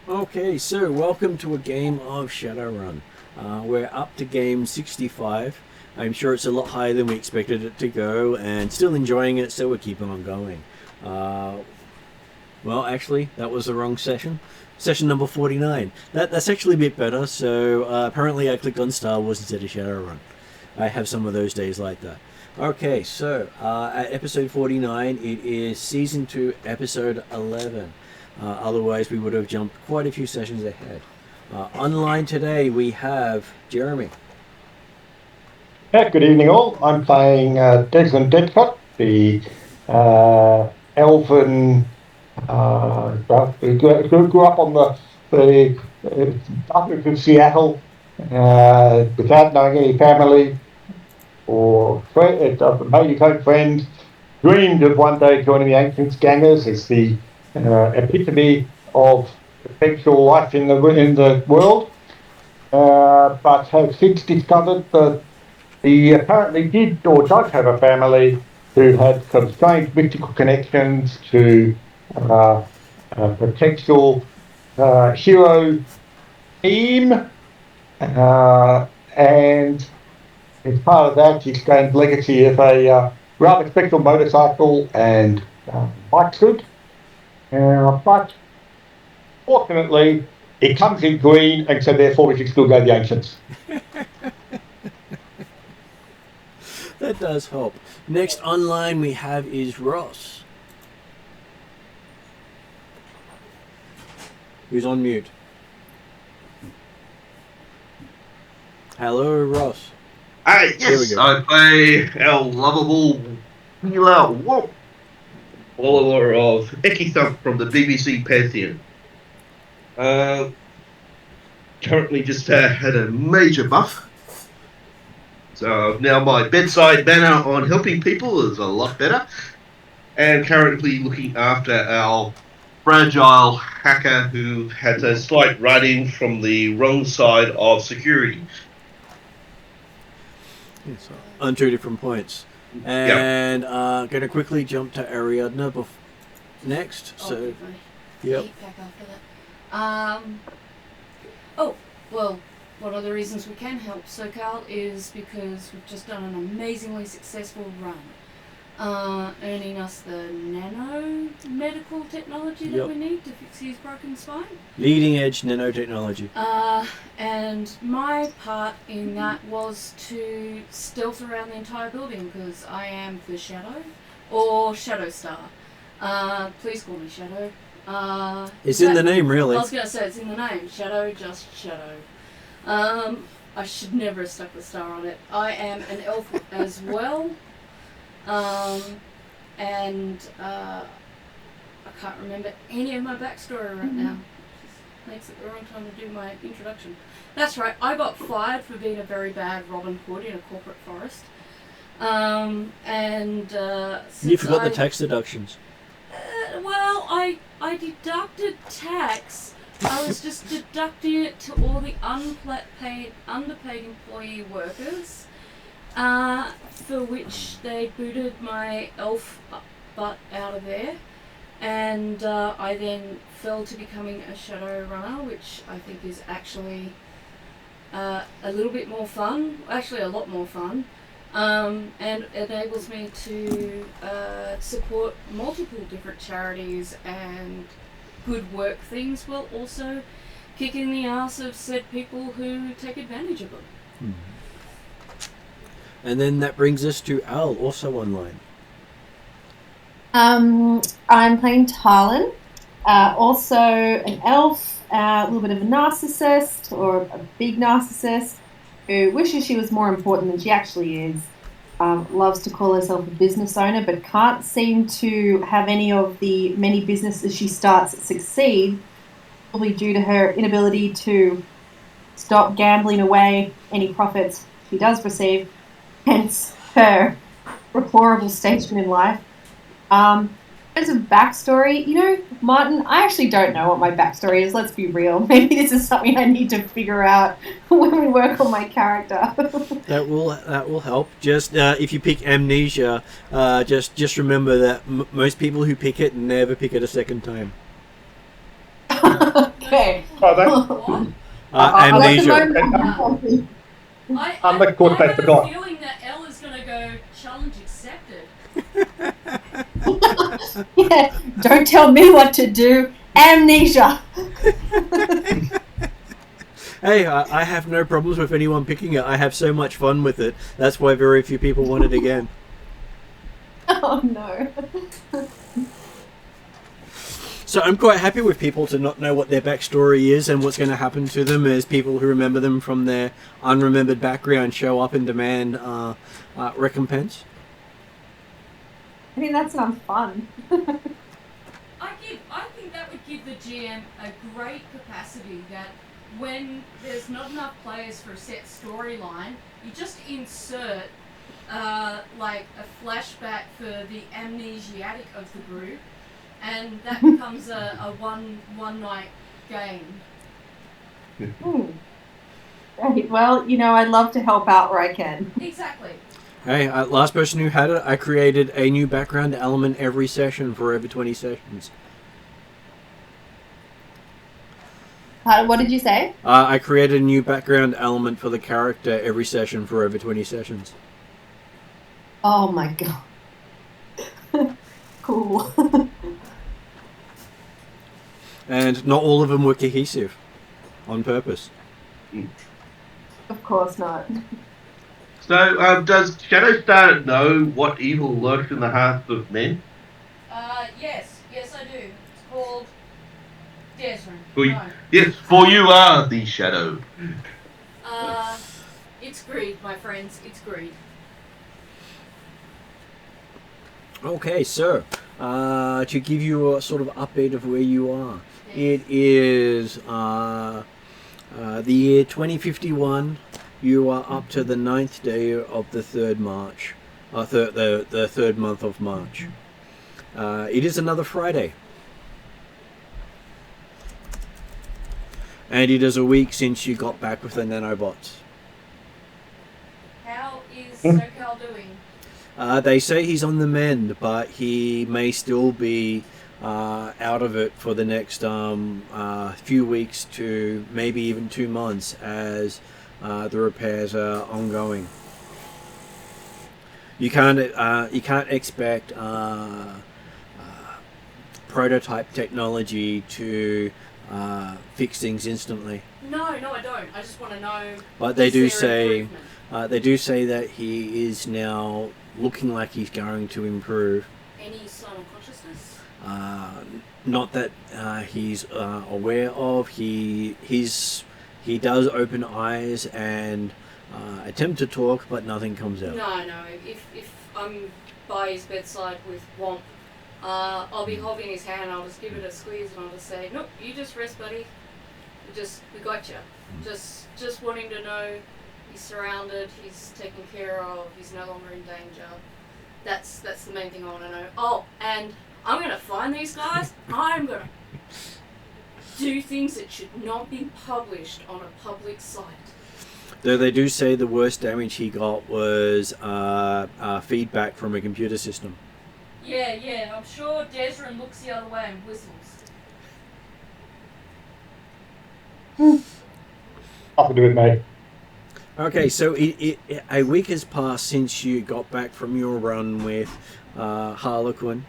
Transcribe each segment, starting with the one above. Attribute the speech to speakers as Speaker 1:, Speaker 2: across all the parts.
Speaker 1: Okay, so welcome to a game of Shadowrun. We're up to game 65. I'm sure it's a lot higher than we expected it to go, and still enjoying it, so we're keeping on going. Well, actually, that was the wrong session. Session number 49. That's actually a bit better, so apparently I clicked on Star Wars instead of Shadowrun. I have some of those days like that. Okay, so at episode 49, it is Season 2, Episode 11. Otherwise, we would have jumped quite a few sessions ahead. Online today, we have Jeremy.
Speaker 2: Yeah, good evening all. I'm playing Desmond Deadcut, the elven... who grew up on the suburbs of Seattle without knowing any family or maybe friend. Dreamed of one day joining the ancient scanners as the epitome of sexual life in the world, but have since discovered that he apparently did or does have a family who had some strange mystical connections to a potential hero team, and as part of that, he's gained legacy of a rather special motorcycle and bike suit. But fortunately, it comes in green, and so therefore we can still go the ancients.
Speaker 1: That does help. Next online we have is Ross, who's on mute. Hello, Ross.
Speaker 3: Yes, I play our lovable healer follower of Eki Thump from the BBC Pantheon. Currently just had a major buff. So now my bedside manner on helping people is a lot better. And currently looking after our fragile hacker who had a slight run-in from the wrong side of security.
Speaker 1: Yes, on two different points. And going to quickly jump to Ariadna next. So, yep.
Speaker 4: Back after that. Well, one of the reasons we can help SoCal is because we've just done an amazingly successful run, earning us the nano-medical technology that we need to fix his broken spine.
Speaker 1: Leading edge nanotechnology.
Speaker 4: And my part in that was to stealth around the entire building because I am the Shadow, or Shadow Star. Please call me Shadow.
Speaker 1: It's in the name, really.
Speaker 4: I was going to say it's in the name. Shadow, just Shadow. I should never have stuck the star on it. I am an elf as well. And I can't remember any of my backstory right now. Makes it the wrong time to do my introduction. That's right, I got fired for being a very bad Robin Hood in a corporate forest.
Speaker 1: You forgot the tax deductions.
Speaker 4: Well, I deducted tax. I was just deducting it to all the underpaid employee workers, for which they booted my elf butt out of there. And I then fell to becoming a shadow runner, which I think is actually a little bit more fun, actually a lot more fun, and enables me to support multiple different charities and good work things, while also kicking the ass of said people who take advantage of them.
Speaker 1: And then that brings us to Al, also online.
Speaker 5: I'm playing Tarlin, also an elf, a little bit of a narcissist, or a big narcissist, who wishes she was more important than she actually is. Loves to call herself a business owner, but can't seem to have any of the many businesses she starts succeed, probably due to her inability to stop gambling away any profits she does receive, hence her deplorable station in life. terms of backstory, Martin, I actually don't know what my backstory is. Let's be real. Maybe this is something I need to figure out when we work on my character.
Speaker 1: That will help. Just if you pick amnesia, just remember that most people who pick it never pick it a second time.
Speaker 5: Okay.
Speaker 2: Oh,
Speaker 4: What?
Speaker 1: Amnesia.
Speaker 2: I'm the court
Speaker 4: I
Speaker 2: I
Speaker 4: have
Speaker 2: forgot.
Speaker 4: a feeling that Elle is going to go challenge accepted.
Speaker 5: Yeah, don't tell me what to do. Amnesia.
Speaker 1: Hey, I have no problems with anyone picking it. I have so much fun with it. That's why very few people want it again.
Speaker 5: Oh no.
Speaker 1: So I'm quite happy with people to not know what their backstory is and what's going to happen to them as people who remember them from their unremembered background show up and demand recompense.
Speaker 5: I mean, that sounds fun.
Speaker 4: I think that would give the GM a great capacity that when there's not enough players for a set storyline, you just insert like a flashback for the amnesiatic of the group, and that becomes a one night game.
Speaker 5: Right. Well, I'd love to help out where I can.
Speaker 4: Exactly.
Speaker 1: Hey, last person who had it, I created a new background element every session for over 20 sessions.
Speaker 5: What did you say?
Speaker 1: I created a new background element for the character every session for over 20 sessions.
Speaker 5: Oh my god. Cool.
Speaker 1: And not all of them were cohesive on purpose.
Speaker 5: Of course not.
Speaker 3: So, does Shadowstar know what evil lurks in the hearts of men?
Speaker 4: Yes I do. It's called Desmond.
Speaker 3: For you,
Speaker 4: No.
Speaker 3: yes, for you are the shadow.
Speaker 4: It's greed, my friends. It's greed.
Speaker 1: Okay, so to give you a sort of update of where you are,
Speaker 4: Yes.
Speaker 1: it is the year 2051. You are up to the 9th day of the 3rd March, the 3rd month of March. It is another Friday. And it is a week since you got back with the nanobots.
Speaker 4: How is SoCal doing?
Speaker 1: They say he's on the mend, but he may still be out of it for the next few weeks to maybe even 2 months as the repairs are ongoing. You can't expect prototype technology to fix things instantly.
Speaker 4: No, I don't. I just want to know.
Speaker 1: But they
Speaker 4: is
Speaker 1: do
Speaker 4: there
Speaker 1: say
Speaker 4: improvement?
Speaker 1: that he is now looking like he's going to improve.
Speaker 4: Any sign of consciousness?
Speaker 1: Not that he's aware of. He does open eyes and attempt to talk, but nothing comes out.
Speaker 4: No. If I'm by his bedside with Womp, I'll be holding his hand. I'll just give it a squeeze and I'll just say, "Nope, you just rest, buddy. We got you. Just want him to know he's surrounded, he's taken care of, he's no longer in danger. That's the main thing I want to know. Oh, and I'm gonna find these guys. I'm gonna do things that should not be published on a public site."
Speaker 1: Though they do say the worst damage he got was feedback from a computer system.
Speaker 4: Yeah. I'm sure Desrin looks the other way and whistles.
Speaker 2: Nothing to do with me.
Speaker 1: Okay, so a week has passed since you got back from your run with Harlequin.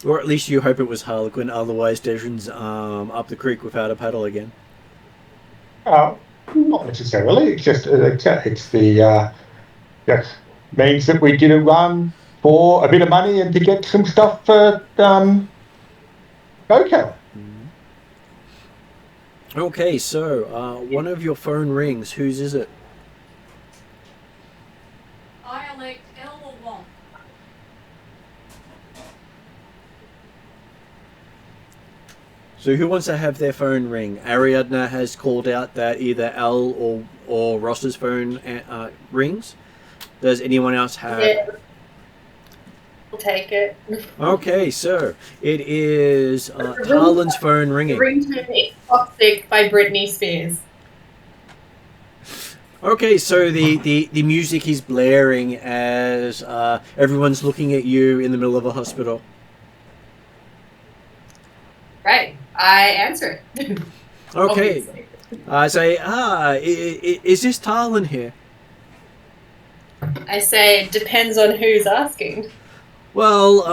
Speaker 1: Or at least you hope it was Harlequin, otherwise Desrin's up the creek without a paddle again.
Speaker 2: Not necessarily. It's just it's the yes means that we did a run for a bit of money and to get some stuff for SoCal.
Speaker 1: Okay, so one of your phone rings. Whose is it?
Speaker 4: I elect Elle or Womp.
Speaker 1: So who wants to have their phone ring? Ariadna has called out that either Elle or Ross's phone rings. Does anyone else have?
Speaker 5: Yeah. I'll take it.
Speaker 1: Okay, so it is Tarlin's phone
Speaker 5: The
Speaker 1: ringing.
Speaker 5: ringtone is Toxic by Britney Spears.
Speaker 1: Okay, so the music is blaring as everyone's looking at you in the middle of a hospital.
Speaker 5: Right. I answer it.
Speaker 1: Okay,
Speaker 5: Obviously.
Speaker 1: I say, is this Tarlin here?
Speaker 5: I say, depends on who's asking.
Speaker 1: Well,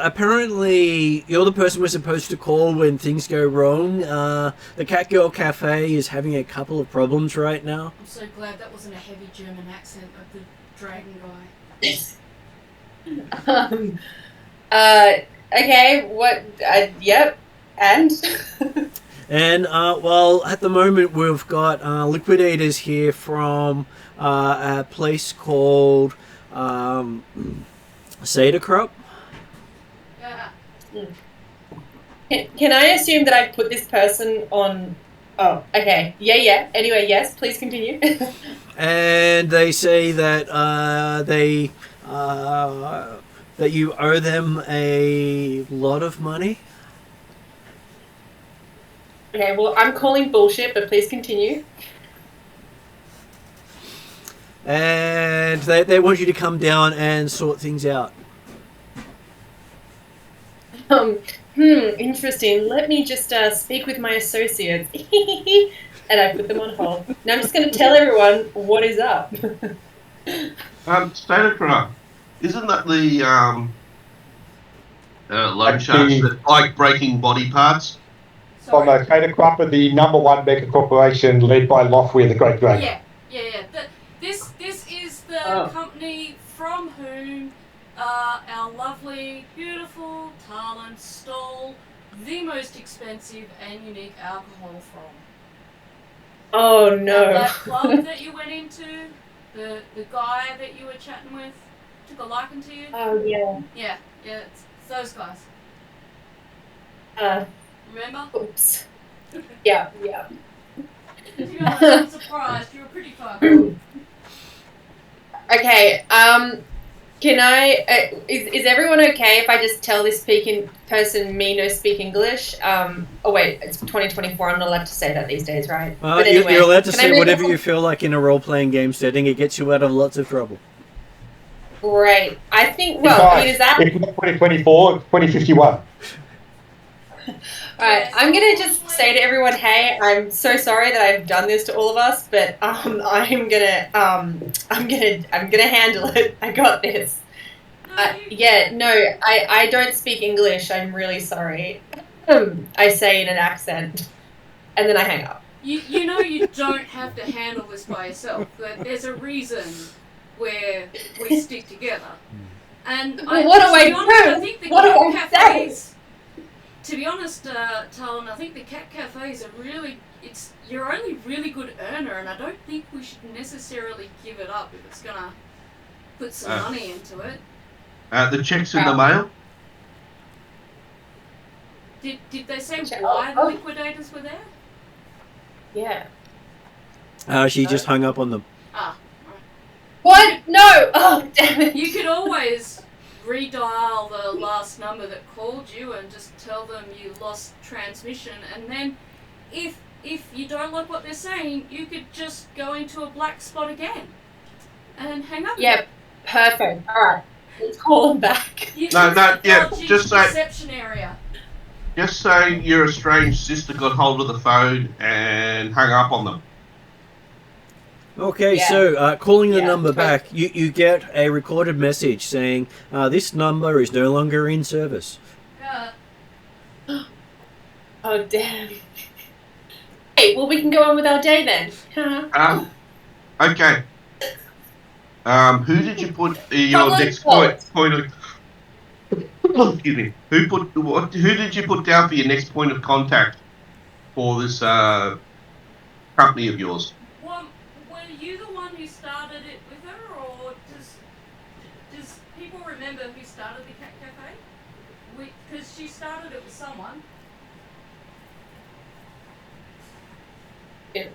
Speaker 1: apparently you're the person we're supposed to call when things go wrong. The Catgirl Cafe is having a couple of problems right now.
Speaker 4: I'm so glad that wasn't a heavy German accent of the dragon guy.
Speaker 5: Okay, what, yep, and?
Speaker 1: And, well, at the moment we've got liquidators here from a place called Sadacrop.
Speaker 4: Yeah.
Speaker 5: Can I assume that I put this person on, oh, okay, yeah, anyway, yes, please continue.
Speaker 1: And they say that that you owe them a lot of money.
Speaker 5: Okay, well, I'm calling bullshit, but please continue.
Speaker 1: And they want you to come down and sort things out.
Speaker 5: Interesting. Let me just speak with my associates. And I put them on hold. Now I'm just going to tell everyone what is up.
Speaker 3: Statocra, isn't that the loan
Speaker 2: That's
Speaker 3: sharks
Speaker 2: the-
Speaker 3: that like breaking body parts?
Speaker 2: From
Speaker 4: Sorry.
Speaker 2: Catacrop, the number one mega corporation led by Lothware the Great Dragon.
Speaker 4: Yeah. This is the
Speaker 5: Oh.
Speaker 4: company from whom our lovely, beautiful Tarlin stole the most expensive and unique alcohol from.
Speaker 5: Oh
Speaker 4: And
Speaker 5: no.
Speaker 4: that club that you went into, the guy that you were chatting with, took a liking to you.
Speaker 5: Oh yeah.
Speaker 4: Yeah, it's those guys. Remember?
Speaker 5: Oops. Yeah.
Speaker 4: To be honest, I'm surprised. You were pretty fucked up.
Speaker 5: Okay. Can I? Is everyone okay if I just tell this person me no speak English? Oh wait, it's 2024. I'm not allowed to say that these days, right? But anyway,
Speaker 1: You're allowed to
Speaker 5: can I
Speaker 1: say
Speaker 5: move
Speaker 1: whatever
Speaker 5: on?
Speaker 1: you feel like in a role-playing game setting. It gets you out of lots of trouble.
Speaker 5: Great. I think. Well, I mean, is that?
Speaker 2: It's not 2024, it's 2051.
Speaker 5: Alright, I'm gonna just say to everyone, hey, I'm so sorry that I've done this to all of us, but I'm gonna handle it. I got this. I don't speak English. I'm really sorry. I say in an accent, and then I hang up.
Speaker 4: You know you don't have to handle this by yourself. That there's a reason where we stick together. And
Speaker 5: Well, what do I do?
Speaker 4: I think the
Speaker 5: What do
Speaker 4: cat
Speaker 5: I say?
Speaker 4: cafes. To be honest, Talon, I think the cat cafes are really. You're only really good earner, and I don't think we should necessarily give it up if it's gonna put some money into it.
Speaker 3: The checks in the mail?
Speaker 4: Did they say
Speaker 5: Check-
Speaker 4: why the
Speaker 5: oh.
Speaker 4: liquidators were there?
Speaker 5: Yeah.
Speaker 1: She just hung up on them.
Speaker 4: Ah,
Speaker 5: What? No! Oh, damn it!
Speaker 4: you could always redial the last number that called you and just tell them you lost transmission, and then if you don't like what they're saying, you could just go into a black spot again and hang up.
Speaker 5: Yeah, perfect. All right, let's call them back.
Speaker 3: Just say-
Speaker 4: reception area.
Speaker 3: Just say your estranged sister got hold of the phone and hung up on them.
Speaker 1: Okay,
Speaker 5: Yeah.
Speaker 1: so calling the
Speaker 5: Yeah,
Speaker 1: number
Speaker 5: right.
Speaker 1: back, you get a recorded message saying this number is no longer in service.
Speaker 5: Oh, damn. Hey, well, we can go on with our day then.
Speaker 3: Okay. Who did you put your
Speaker 5: Public
Speaker 3: next point of? Excuse me. Who did you put down for your next point of contact for this company of yours?
Speaker 4: Well, were you the one who started it with her, or does people remember who started the cat cafe? Because she started it with someone.
Speaker 5: It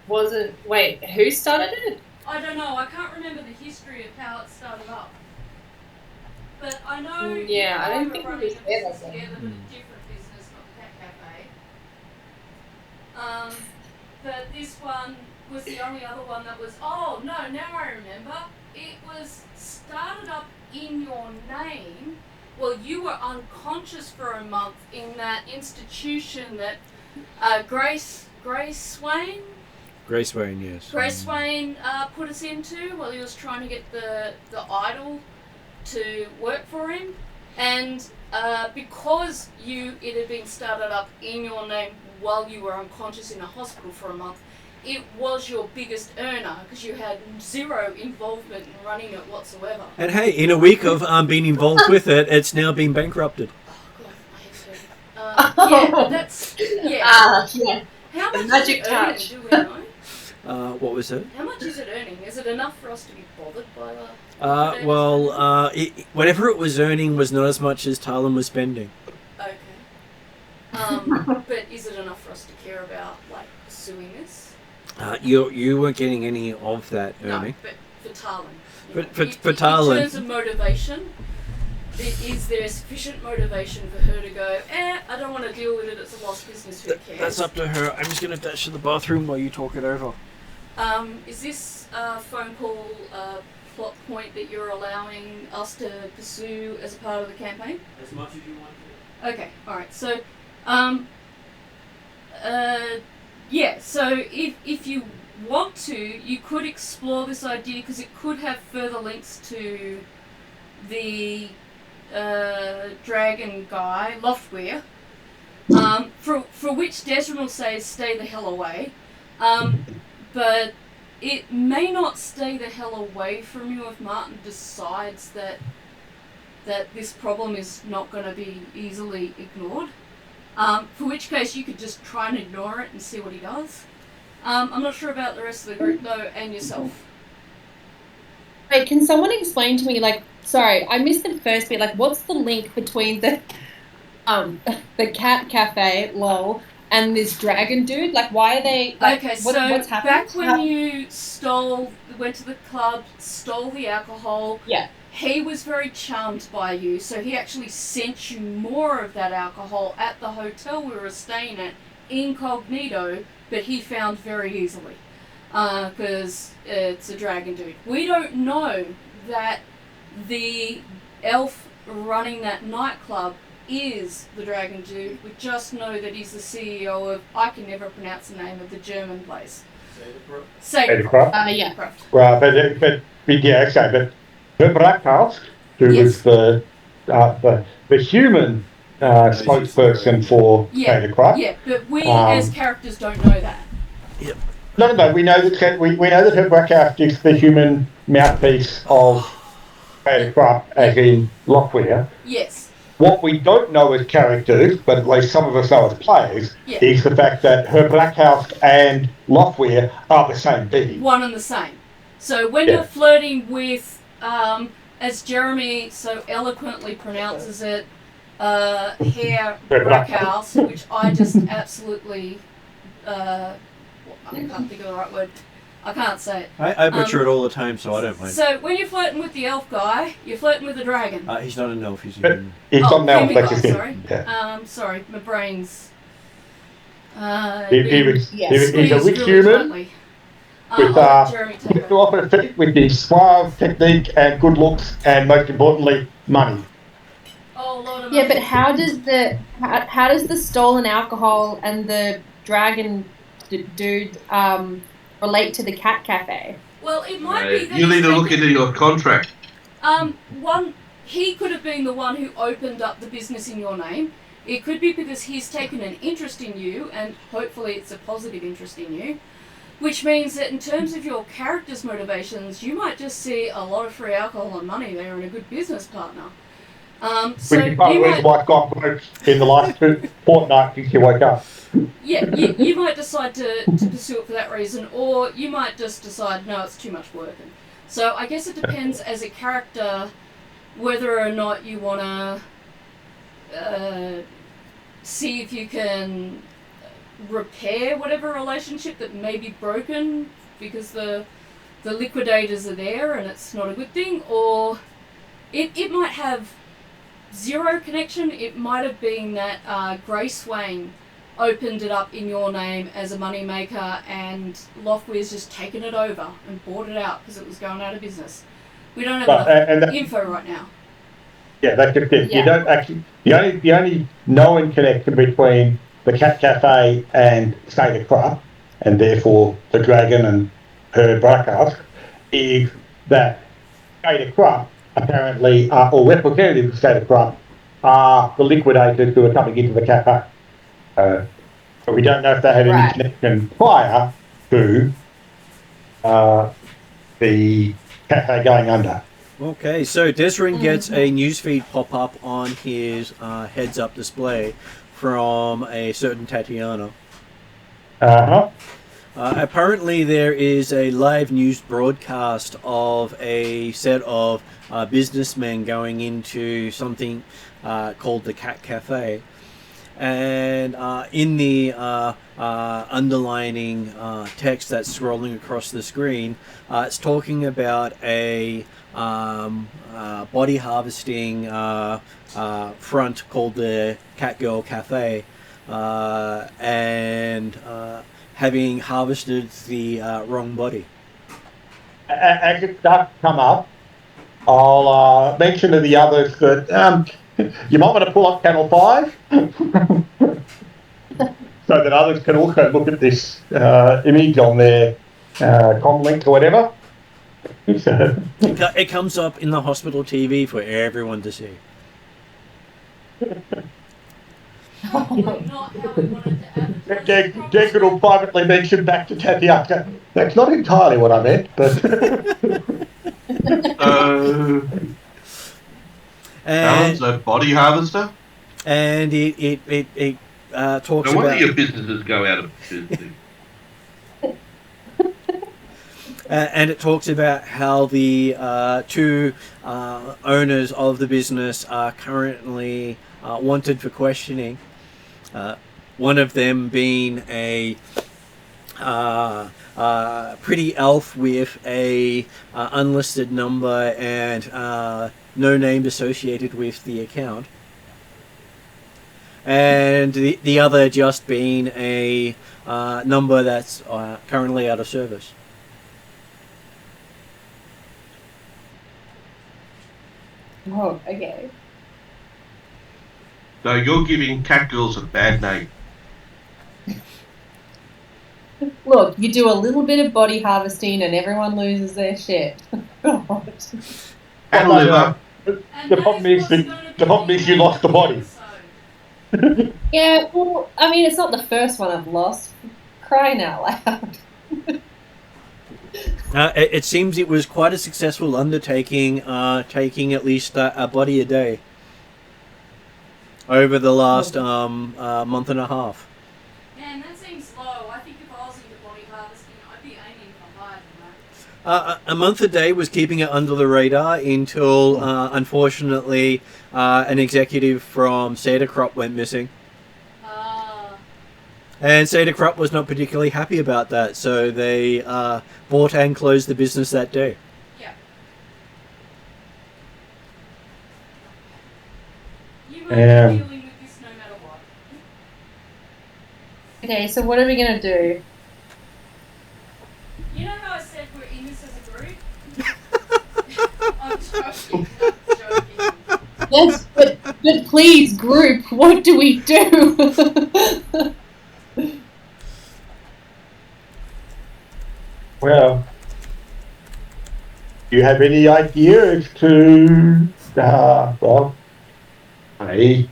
Speaker 5: wasn't. Wait, who started it?
Speaker 4: I don't know. I can't remember the history of how it started up. but I know
Speaker 6: Yeah, I don't
Speaker 4: you
Speaker 6: think
Speaker 4: were
Speaker 6: we
Speaker 4: running
Speaker 6: just
Speaker 4: a
Speaker 6: said
Speaker 4: business
Speaker 6: that.
Speaker 4: together, but a different business, not the Cat Cafe. But this one was the only other one that was. Oh no! Now I remember. It was started up in your name. Well, you were unconscious for a month in that institution that Grace Swain.
Speaker 1: Grace Wayne, yes.
Speaker 4: Grace Swain put us into while he was trying to get the idol to work for him, and because it had been started up in your name while you were unconscious in a hospital for a month, it was your biggest earner because you had zero involvement in running it whatsoever.
Speaker 1: And hey, in a week of being involved with it, it's now been bankrupted.
Speaker 4: Oh God, my head's hurting. Yeah, that's
Speaker 6: Yeah.
Speaker 4: How
Speaker 6: The
Speaker 4: much
Speaker 6: magic
Speaker 4: is it earning,
Speaker 6: touch.
Speaker 4: do we know?
Speaker 1: What was it?
Speaker 4: How much is it earning? Is it enough for us to be bothered by the...
Speaker 1: Whatever it was earning was not as much as Talon was spending.
Speaker 4: Okay. But is it enough for us to care about, like, pursuing this?
Speaker 1: You weren't getting any of that earning.
Speaker 4: No, but for Talon.
Speaker 1: For Talon.
Speaker 4: In terms of motivation, is there sufficient motivation for her to go, I don't want to deal with it, it's a lost business, who cares?
Speaker 1: That's up to her. I'm just going to dash to the bathroom while you talk it over.
Speaker 4: Is this phone call plot point that you're allowing us to pursue as a part of the campaign?
Speaker 1: As much as you want to.
Speaker 4: Okay, alright, so, so if you want to, you could explore this idea because it could have further links to the dragon guy, Loftweir, for which Desrin will say stay the hell away, but it may not stay the hell away from you if Martin decides that this problem is not going to be easily ignored, for which case you could just try and ignore it and see what he does. I'm not sure about the rest of the group though, and yourself.
Speaker 5: Wait, can someone explain to me, sorry, I missed the first bit, what's the link between the cat cafe, lol, and this dragon dude? Why are they, what's happened?
Speaker 4: Back when you went to the club, stole the alcohol,
Speaker 5: yeah,
Speaker 4: he was very charmed by you, so he actually sent you more of that alcohol at the hotel we were staying at, incognito, but he found very easily, because it's a dragon dude. We don't know that the elf running that nightclub is the dragon dude. We just know that he's the CEO of, I can never pronounce the name of the German place.
Speaker 2: Sadercraft.
Speaker 5: Yeah.
Speaker 2: Well, but the Black House, who was the human spokesperson for Sadercraft.
Speaker 4: Yeah, but we as characters don't know that.
Speaker 1: Yep.
Speaker 2: No. We know that her Black House is the human mouthpiece of Sadercraft, as in Lockweir.
Speaker 4: Yes.
Speaker 2: What we don't know as characters, but at least some of us know as players, is the fact that her Black House and Lockweir are the same being.
Speaker 4: One and the same. So when you're flirting with, as Jeremy so eloquently pronounces it, Hair Blackhouse, which I just absolutely, I can't think of the right word. I can't say it.
Speaker 1: I butcher it all the time, so I don't mind.
Speaker 4: So when you're flirting with the elf guy, you're flirting with the dragon.
Speaker 1: He's not an elf, he's a human.
Speaker 2: He's not an elf, that's
Speaker 4: just
Speaker 2: his
Speaker 4: sorry.
Speaker 2: Yeah.
Speaker 4: Sorry, my brain's...
Speaker 2: He's a witch human with with the suave technique and good looks, and most importantly, money.
Speaker 4: Oh, Lord of
Speaker 5: yeah, but how does the stolen alcohol and the dragon dude relate to the cat cafe?
Speaker 4: Well, it might be that
Speaker 3: you need to look into your contract.
Speaker 4: He could have been the one who opened up the business in your name. It could be because he's taken an interest in you, and hopefully it's a positive interest in you, which means that in terms of your character's motivations, you might just see a lot of free alcohol and money there and a good business partner. So
Speaker 2: Which is part of the reason why I got broke in the last fortnight since you woke up.
Speaker 4: Yeah, you might decide to pursue it for that reason, or you might just decide, no, it's too much work. So I guess it depends as a character whether or not you want to see if you can repair whatever relationship that may be broken because the liquidators are there and it's not a good thing, or It might have zero connection. It might have been that Grey Swain opened it up in your name as a moneymaker, and Loftweir's just taken it over and bought it out because it was going out of business. We don't have enough info right now.
Speaker 2: Yeah, that's just it.
Speaker 5: Yeah.
Speaker 2: You don't actually. The only known connection between the Cat Cafe and State of Crop, and therefore the Dragon and her broadcast, is that State of Crop apparently, or representatives of State of Crop, are the liquidators who are coming into the cafe. But we don't know if they had any connection prior to the cafe going under.
Speaker 1: Okay, so Desrin gets a newsfeed pop-up on his heads-up display from a certain Tatiana. Apparently there is a live news broadcast of a set of businessmen going into something called the Cat Cafe. And in the underlining text that's scrolling across the screen, it's talking about a body harvesting front called the Catgirl Cafe, and having harvested the wrong body.
Speaker 2: As it starts to come up, I'll mention to the others that you might want to pull up Channel 5 so that others can also look at this image on their com link or whatever.
Speaker 1: It comes up in the hospital TV for everyone to see.
Speaker 4: Probably not how we wanted to advertise.
Speaker 2: Jacob will privately mention back to Tatiana. That's not entirely what I meant, but...
Speaker 3: Alan's a body harvester?
Speaker 1: And it talks
Speaker 3: No wonder
Speaker 1: about...
Speaker 3: your businesses go out of business.
Speaker 1: And it talks about how the two owners of the business are currently wanted for questioning. One of them being a pretty elf with a unlisted number and no name associated with the account. And the other just being a number that's currently out of service.
Speaker 5: Oh, okay.
Speaker 3: So you're giving catgirls a bad name.
Speaker 5: Look, you do a little bit of body harvesting and everyone loses their shit. God.
Speaker 3: And liver.
Speaker 2: The problem is you lost the body.
Speaker 5: Yeah, well, I mean, it's not the first one I've lost. Crying out loud.
Speaker 1: It seems it was quite a successful undertaking, taking at least a body a day over the last month and a half.
Speaker 4: Man, that seems low. I think if I was into body harvesting, I'd be aiming for higher than that.
Speaker 1: A month a day was keeping it under the radar until, unfortunately, an executive from Cedar Crop went missing. And Cedar Crop was not particularly happy about that, so they bought and closed the business that day.
Speaker 4: Yeah. You will be dealing with this no matter what.
Speaker 5: Okay, so what are we going to do?
Speaker 4: You know how I said we're in this as a group? I'm joking. I'm joking.
Speaker 5: Yes, but please, group, what do we do?
Speaker 2: Well, do you have any idea as to, well, A,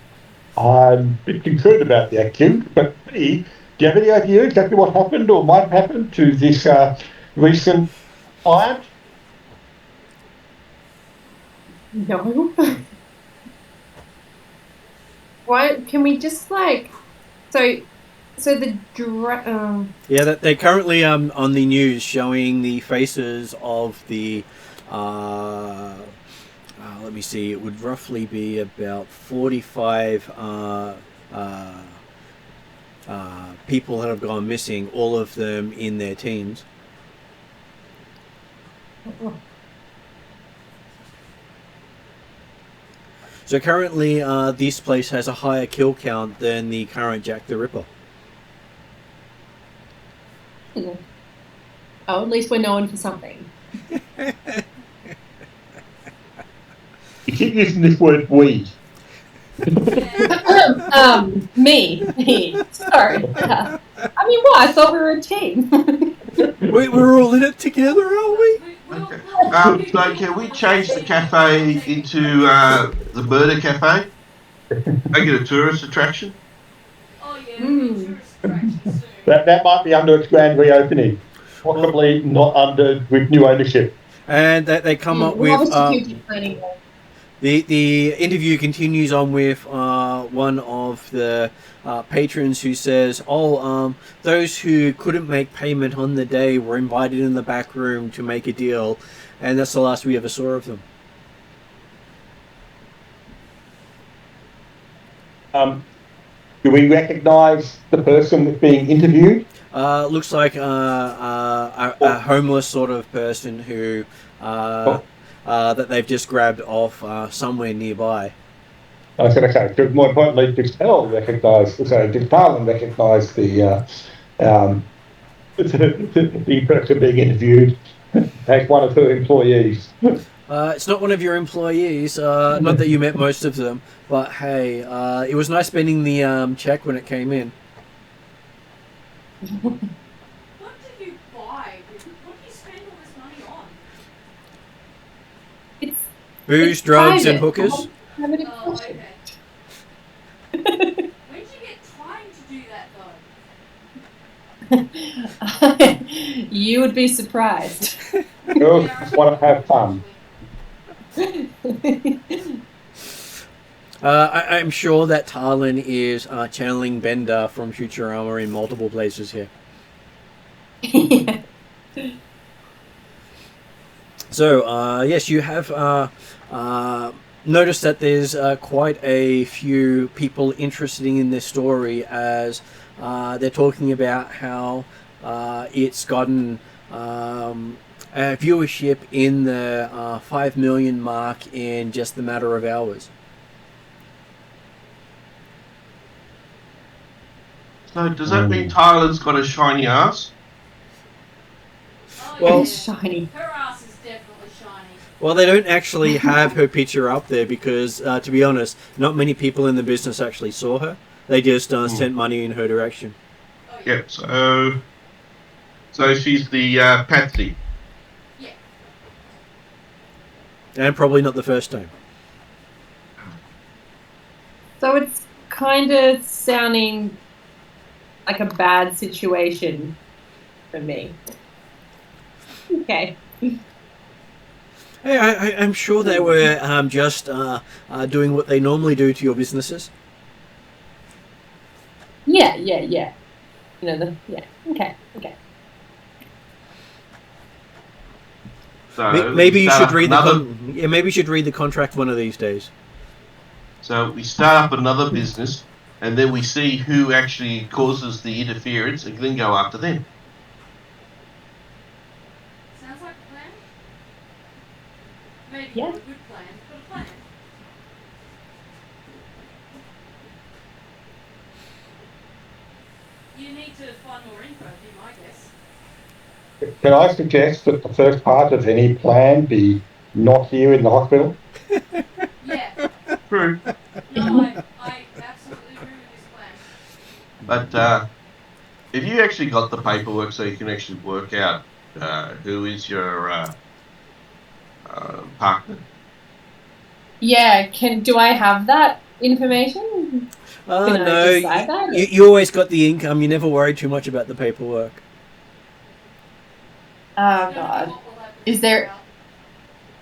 Speaker 2: I'm a bit concerned about the action, but B, do you have any idea exactly what happened or might happen to this recent client?
Speaker 5: No. Why, can we just so the
Speaker 1: Yeah, they're currently on the news showing the faces of the, let me see, it would roughly be about 45 people that have gone missing, all of them in their teens. So currently, this place has a higher kill count than the current Jack the Ripper.
Speaker 5: Oh, at least we're known for something.
Speaker 2: You keep using this word "we."
Speaker 5: Me. Sorry. I mean, what? I thought we were a team.
Speaker 1: We're all in it together, are we?
Speaker 3: Okay. So can we change the cafe into the murder cafe? Make it a tourist attraction?
Speaker 4: Oh yeah, it'll be a tourist attraction soon.
Speaker 2: That might be under its grand reopening, possibly not with new ownership.
Speaker 1: And they come up with the interview continues on with one of the patrons who says, those who couldn't make payment on the day were invited in the back room to make a deal, and that's the last we ever saw of them.
Speaker 2: Do we recognise the person that's being interviewed?
Speaker 1: Looks like a homeless sort of person who that they've just grabbed off somewhere nearby.
Speaker 2: I was going to say, more importantly, did Talon recognise the person being interviewed as one of her employees?
Speaker 1: It's not one of your employees, not that you met most of them, but hey, it was nice spending the check when it came in.
Speaker 4: What did you buy? What do you spend all this money on?
Speaker 1: Booze, drugs, and hookers.
Speaker 4: Oh, okay. When did you get time to do that, though?
Speaker 5: You would be surprised.
Speaker 2: Girls just want to have fun.
Speaker 1: I'm sure that Talon is channeling Bender from Futurama in multiple places here.
Speaker 5: Yeah.
Speaker 1: So, yes, you have noticed that there's quite a few people interested in this story, as they're talking about how it's gotten a viewership in the 5 million mark in just a matter of hours.
Speaker 3: So does that mean Tyler's got a shiny ass?
Speaker 4: Oh,
Speaker 1: Well-
Speaker 4: yeah.
Speaker 5: Shiny.
Speaker 4: Her ass is definitely shiny.
Speaker 1: Well, they don't actually have her picture up there because, to be honest, not many people in the business actually saw her. They just sent money in her direction.
Speaker 4: Oh, yeah.
Speaker 3: Yep. So she's the Patsy.
Speaker 4: Yeah.
Speaker 1: And probably not the first time.
Speaker 5: So it's kind of sounding like a bad situation for me. Okay.
Speaker 1: Hey, I'm sure they were just doing what they normally do to your businesses.
Speaker 5: Yeah. You know, okay.
Speaker 3: So
Speaker 1: Maybe you should read
Speaker 3: another.
Speaker 1: maybe you should read the contract one of these days.
Speaker 3: So we start up another business, and then we see who actually causes the interference, and then go after them.
Speaker 4: Sounds like a plan. Maybe
Speaker 5: Yeah.
Speaker 4: not a good plan, but a plan. You need to find more info, be my guess.
Speaker 2: Can I suggest that the first part of any plan be not here in the hospital?
Speaker 4: Yeah.
Speaker 3: True.
Speaker 4: No, I absolutely agree with this plan.
Speaker 3: But if you actually got the paperwork, so you can actually work out who is your partner.
Speaker 5: Yeah, do I have that information? Can I
Speaker 1: No,
Speaker 5: decide that?
Speaker 1: you always got the income. You never worried too much about the paperwork.
Speaker 5: Oh
Speaker 4: Don't know
Speaker 5: god.
Speaker 4: what will happen
Speaker 5: Is there-
Speaker 4: about-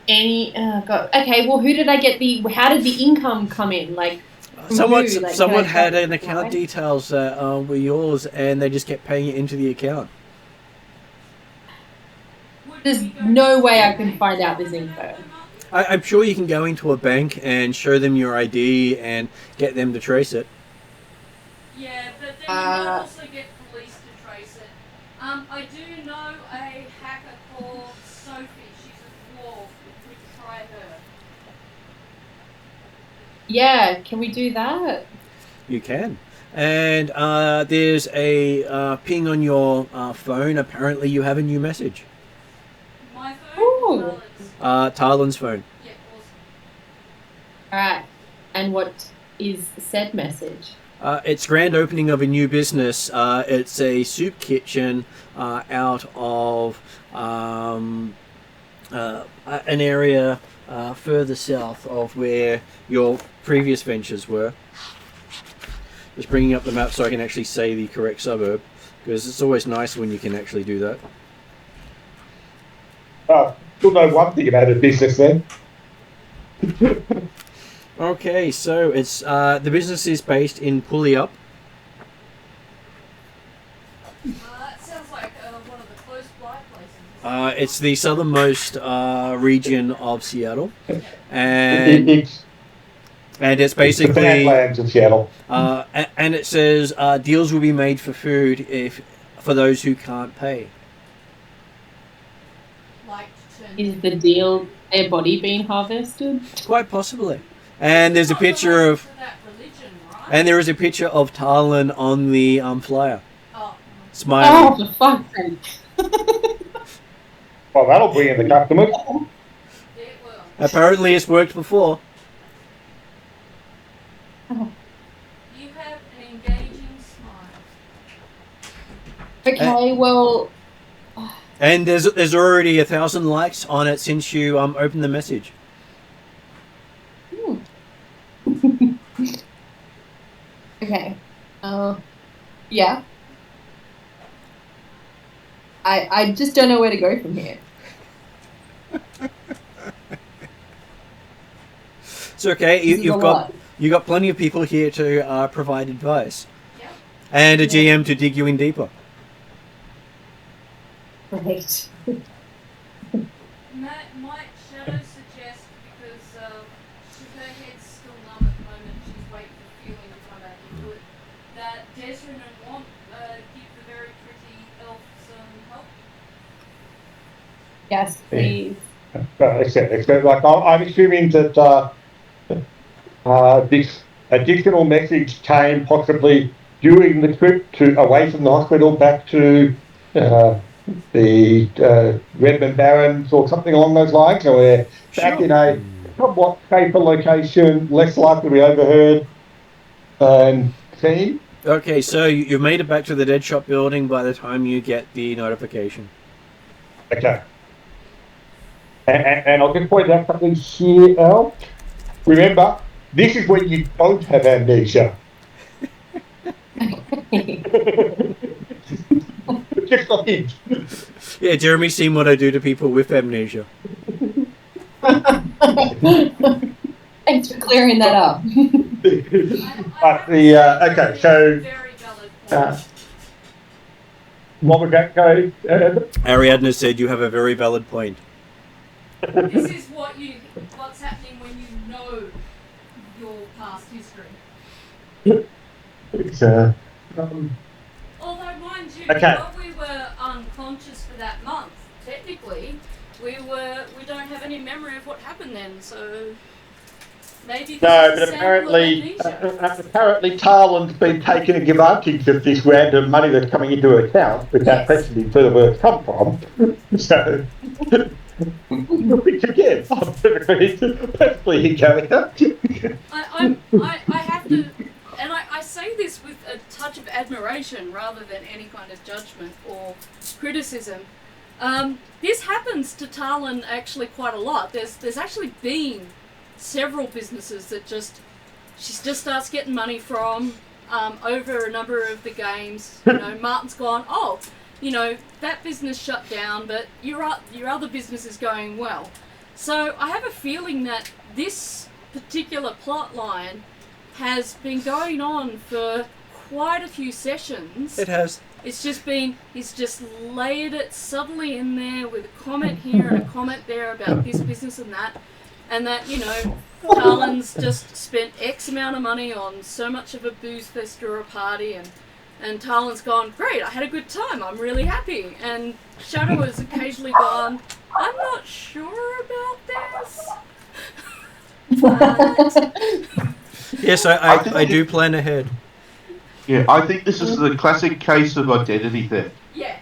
Speaker 5: Oh god. Okay, well who did I get how did the income come in? Like
Speaker 1: Someone
Speaker 5: who? Like,
Speaker 1: someone
Speaker 5: can I
Speaker 1: had
Speaker 5: check
Speaker 1: an account
Speaker 5: why?
Speaker 1: details that were yours, and they just kept paying it into the account.
Speaker 4: Would
Speaker 5: There's
Speaker 4: we go
Speaker 5: no
Speaker 4: to
Speaker 5: way
Speaker 4: the
Speaker 5: I can
Speaker 4: bank
Speaker 5: find out
Speaker 4: or
Speaker 5: this
Speaker 4: something
Speaker 5: info.
Speaker 4: like that, Martin?
Speaker 1: I'm sure you can go into a bank and show them your ID and get them to trace it.
Speaker 4: Yeah, but then you might also get police to trace it. I do know a hacker called Sophie. She's a dwarf. We could try her.
Speaker 5: Yeah, can we do that?
Speaker 1: You can. And there's a ping on your phone. Apparently you have a new message.
Speaker 4: My phone?
Speaker 5: Ooh.
Speaker 1: Tarlin's phone.
Speaker 4: Yeah, awesome.
Speaker 5: Alright. And what is said message?
Speaker 1: It's grand opening of a new business. It's a soup kitchen out of an area further south of where your previous ventures were. Just bringing up the map so I can actually say the correct suburb, because it's always nice when you can actually do that.
Speaker 2: You'll know one thing about a business then.
Speaker 1: Okay, so it's the business is based in Pulliup.
Speaker 4: That sounds like one of the close by places.
Speaker 1: It's the southernmost region of Seattle, and
Speaker 2: It's
Speaker 1: it's
Speaker 2: the
Speaker 1: basically
Speaker 2: Badlands of Seattle.
Speaker 1: and it says deals will be made for food for those who can't pay.
Speaker 4: Like to turn
Speaker 5: Is the deal their body being harvested?
Speaker 1: Quite possibly. And there's a picture of
Speaker 4: to that religion, right?
Speaker 1: and there is a picture of Tarlin on the flyer,
Speaker 4: Oh,
Speaker 1: smiling.
Speaker 5: Oh, for fuck's sake.
Speaker 2: Well, that'll bring in the customers.
Speaker 4: it will.
Speaker 1: Apparently, it's worked before.
Speaker 4: You have an engaging smile.
Speaker 5: Okay, well,
Speaker 1: And there's already 1,000 likes on it since you opened the message.
Speaker 5: okay. Yeah. I just don't know where to go from here.
Speaker 1: It's okay.
Speaker 5: This is a
Speaker 1: You've
Speaker 5: lot.
Speaker 1: got plenty of people here to provide advice,
Speaker 4: Yep.
Speaker 1: and a
Speaker 5: Yeah.
Speaker 1: GM to dig you in deeper.
Speaker 5: Right.
Speaker 4: Might Shadow suggest, because her head's still numb at the moment, she's waiting for feeling to come back into it, that Desrin and Want give the very pretty elf some help?
Speaker 5: Yes, please.
Speaker 2: Except like I'm assuming that this additional message came possibly during the trip away from the hospital back to the Redmond Barrens or something along those lines, so we're back
Speaker 1: Sure.
Speaker 2: in a somewhat safer location, less likely to be overheard and seen.
Speaker 1: Okay, so you've made it back to the Dead Shop building by the time you get the notification.
Speaker 2: Okay. And I'll just point out something here, Al. Remember, this is when you don't have amnesia. Just a hint.
Speaker 1: Yeah, Jeremy's seen what I do to people with amnesia.
Speaker 5: Thanks for clearing that up.
Speaker 2: But okay, so
Speaker 4: Very valid point.
Speaker 2: what would that go?
Speaker 1: Ariadne said you have a very valid point.
Speaker 4: This is what's happening when you know your past history.
Speaker 2: It's,
Speaker 4: Although, mind you,
Speaker 2: Okay.
Speaker 4: while we were unconscious for that month, technically, we don't have any memory of what happened then, so maybe this
Speaker 2: no,
Speaker 4: is a
Speaker 2: but
Speaker 4: sample of amnesia.
Speaker 2: apparently Tarlin's been taking advantage of this random money that's coming into her account without
Speaker 4: Yes.
Speaker 2: questioning where it's come from. So, which again, I'm perfectly in character.
Speaker 4: I have to, and I say this with a touch of admiration rather than any kind of judgment or criticism. This happens to Tarlin actually quite a lot. There's actually been several businesses that she just starts getting money from over a number of the games. You know, Martin's gone, oh, you know, that business shut down, but your other business is going well. So I have a feeling that this particular plot line has been going on for quite a few sessions.
Speaker 1: It has.
Speaker 4: It's just been, he's just layered it subtly in there with a comment here and a comment there about this business and that, you know, Tarlin's just spent X amount of money on so much of a booze fest or a party, and Tarlin's gone, great, I had a good time, I'm really happy. And Shadow has occasionally gone, I'm not sure about this. But
Speaker 1: Yes, I do plan ahead.
Speaker 3: Yeah, I think this is the classic case of identity theft.
Speaker 4: Yeah.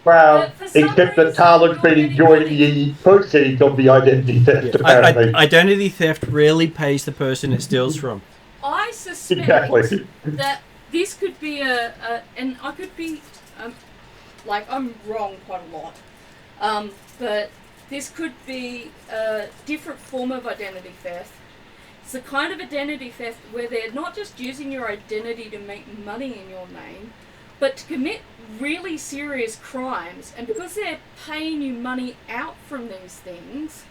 Speaker 2: Well,
Speaker 4: For some
Speaker 2: except that
Speaker 4: reason,
Speaker 2: Talon's been
Speaker 4: you're
Speaker 2: enjoying
Speaker 4: getting
Speaker 2: the proceeds of the identity theft, apparently.
Speaker 1: Identity theft rarely pays the person it steals from.
Speaker 4: I suspect
Speaker 2: Exactly.
Speaker 4: that this could be and I could be, like, I'm wrong quite a lot, but this could be a different form of identity theft. It's the kind of identity theft where they're not just using your identity to make money in your name, but to commit really serious crimes, and because they're paying you money out from these things,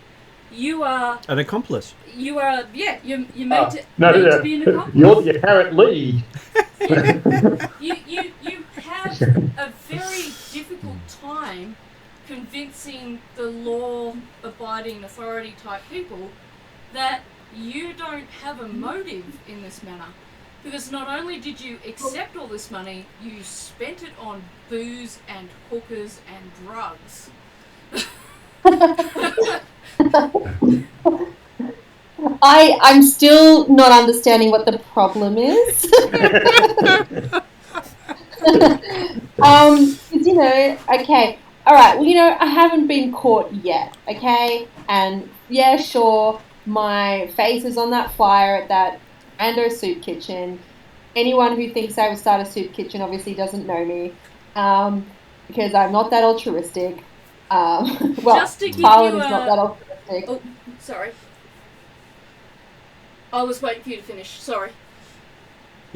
Speaker 4: you are
Speaker 1: An accomplice.
Speaker 4: you're made to be an accomplice.
Speaker 2: You're the apparent lead.
Speaker 4: You have a very difficult time convincing the law-abiding authority-type people that you don't have a motive in this manner. Because not only did you accept all this money, you spent it on booze and hookers and drugs.
Speaker 5: I'm still not understanding what the problem is. Okay, all right. Well, I haven't been caught yet. Okay, and yeah, sure, my face is on that flyer at that rando soup kitchen. Anyone who thinks I would start a soup kitchen obviously doesn't know me, because I'm not that altruistic. Well,
Speaker 4: Just to give
Speaker 5: Talon
Speaker 4: you
Speaker 5: is not that altruistic.
Speaker 4: Oh, sorry. I was waiting for you to finish. Sorry.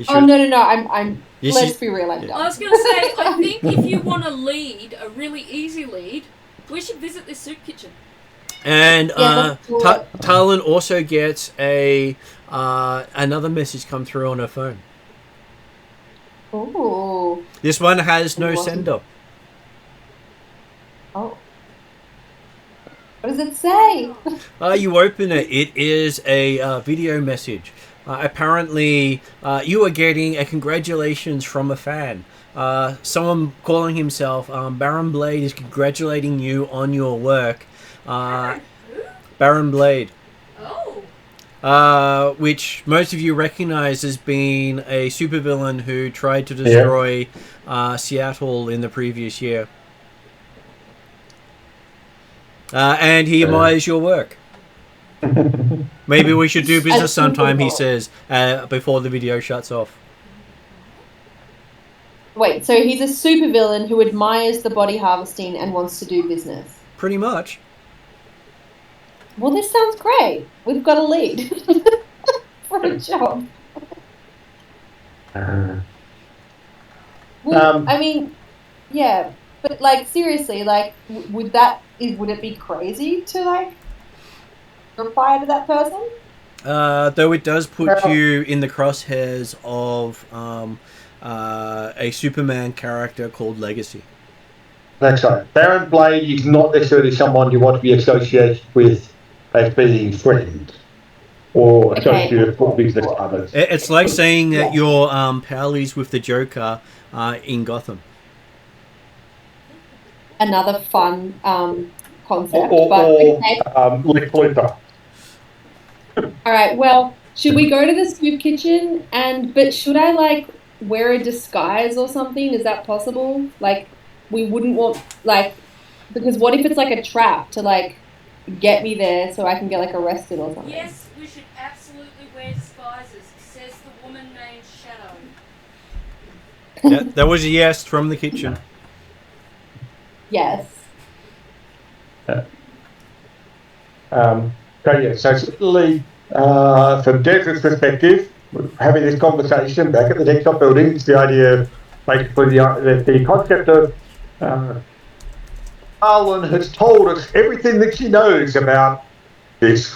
Speaker 5: Oh no! I'm. Let's be real. I'm
Speaker 4: I
Speaker 5: done.
Speaker 4: was going to say, I think if you want to lead a really easy lead, we should visit this soup kitchen.
Speaker 1: And
Speaker 5: let's do it.
Speaker 1: Talon also gets another message come through on her phone.
Speaker 5: Ooh.
Speaker 1: This one has no
Speaker 5: What?
Speaker 1: sender.
Speaker 5: Oh. What does it say?
Speaker 1: You open it. It is a video message. Apparently, you are getting a congratulations from a fan. Someone calling himself Baron Blade is congratulating you on your work. Baron Blade.
Speaker 4: Oh.
Speaker 1: Which most of you recognize as being a supervillain who tried to destroy Seattle in the previous year. And he admires your work. Maybe we should do business sometime, he says, before the video shuts off.
Speaker 5: Wait, so he's a supervillain who admires the body harvesting and wants to do business.
Speaker 1: Pretty much.
Speaker 5: Well, this sounds great. We've got a lead for a job. Well, I mean, yeah, but like seriously, like would it be crazy to like reply to that person?
Speaker 1: Though it does put you in the crosshairs of a Superman character called Legacy.
Speaker 2: That's right. Baron Blade is not necessarily someone you want to be associated with as being friends or associated for business partners.
Speaker 1: It's like saying that you're pals with the Joker in Gotham.
Speaker 5: Another fun concept.
Speaker 2: Lex Luthor.
Speaker 5: All right. Well, should we go to the soup kitchen? But should I like wear a disguise or something? Is that possible? Like, we wouldn't want because what if it's like a trap to like get me there so I can get like arrested or something?
Speaker 4: Yes, we should absolutely wear disguises, says the woman named Shadow.
Speaker 1: That was a yes from the kitchen.
Speaker 5: Yes.
Speaker 2: So certainly, from Des's perspective, having this conversation back at the Textile building, it's the idea of basically the concept of Arlen has told us everything that she knows about this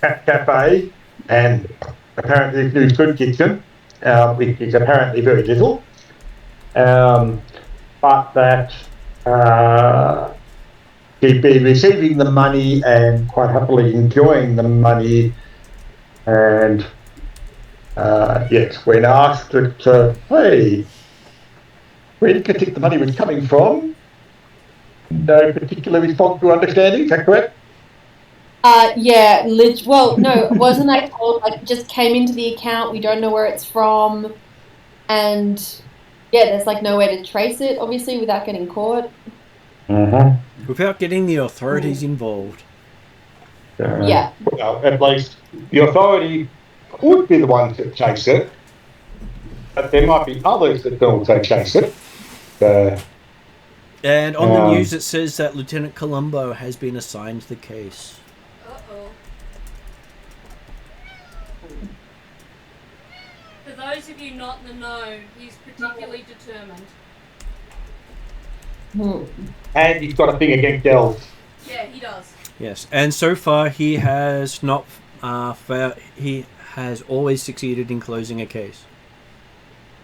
Speaker 2: cafe and apparently this new food kitchen, which is apparently very little, but that she'd be receiving the money and quite happily enjoying the money, and yes, when asked that, hey, where do you think the money was coming from? No particular response to understanding, is that correct?
Speaker 5: Yeah, well, no, wasn't I told, like, it just came into the account, we don't know where it's from, and, yeah, there's, like, no way to trace it, obviously, without getting caught.
Speaker 1: Without getting the authorities involved.
Speaker 5: Yeah.
Speaker 2: Well, at least the authority could be the ones that chase it, but there might be others that also chase it.
Speaker 1: And on the news it says that Lieutenant Colombo has been assigned the case.
Speaker 4: Uh-oh. For those of you not in the know, he's particularly determined.
Speaker 2: And he's got a thing against elves.
Speaker 4: Yeah, he does.
Speaker 1: Yes, and so far he has not. He has always succeeded in closing a case.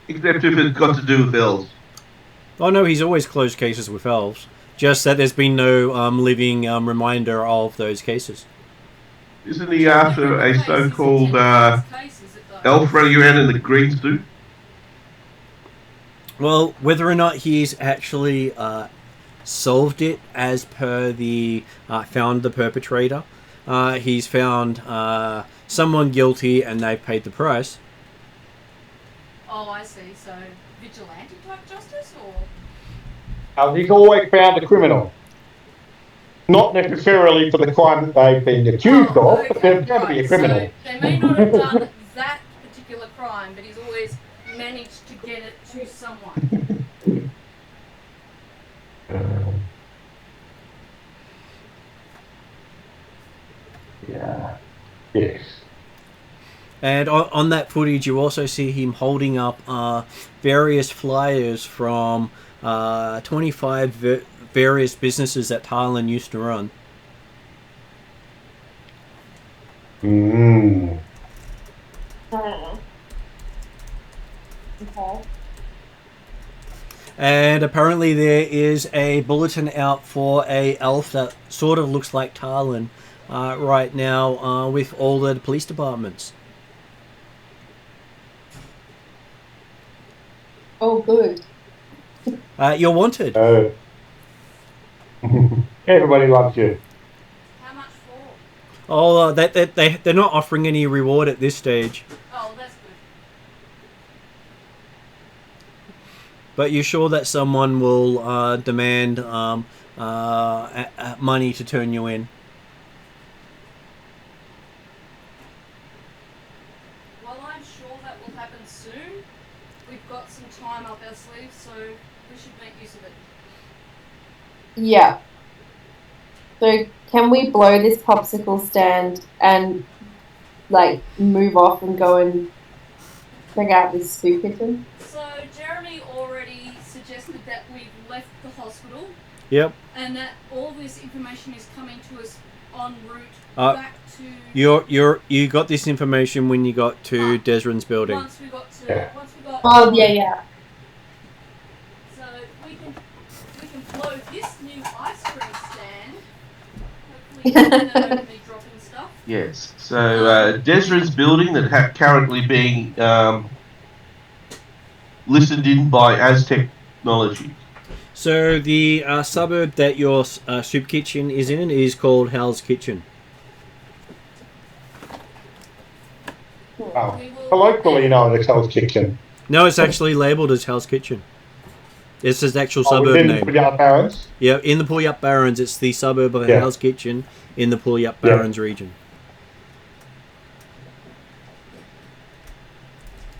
Speaker 3: Except if it's got to do with elves.
Speaker 1: Oh no, he's always closed cases with elves. Just that there's been no living reminder of those cases.
Speaker 3: Isn't he after a so-called elf running around in the green suit?
Speaker 1: Well, whether or not he's actually solved it as per the found the perpetrator, he's found someone guilty and they've paid the price.
Speaker 4: Oh, I see. So, vigilante type justice, or?
Speaker 2: He's always found a criminal. Not necessarily for the crime that they've been accused of, but they're going to be a criminal.
Speaker 4: So they may not have done that particular crime, but he's always managed to get it to someone.
Speaker 2: Yeah. Yes.
Speaker 1: And on that footage, you also see him holding up various flyers from 25 various businesses that Tarlin used to run.
Speaker 2: Mm.
Speaker 5: Okay.
Speaker 1: And apparently there is a bulletin out for a elf that sort of looks like Tarlin right now with all the police departments.
Speaker 5: Oh, good.
Speaker 1: You're wanted.
Speaker 2: Everybody loves you.
Speaker 4: How much for?
Speaker 1: Oh, they're not offering any reward at this stage.
Speaker 4: Oh, that's good.
Speaker 1: But you're sure that someone will demand money to turn you in?
Speaker 4: Well, I'm sure that will happen soon. We've got some time up our sleeves, so we should make use of it.
Speaker 5: Yeah. So can we blow this popsicle stand and, like, move off and go and figure out this soup kitchen?
Speaker 4: So Jeremy already suggested that we've left the hospital.
Speaker 1: Yep.
Speaker 4: And that all this information is coming to us en route back to.
Speaker 1: You got this information when you got to Desrin's building.
Speaker 4: Once we got.
Speaker 5: Oh yeah.
Speaker 4: So we can blow this new ice cream stand. Hopefully, you don't know me dropping stuff.
Speaker 3: Yes. So Desrin's building that currently being listened in by Aztec Technology.
Speaker 1: So the suburb that your soup kitchen is in is called Hell's Kitchen.
Speaker 2: Oh, colloquially known as Hell's Kitchen.
Speaker 1: No, it's actually labelled as Hell's Kitchen. It's his actual suburb
Speaker 2: within
Speaker 1: name.
Speaker 2: Puyallup Barrens?
Speaker 1: Yeah, in the Puyallup Barrens, it's the suburb of
Speaker 2: Yeah.
Speaker 1: Hell's Kitchen in the Puyallup Barrens region.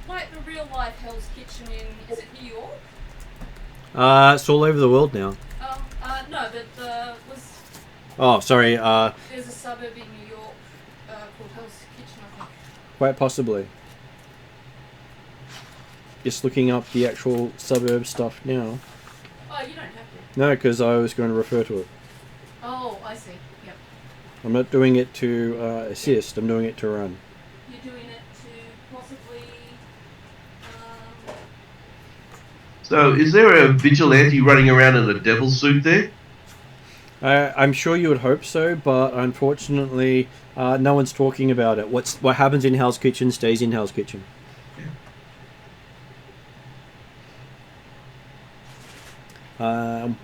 Speaker 4: Like the real life Hell's Kitchen in, is it New York?
Speaker 1: It's all over the world now.
Speaker 4: No, but was
Speaker 1: Oh, sorry.
Speaker 4: there's a suburb in New York called Hell's Kitchen, I think.
Speaker 1: Quite possibly. Just looking up the actual suburb stuff now.
Speaker 4: Oh, you don't have to.
Speaker 1: No, because I was going to refer to it.
Speaker 4: Oh, I see. Yep.
Speaker 1: I'm not doing it to assist. I'm doing it to run.
Speaker 4: You're doing it to possibly.
Speaker 3: So is there a vigilante running around in a devil suit there?
Speaker 1: I'm sure you would hope so, but unfortunately, no one's talking about it. What happens in Hell's Kitchen stays in Hell's Kitchen.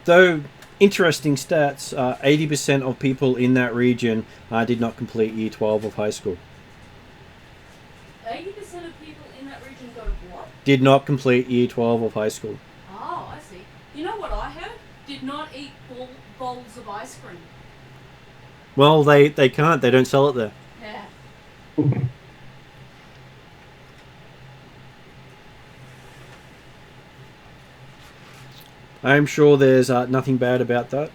Speaker 1: Though interesting stats. 80% of people in that region did not complete Year 12 of high school.
Speaker 4: 80% of people in that region go to what?
Speaker 1: Did not complete Year 12 of high school.
Speaker 4: Oh, I see. You know what I heard? Did not eat bowls of ice cream.
Speaker 1: Well, they can't. They don't sell it there.
Speaker 4: Yeah.
Speaker 1: I'm sure there's nothing bad about that.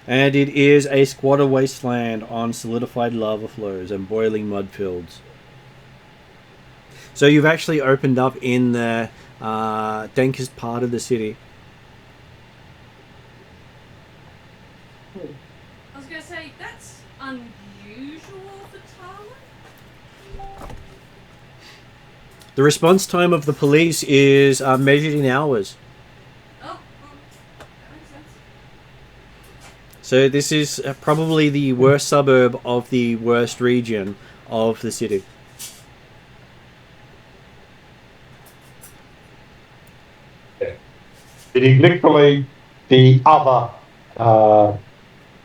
Speaker 1: And it is a squatter wasteland on solidified lava flows and boiling mud fields. So you've actually opened up in the dankest part of the city.
Speaker 4: I was going to say, that's unusual for Tarlin.
Speaker 1: The response time of the police is measured in hours.
Speaker 4: Oh, well, that makes sense.
Speaker 1: So this is probably the worst suburb of the worst region of the city.
Speaker 2: It is literally the other,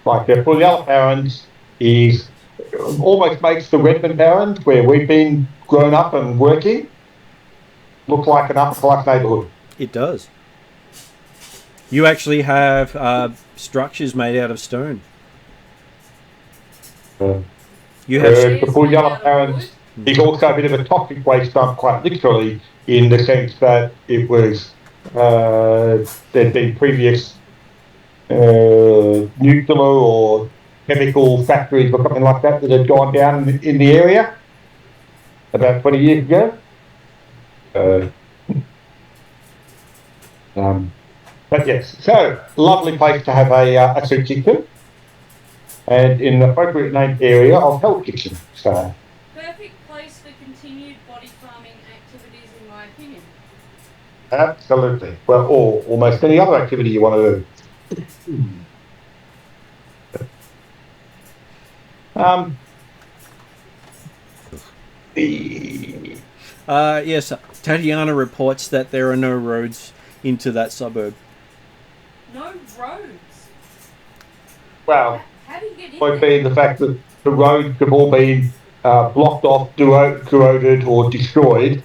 Speaker 2: like the Fortnighly Barrens is almost makes the Redmond Barrens, where we've been grown up and working, look like an upper class neighbourhood.
Speaker 1: It does. You actually have structures made out of stone. You have
Speaker 2: The Fortnighly Barrens is also a bit of a toxic waste dump, quite literally, in the sense that it was there'd been previous nuclear or chemical factories or something like that that had gone down in the area about 20 years ago. But yes, so lovely place to have a soup kitchen, and in the appropriate named area of Hell Kitchen. So
Speaker 4: Perfect place for continued body farming activities, in my opinion.
Speaker 2: absolutely. Well, or almost any other activity you want to do.
Speaker 1: yes, Tatiana reports that there are no roads into that suburb.
Speaker 4: No roads.
Speaker 2: Well,
Speaker 4: How do you get in
Speaker 2: might
Speaker 4: there?
Speaker 2: be the fact that the roads have all been blocked off, corroded, or destroyed.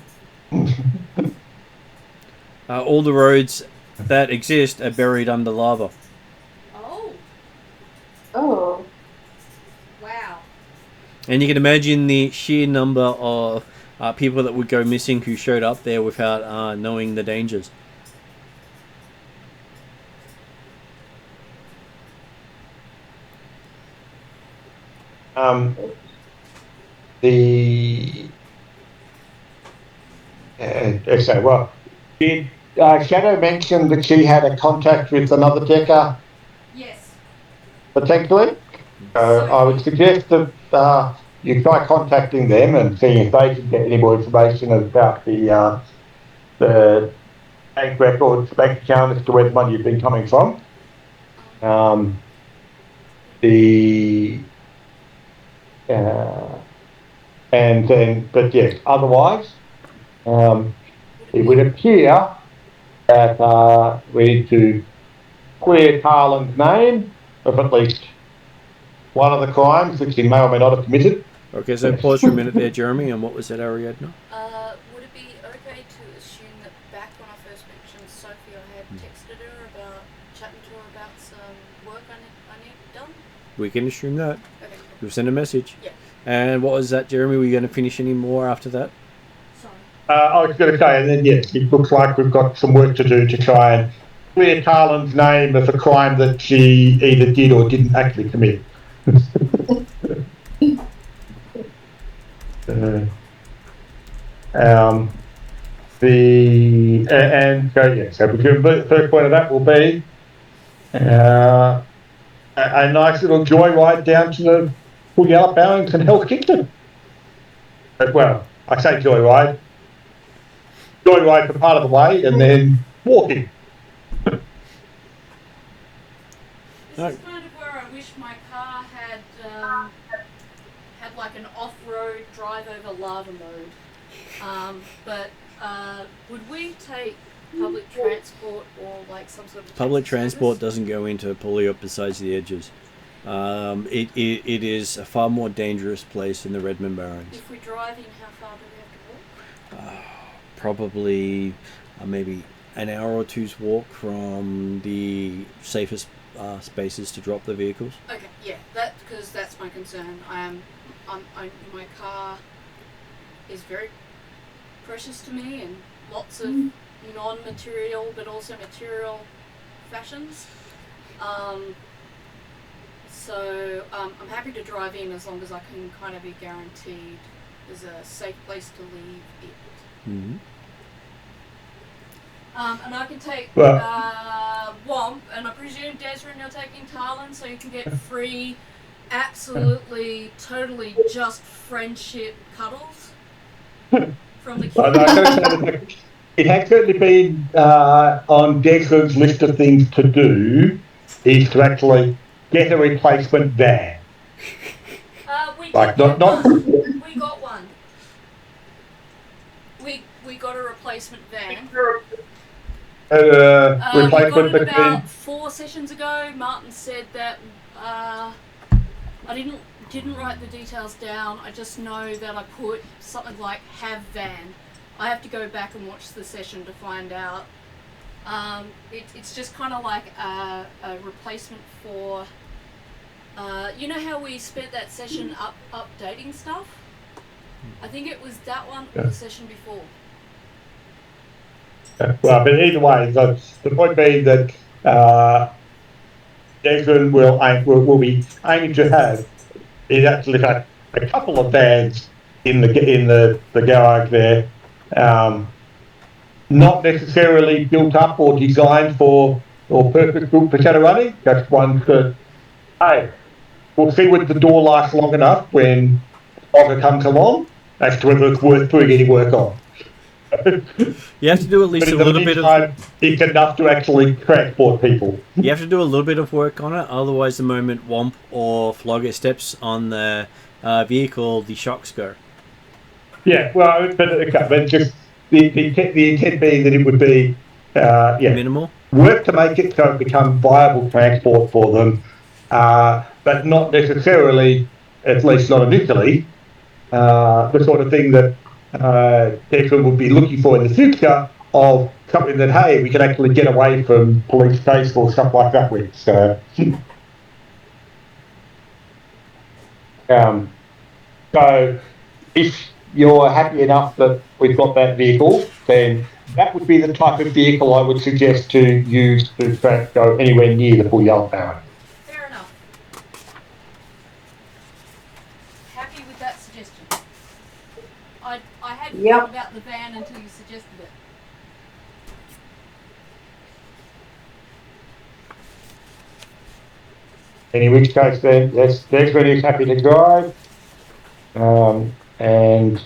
Speaker 1: All the roads that exist are buried under lava.
Speaker 4: Oh,
Speaker 5: Oh.
Speaker 4: wow.
Speaker 1: And you can imagine the sheer number of people that would go missing who showed up there without knowing the dangers.
Speaker 2: So, well, did Shadow mention that she had a contact with another Decker
Speaker 4: Yes.
Speaker 2: potentially? I would suggest that you try contacting them and seeing if they can get any more information about the bank records, bank account as to where the money has been coming from. And then, but yes, otherwise, it would appear that we need to clear Tarlin's name of at least one of the crimes which he may or may not have committed.
Speaker 1: Okay, so pause for a minute there, Jeremy, and what was that, Ariadna?
Speaker 7: Would it be okay to assume that back when I first mentioned Sophie, I had texted her about chatting to her about some work I need done?
Speaker 1: We can assume that.
Speaker 7: Okay, cool.
Speaker 1: You'll send a message.
Speaker 7: Yeah.
Speaker 1: And what was that, Jeremy? Were you going to finish any more after that?
Speaker 4: Sorry.
Speaker 2: I was going to say, and then yes, it looks like we've got some work to do to try and clear Tarlin's name of a crime that she either did or didn't actually commit. So the first point of that will be a nice little joyride down to the Fortnighly Barrens and Hell's Kitchen. But, well, I say joyride for part of the way and then walking.
Speaker 4: This is kind of where I wish my car had like an off-road drive over lava mode. But would we take
Speaker 7: public transport or like some sort of
Speaker 1: Public
Speaker 7: taxi
Speaker 1: transport
Speaker 7: service?
Speaker 1: doesn't go into Pulliup besides the edges. It is a far more dangerous place in the Redmond Barrens.
Speaker 7: If we drive in, how far do we have to walk?
Speaker 1: Probably maybe an hour or two's walk from the safest spaces to drop the vehicles.
Speaker 7: Okay, yeah, because that's my concern. My car is very precious to me, and lots of non-material but also material fashions. So I'm happy to drive in as long as I can kind of be guaranteed there's a safe place to leave it.
Speaker 1: Mm-hmm.
Speaker 7: And I can take
Speaker 2: Well-
Speaker 7: Womp, and I presume, Desrin, you're taking Talon, so you can get free, absolutely, totally just friendship cuddles from the
Speaker 2: Well, no, I
Speaker 7: kids.
Speaker 2: gotta say that it has certainly been on Dexter's list of things to do, is to actually get a replacement van.
Speaker 7: We
Speaker 2: Like,
Speaker 7: did
Speaker 2: not-
Speaker 7: get one. We got one. We got a replacement van. We got
Speaker 2: Replacement
Speaker 7: it
Speaker 2: between.
Speaker 7: about 4 sessions ago. Martin said that I didn't write the details down. I just know that I put something like "have van." I have to go back and watch the session to find out. It's just kind of like a replacement for. You know how we spent that session updating stuff? I think it was that one or the session before.
Speaker 2: Well, but either way, the point being that Desmond will be aiming to have is actually a couple of vans in the garage there, not necessarily built up or designed for or purpose built for Shadowrunning. Just ones that, hey, we'll see whether the door lasts long enough when Ogre comes along as to whether it's worth putting any work on.
Speaker 1: You have to do at least
Speaker 2: But
Speaker 1: a
Speaker 2: in the
Speaker 1: little bit of.
Speaker 2: meantime, it's enough to actually transport people.
Speaker 1: You have to do a little bit of work on it, otherwise, the moment Womp or Flogger steps on the vehicle, the shocks go.
Speaker 2: Yeah, well, but just the intent being that it would be
Speaker 1: Minimal.
Speaker 2: work to make it so it becomes viable transport for them, but not necessarily, at least not initially, the sort of thing that Declan would be looking for in the future of something that, hey, we can actually get away from police chase or stuff like that with. So if you're happy enough that we've got that vehicle, then that would be the type of vehicle I would suggest to use to go anywhere near the full yellow power.
Speaker 7: Fair enough. Happy with that suggestion. I hadn't
Speaker 5: Yep.
Speaker 7: thought about the van until you suggested it.
Speaker 2: In which case, then, yes, Desmond is happy to drive, and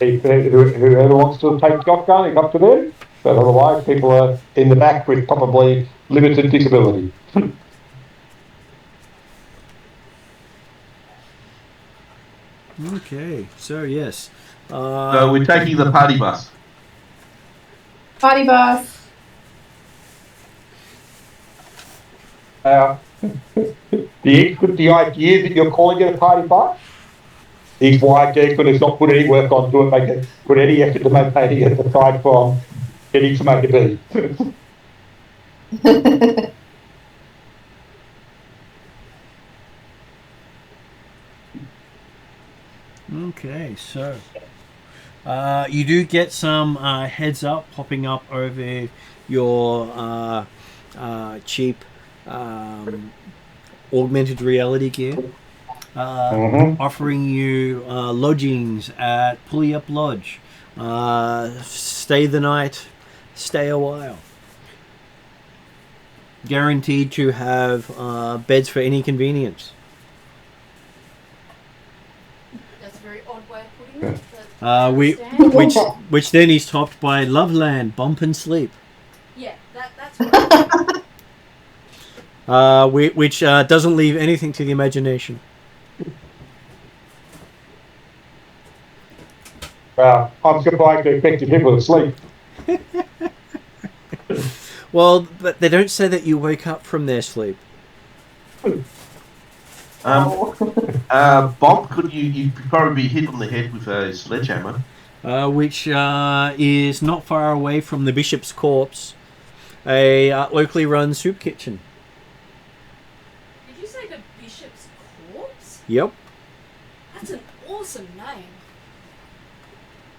Speaker 2: whoever wants to take shotgun, it's up to them. But otherwise, people are in the back with probably limited disability.
Speaker 1: Okay, so yes.
Speaker 3: So we're taking the party bus.
Speaker 5: Party bus.
Speaker 2: The idea that you're calling it a party bus is why Declan has not put any work onto it, put any effort to maintaining it aside from getting to make it be.
Speaker 1: Okay, so you do get some heads up popping up over your cheap augmented reality gear, offering you lodgings at Pulliup Lodge. Stay the night, stay a while. Guaranteed to have beds for any convenience.
Speaker 7: That's a very odd way of putting it. But I understand.
Speaker 1: Which then is topped by Loveland, Bump and Sleep.
Speaker 7: Yeah, that's right.
Speaker 1: Which doesn't leave anything to the imagination.
Speaker 2: I'm surprised they affected people asleep.
Speaker 1: Well, but they don't say that you wake up from their sleep.
Speaker 5: Oh.
Speaker 3: Bob, could you'd probably be hit on the head with a sledgehammer.
Speaker 1: Which is not far away from the Bishop's Corpse, a locally run soup kitchen.
Speaker 7: Did you say the Bishop's Corpse?
Speaker 1: Yep.
Speaker 7: That's an awesome name.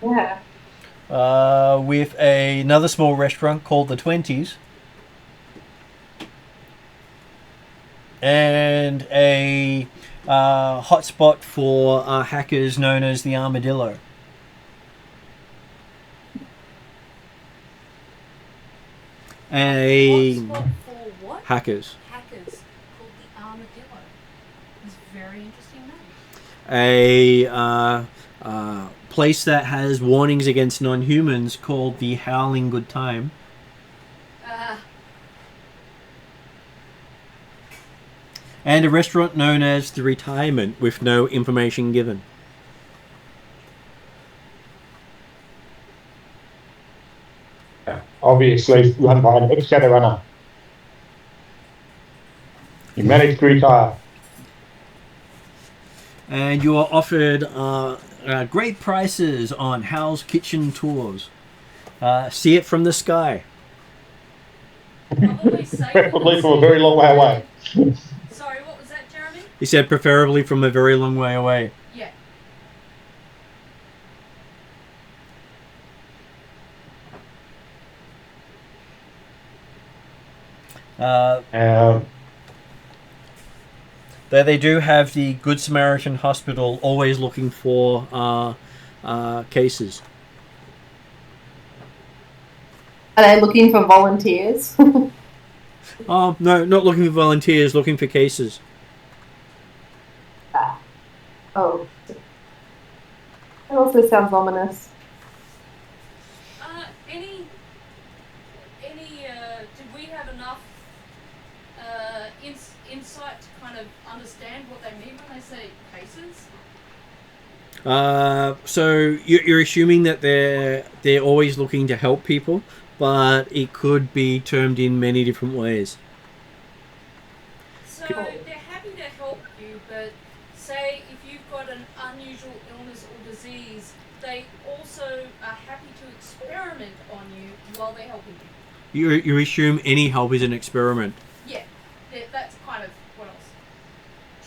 Speaker 5: Yeah.
Speaker 1: With another small restaurant called the 20s. And a hotspot for hackers known as the Armadillo.
Speaker 7: Hotspot for what?
Speaker 1: Hackers.
Speaker 7: Hackers called the Armadillo. It's a very interesting name.
Speaker 1: A place that has warnings against non-humans called the Howling Good Time. And a restaurant known as the Retirement with no information given.
Speaker 2: Obviously run by an ex-Shadowrunner. He managed to retire.
Speaker 1: And you are offered great prices on Hal's Kitchen tours. See it from the sky.
Speaker 7: Probably safer
Speaker 2: Preferably
Speaker 7: than
Speaker 2: from a very long way away.
Speaker 7: Sorry, what was that, Jeremy?
Speaker 1: He said preferably from a very long way away.
Speaker 7: Yeah.
Speaker 1: Though they do have the Good Samaritan Hospital always looking for cases.
Speaker 5: Are they looking for volunteers?
Speaker 1: Oh, no, not looking for volunteers, looking for cases.
Speaker 5: Oh. That also sounds ominous.
Speaker 7: Did we have enough insight to kind of understand what they mean when they say cases?
Speaker 1: So you're assuming that they're always looking to help people, but it could be termed in many different ways.
Speaker 7: So they're happy to help you, but say if you've got an unusual illness or disease, they also are happy to experiment on you while they're helping you.
Speaker 1: You assume any help is an experiment.
Speaker 7: Yeah, that's kind of what I was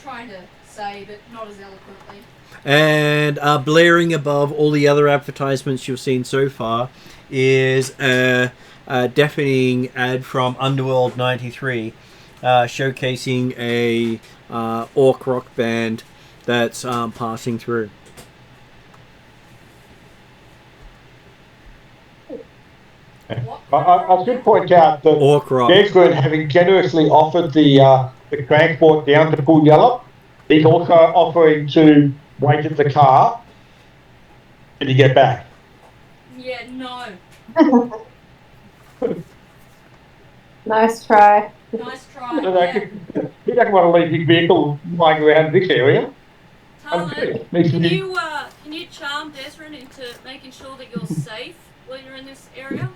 Speaker 7: trying to say, but not as eloquently.
Speaker 1: And blaring above all the other advertisements you've seen so far is a deafening ad from Underworld 93 showcasing a orc rock band that's passing through.
Speaker 2: I should point out that
Speaker 1: Orc rock.
Speaker 2: Desmond, having generously offered the transport down to Pool Yellow, he's also offering to wait at the car till you get back.
Speaker 7: Yeah, no.
Speaker 5: Nice try.
Speaker 7: Nice try.
Speaker 2: You
Speaker 7: Yeah.
Speaker 2: He doesn't want to leave his vehicle lying around this area.
Speaker 7: Talon,
Speaker 2: Needs to
Speaker 7: can
Speaker 2: be-
Speaker 7: you charm Desrin into making sure that you're safe while you're in this area?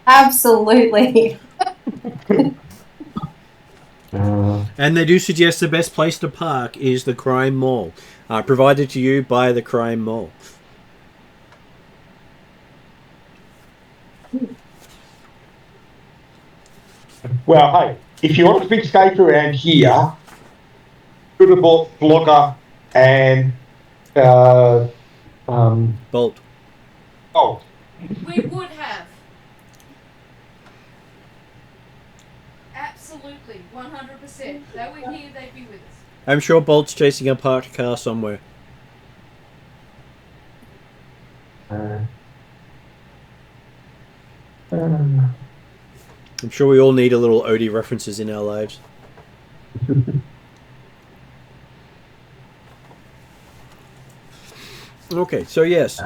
Speaker 5: Absolutely.
Speaker 1: And they do suggest the best place to park is the Crime Mall, provided to you by the Crime Mall.
Speaker 2: Well, hey, if you want to be safe around here, could have bought Flogger and
Speaker 1: Bolt.
Speaker 2: oh,
Speaker 7: We would have. Absolutely, 100%. They were here, they'd be with us.
Speaker 1: I'm sure Bolt's chasing a parked car somewhere. I'm sure we all need a little Odie references in our lives. Okay, so yes,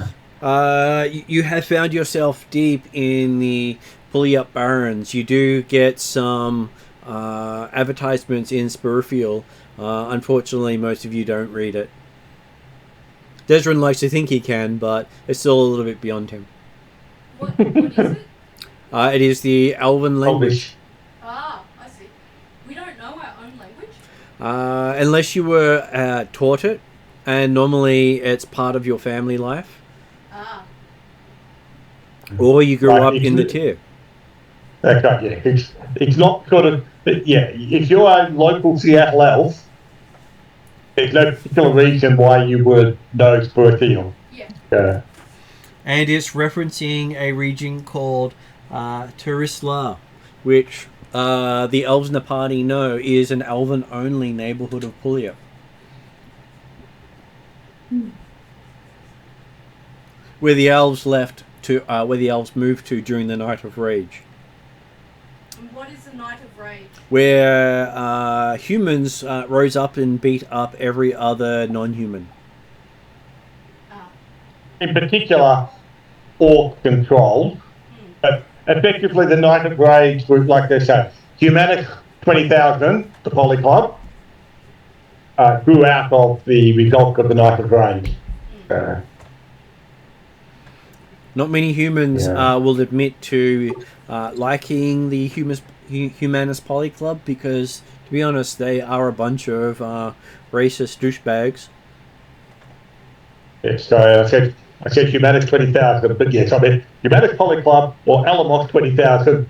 Speaker 1: you have found yourself deep in the Pulley Up Barrens. You do get some advertisements in Spurfield. Unfortunately, most of you don't read it. Desrin likes to think he can, but it's still a little bit beyond him.
Speaker 7: What is it?
Speaker 1: It is the Elven language.
Speaker 7: Ah, I see. We don't know our own language?
Speaker 1: Unless you were taught it, and normally it's part of your family life,
Speaker 7: Ah.
Speaker 1: or you grew
Speaker 2: Right,
Speaker 1: up
Speaker 2: it's
Speaker 1: in the
Speaker 2: li-
Speaker 1: tier.
Speaker 2: Okay, yeah. It's not sort of, yeah, if you're a local Seattle elf, there's no particular reason why you would know Spursfield.
Speaker 7: Yeah.
Speaker 1: And it's referencing a region called Turisla, which the elves in the party know is an elven-only neighborhood of Puglia. Where the elves moved to during the Night of Rage.
Speaker 7: And what is the Night of Rage?
Speaker 1: Where humans rose up and beat up every other non-human.
Speaker 7: Ah.
Speaker 2: In particular, orc controlled, but effectively the Night of Rage was, like they say, Humanic 20,000, the Poly Club, grew out of the result of the Night of Rage.
Speaker 1: Not many humans
Speaker 2: Yeah.
Speaker 1: will admit to liking the Humanist Poly Club because, to be honest, they are a bunch of racist douchebags.
Speaker 2: Yeah, so I said Humanic 20,000, but yes, I mean Humanic Poly Club or Alamos 20,000.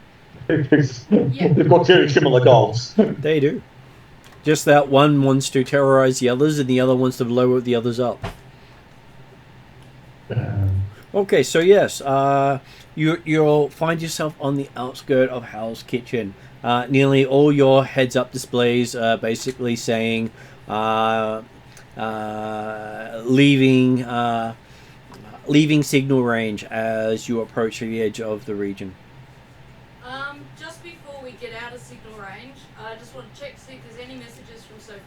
Speaker 2: They've got very similar goals.
Speaker 1: They do. Just that one wants to terrorize the others and the other wants to blow the others up. Okay, so yes, you'll find yourself on the outskirts of Hal's Kitchen. Nearly all your heads-up displays are basically saying leaving signal range as you approach the edge of the region.
Speaker 7: Just before we get out of signal range, I just want to check to see if there's any messages from Sophie.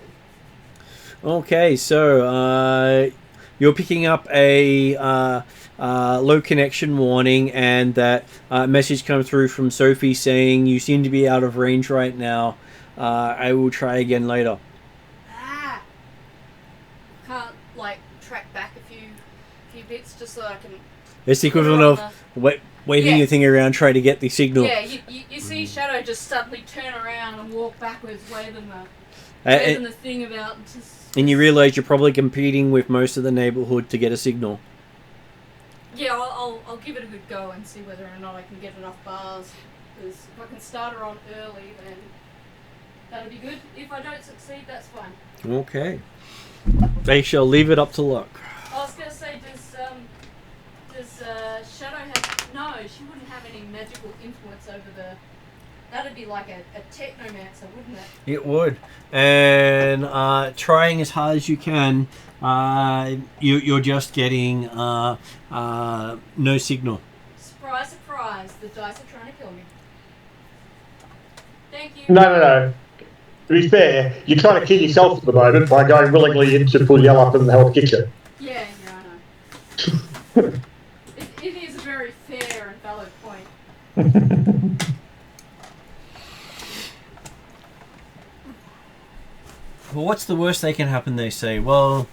Speaker 1: Okay, so you're picking up a low connection warning, and that message comes through from Sophie saying, "You seem to be out of range right now. I will try again later."
Speaker 7: Ah! Can't, like, track back a few bits just so I can...
Speaker 1: It's the equivalent of waving
Speaker 7: Yeah.
Speaker 1: your thing around trying to get the signal.
Speaker 7: Yeah, you see Shadow just suddenly turn around and walk backwards, waving the thing about...
Speaker 1: And you realise you're probably competing with most of the neighbourhood to get a signal.
Speaker 7: Yeah, I'll give it a good go and see whether or not I can get enough bars. Because if I can start her on early, then that'll be good. If I don't succeed, that's fine.
Speaker 1: Okay. They shall leave it up to luck.
Speaker 7: I was going to say, does Shadow have... No, she wouldn't have any magical influence over the... That'd be like a technomancer, wouldn't it?
Speaker 1: It would. And trying as hard as you can, you're just getting no signal.
Speaker 7: Surprise, surprise, the dice are trying to kill me. Thank you.
Speaker 2: No. To be fair, you're trying to kill yourself at the moment by going willingly into full yell up in the Hell's Kitchen.
Speaker 7: Yeah, I know. It is a very fair and valid point.
Speaker 1: Well, what's the worst that can happen, they say? Well,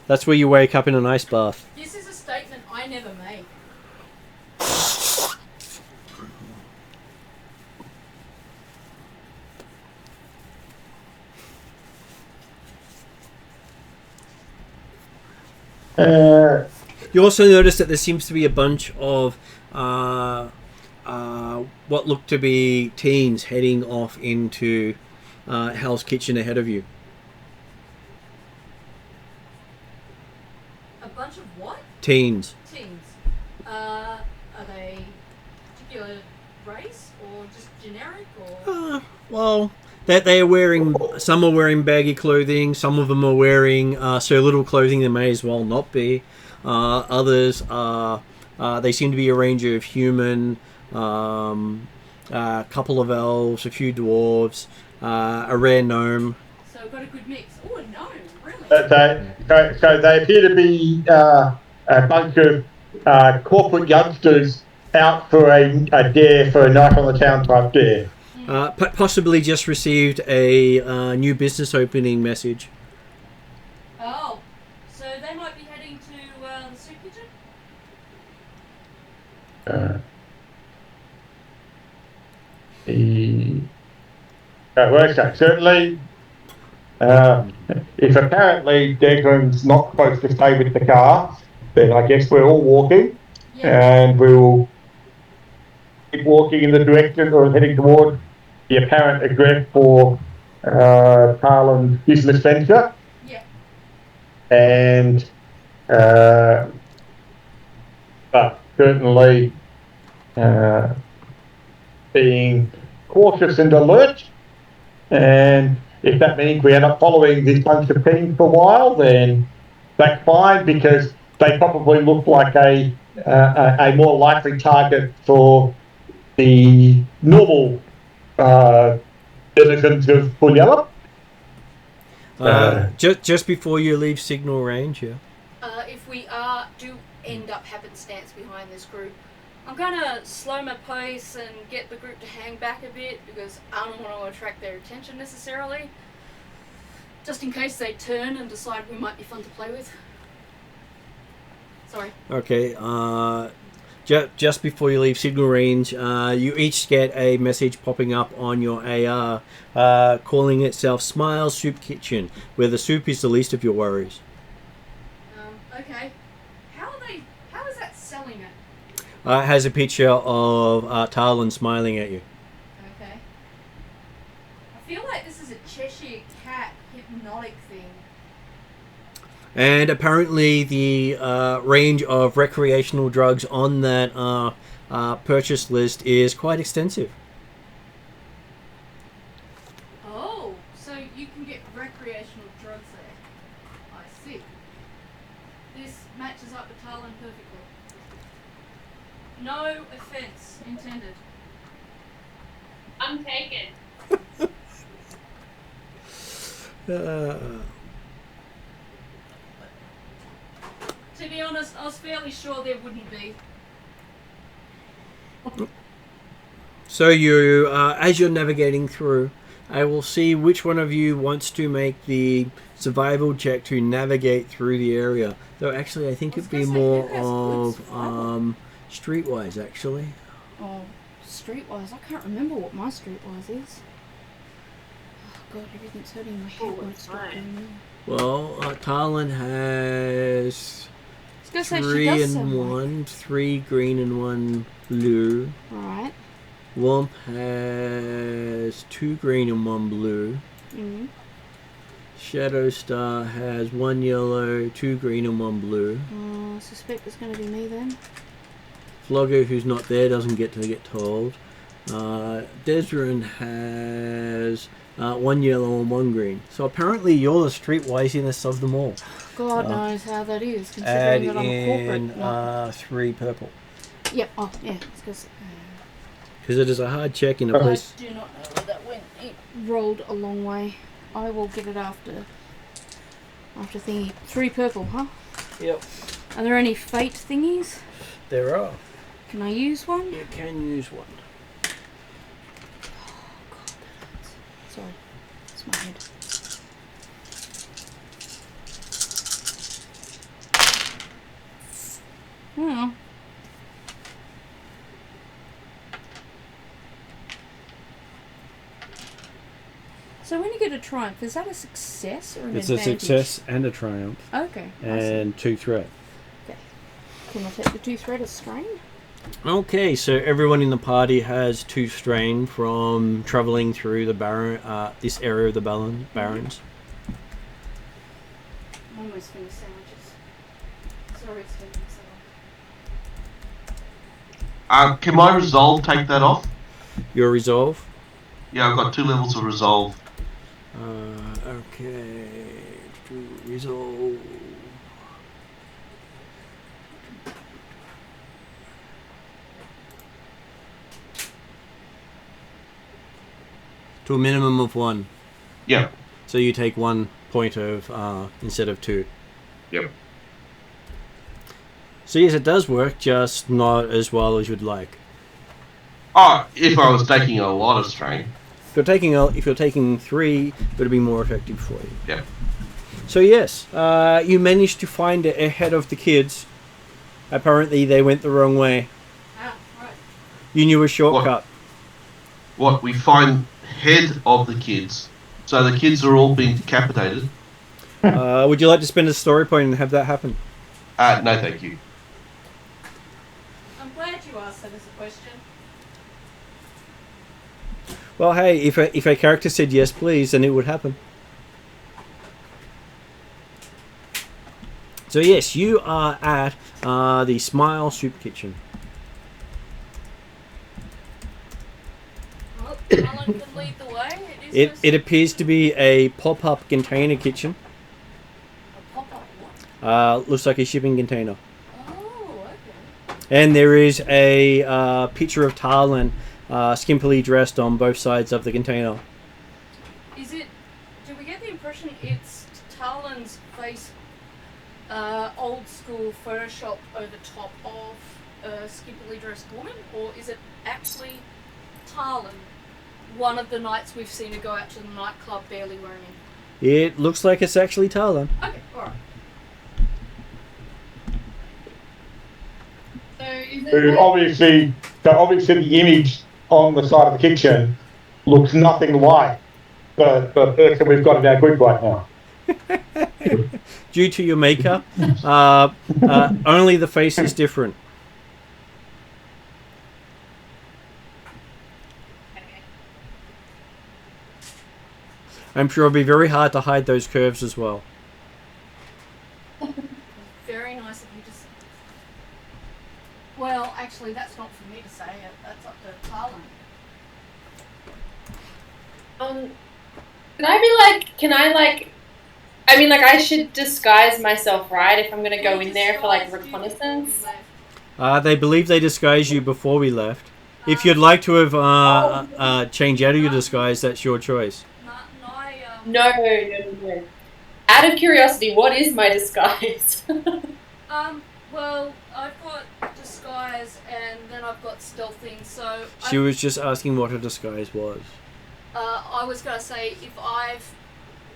Speaker 1: that's where you wake up in an ice bath.
Speaker 7: This is a statement I never made.
Speaker 1: You also notice that there seems to be a bunch of what look to be teens heading off into Hal's Kitchen ahead of you.
Speaker 7: A bunch of what?
Speaker 1: Teens.
Speaker 7: Teens. Are they particular race or just generic or?
Speaker 1: Well, that they are wearing. Some are wearing baggy clothing. Some of them are wearing so little clothing they may as well not be. Others are. They seem to be a range of human, a couple of elves, a few dwarves, a rare gnome.
Speaker 7: So I've got a good mix. Oh, a gnome, really?
Speaker 2: So they appear to be a bunch of corporate youngsters out for a dare, for a night on the town type dare.
Speaker 1: Possibly just received a new business opening message.
Speaker 7: Oh, So they might be heading to the soup kitchen?
Speaker 2: Okay, certainly. If apparently Declan's not supposed to stay with the car, then I guess we're all walking, and we will keep walking in the direction or heading toward the apparent address for Carlin's business venture.
Speaker 7: Yeah.
Speaker 2: And but certainly being cautious and alert, and if that means we end up following this bunch of teams for a while, then that's fine, because they probably look like a more likely target for the normal citizens of Fortnighly.
Speaker 1: Just before you leave signal range, yeah.
Speaker 7: If we do end up happenstance behind this group, I'm gonna slow my pace and get the group to hang back a bit, because I don't want to attract their attention necessarily. Just in case they turn and decide we might be fun to play with. Sorry.
Speaker 1: Okay, just before you leave signal range, you each get a message popping up on your AR, calling itself Smile Soup Kitchen, where the soup is the least of your worries.
Speaker 7: Okay. How is that selling it?
Speaker 1: It has a picture of Tarlin smiling at you.
Speaker 7: Okay. I feel like this is a Cheshire Cat hypnotic thing.
Speaker 1: And apparently the range of recreational drugs on that purchase list is quite extensive.
Speaker 7: Oh, so you can get recreational drugs there. I see. This matches up with Tarlin perfectly. No offense intended.
Speaker 6: I'm taken.
Speaker 7: To be honest, I was fairly sure there wouldn't be.
Speaker 1: So you, as you're navigating through, I will see which one of you wants to make the survival check to navigate through the area. Though actually, I think it'd be more of streetwise, actually.
Speaker 7: Oh, streetwise. I can't remember what my streetwise is. Oh god, everything's hurting my head. What's stopping?
Speaker 1: Well, Tarlin has
Speaker 7: I was gonna say she
Speaker 1: 3
Speaker 7: does
Speaker 1: and
Speaker 7: sound
Speaker 1: 1, 3 green and 1 blue.
Speaker 7: Right.
Speaker 1: Womp has 2 green and 1 blue.
Speaker 7: Mm-hmm.
Speaker 1: Shadow Star has 1 yellow, 2 green and 1 blue.
Speaker 7: I suspect it's going to be me then.
Speaker 1: Flogger, who's not there, doesn't get told. Desrin has 1 yellow and 1 green. So apparently you're the streetwisiness of them all.
Speaker 7: God knows how that is,
Speaker 1: Add
Speaker 7: considering that I'm a corporate.
Speaker 1: in 3 purple.
Speaker 7: Yep. Oh, yeah. Because
Speaker 1: it is a hard check in a place.
Speaker 7: I do not know where that went. It rolled a long way. I will get it after thingy. 3 purple, huh?
Speaker 1: Yep.
Speaker 7: Are there any fate thingies?
Speaker 1: There are.
Speaker 7: Can I use one?
Speaker 1: You can use one.
Speaker 7: Oh, God, that hurts. Sorry. It's my head. Oh. So when you get a triumph, is that a success or an
Speaker 8: It's
Speaker 7: advantage?
Speaker 8: a success and a triumph.
Speaker 7: Okay.
Speaker 8: And 2 threat.
Speaker 7: Okay. Can I take the 2 threat as strain?
Speaker 1: Okay, so everyone in the party has 2 strain from travelling through the this area of the Barrens.
Speaker 7: I'm almost finished sandwiches. Sorry, it's taking so long.
Speaker 3: Can my resolve take that off?
Speaker 1: Your resolve?
Speaker 3: Yeah, I've got 2 levels of resolve.
Speaker 1: Okay. To resolve. To a minimum of 1.
Speaker 3: Yeah.
Speaker 1: So you take 1 point of instead of 2.
Speaker 3: Yep.
Speaker 1: So yes, it does work, just not as well as you'd like.
Speaker 3: Oh, if I was taking a lot of strain.
Speaker 1: If you're taking 3, it would be more effective for you.
Speaker 3: Yeah.
Speaker 1: So yes, you managed to find it ahead of the kids. Apparently they went the wrong way.
Speaker 7: Ah, right.
Speaker 1: You knew a shortcut.
Speaker 3: What we find head of the kids. So the kids are all being decapitated.
Speaker 1: Would you like to spend a story point and have that happen?
Speaker 3: No, thank you.
Speaker 7: I'm glad you asked that as a question.
Speaker 1: Well, hey, if a character said yes, please, then it would happen. So yes, you are at the Smile Soup Kitchen.
Speaker 7: Well, Alan can lead the way.
Speaker 1: It appears to be a pop-up container kitchen.
Speaker 7: A pop-up what?
Speaker 1: Looks like a shipping container.
Speaker 7: Oh, okay.
Speaker 1: And there is a picture of Tarlin skimpily dressed on both sides of the container.
Speaker 7: Is it... Do we get the impression it's Talon's face, old school Photoshop over top of a skimpily dressed woman? Or is it actually Talon, one of the nights we've seen her go out to the nightclub barely wearing it?
Speaker 1: It looks like it's actually Tarlin.
Speaker 7: Okay, alright.
Speaker 5: So is
Speaker 2: So
Speaker 5: it
Speaker 2: obviously the image on the side of the kitchen looks nothing like the person we've got in our group right now.
Speaker 1: Due to your makeup, only the face is different. I'm sure it'll be very hard to hide those curves as well.
Speaker 7: Very nice of you to say. Well, actually, that's not for me to say. That's up to Talon.
Speaker 6: I should disguise myself, right? If I'm gonna go in there for like reconnaissance.
Speaker 1: They believe they disguised you before we left. If you'd like to have changed out of your disguise, that's your choice.
Speaker 6: No. Out of curiosity, what is my disguise?
Speaker 7: Well, I've got disguise and then I've got stealthing, so...
Speaker 1: She was just asking what her disguise was.
Speaker 7: I was going to say, if I've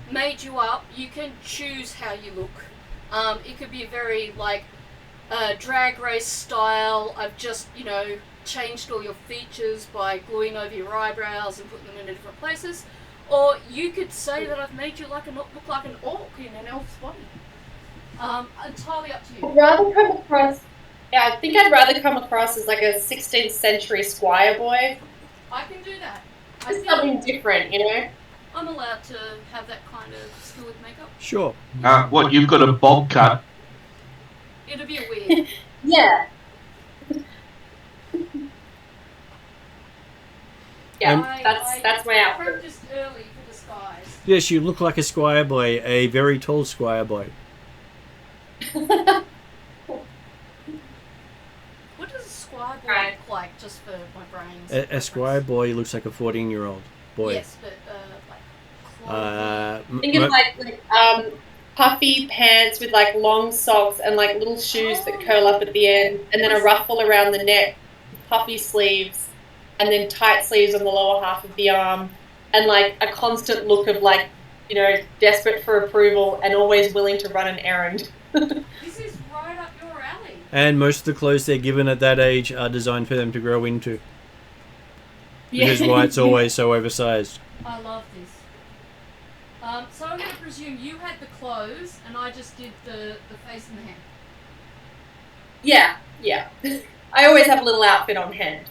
Speaker 7: made you up, you can choose how you look. It could be a very, drag race style. I've just, changed all your features by gluing over your eyebrows and putting them in different places. Or you could say that I've made you look like an orc in an elf's body. Entirely up to you.
Speaker 6: I think I'd rather come across as like a 16th century squire boy.
Speaker 7: I can do that.
Speaker 6: Just something different,
Speaker 7: I'm allowed to have that kind of skill with makeup.
Speaker 1: Sure.
Speaker 3: What, you've got a bob cut?
Speaker 7: It'll be a weird.
Speaker 6: Yeah. That's my
Speaker 7: I
Speaker 6: outfit.
Speaker 7: practiced early for disguise.
Speaker 1: Yes, you look like a squire boy, a very tall squire boy.
Speaker 7: What does a squire boy
Speaker 6: Right.
Speaker 7: look like, just for my brains?
Speaker 1: A squire boy looks like a 14-year-old boy.
Speaker 7: Yes, but clothing.
Speaker 6: Think of puffy pants with like long socks and like little shoes that curl up at the end, and then a ruffle around the neck, puffy sleeves, and then tight sleeves on the lower half of the arm, and like a constant look of desperate for approval and always willing to run an errand.
Speaker 7: This is right up your alley.
Speaker 1: And most of the clothes they're given at that age are designed for them to grow into. Which is why it's always so oversized.
Speaker 7: I love this. So I'm going to presume you had the clothes and I just did the face and the hand.
Speaker 6: Yeah. I always have a little outfit on hand,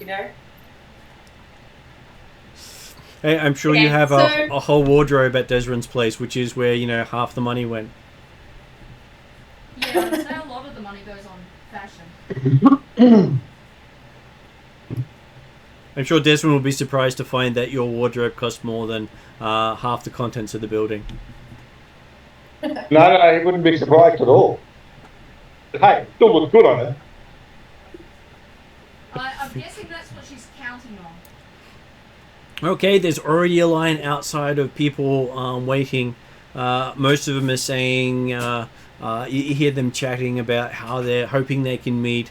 Speaker 1: Hey, I'm sure you have a whole wardrobe at Desrin's place, which is where, half the money went.
Speaker 7: Yeah, I'd say a lot of the money goes on fashion.
Speaker 1: I'm sure Desrin will be surprised to find that your wardrobe costs more than half the contents of the building.
Speaker 2: No, he wouldn't be surprised at all. But hey, it still looks good on it.
Speaker 7: I'm guessing that's what she's counting on.
Speaker 1: Okay, there's already a line outside of people waiting. Most of them are saying, you hear them chatting about how they're hoping they can meet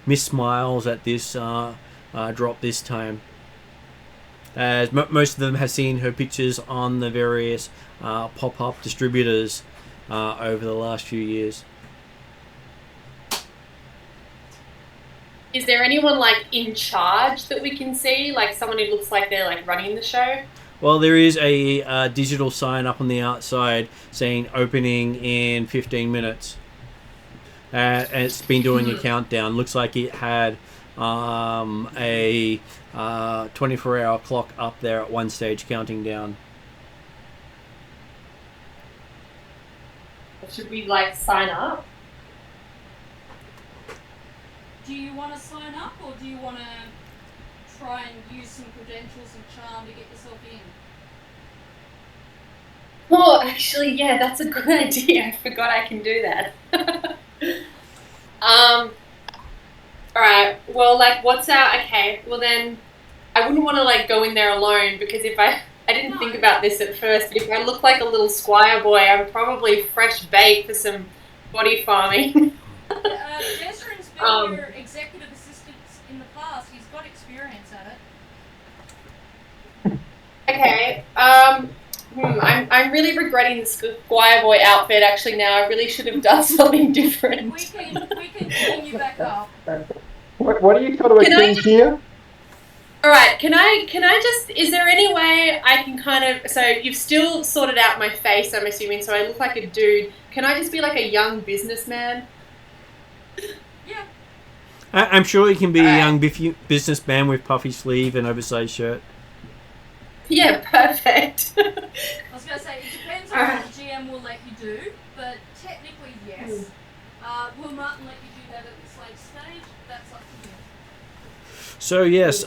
Speaker 1: Miss Smiles at this drop this time. as most of them have seen her pictures on the various pop-up distributors over the last few years.
Speaker 6: Is there anyone like in charge that we can see, like someone who looks like they're like running the show?
Speaker 1: Well, there is a digital sign up on the outside saying opening in 15 minutes. And it's been doing a countdown. Looks like it had a 24-hour clock up there at one stage counting down.
Speaker 6: Should we like sign up?
Speaker 7: Do you want to sign up, or do you want to try and use some credentials and charm to get yourself in?
Speaker 6: Oh, actually, yeah, that's a good idea. I forgot I can do that. Alright, well, like, what's our... Okay, well then, I wouldn't want to, like, go in there alone, because if I didn't think about this at first, but if I look like a little squire boy, I'm probably fresh bait for some body farming.
Speaker 7: Desrin's been your executive assistant in the past. He's got experience at it.
Speaker 6: Okay, I'm really regretting the squire boy outfit, actually, now. I really should have done something different.
Speaker 7: We can clean you back up.
Speaker 2: What are you trying to achieve here?
Speaker 6: Alright, can I just, is there any way I can kind of, so you've still sorted out my face, I'm assuming, so I look like a dude. Can I just be like a young businessman?
Speaker 7: Yeah.
Speaker 1: I'm sure you can be a young businessman with puffy sleeve and oversized shirt.
Speaker 6: Yeah, perfect.
Speaker 7: I was going to say, it depends on what the GM will let you do, but technically, yes. Will Martin let you do that at this late stage? That's up to you.
Speaker 1: So yes,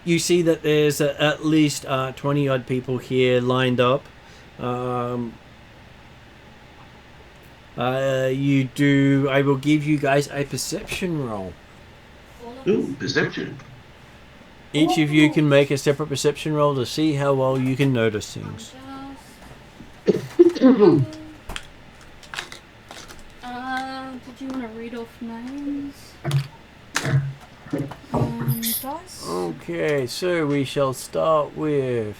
Speaker 1: you see that there's at least 20 odd people here lined up. I will give you guys a perception roll.
Speaker 3: Ooh, perception.
Speaker 1: Each of you can make a separate perception roll to see how well you can notice things.
Speaker 7: Did you want to read off names? Dice?
Speaker 1: Okay, so we shall start with,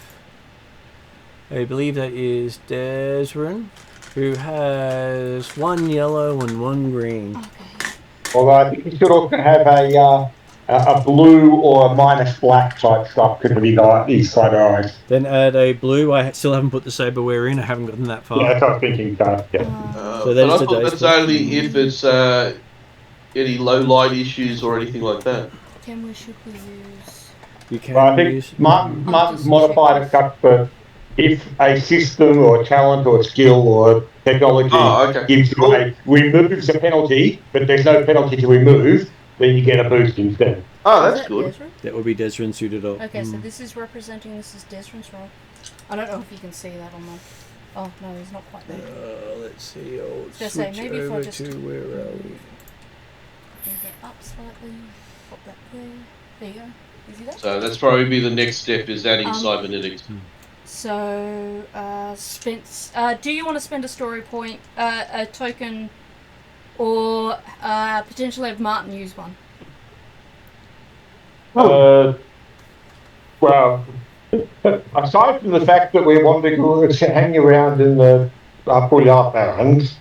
Speaker 1: I believe that is Desrin, who has 1 yellow and 1 green.
Speaker 7: Okay.
Speaker 2: Although I think you should also have a blue or a minus black type stuff because of these side eyes.
Speaker 1: Then add a blue. I still haven't put the saberware in. I haven't gotten that far.
Speaker 2: Yeah, that's what I was thinking. Yeah.
Speaker 1: So that is
Speaker 3: I
Speaker 1: the
Speaker 3: thought
Speaker 1: dice
Speaker 3: that's
Speaker 1: pool.
Speaker 3: only if it's any low light issues or anything like that.
Speaker 7: Can we, should we use...
Speaker 1: You can
Speaker 2: Well, I think
Speaker 1: use.
Speaker 2: Martin's modified it such that if a system or a talent or a skill or technology gives you removes a penalty, but there's no penalty to remove, then you get a boost instead.
Speaker 3: Oh, that's good.
Speaker 7: Desrin?
Speaker 1: That would be Desrin suited up.
Speaker 7: Okay, so this is representing this is Desrin's roll. I don't know if you can see that or not. Oh, no, he's not quite there.
Speaker 1: Let's see. I'll
Speaker 7: Just say,
Speaker 1: switch
Speaker 7: maybe if I
Speaker 1: over
Speaker 7: just-
Speaker 1: to where are we?
Speaker 7: Bring it up slightly. Pop that there. There you go. You see that?
Speaker 3: So that's probably the next step is adding cybernetics.
Speaker 7: So, Spence, do you want to spend a story point, a token, or potentially have Martin use one?
Speaker 2: Well, aside from the fact that we're wanting to hang around in the Redmond Barrens,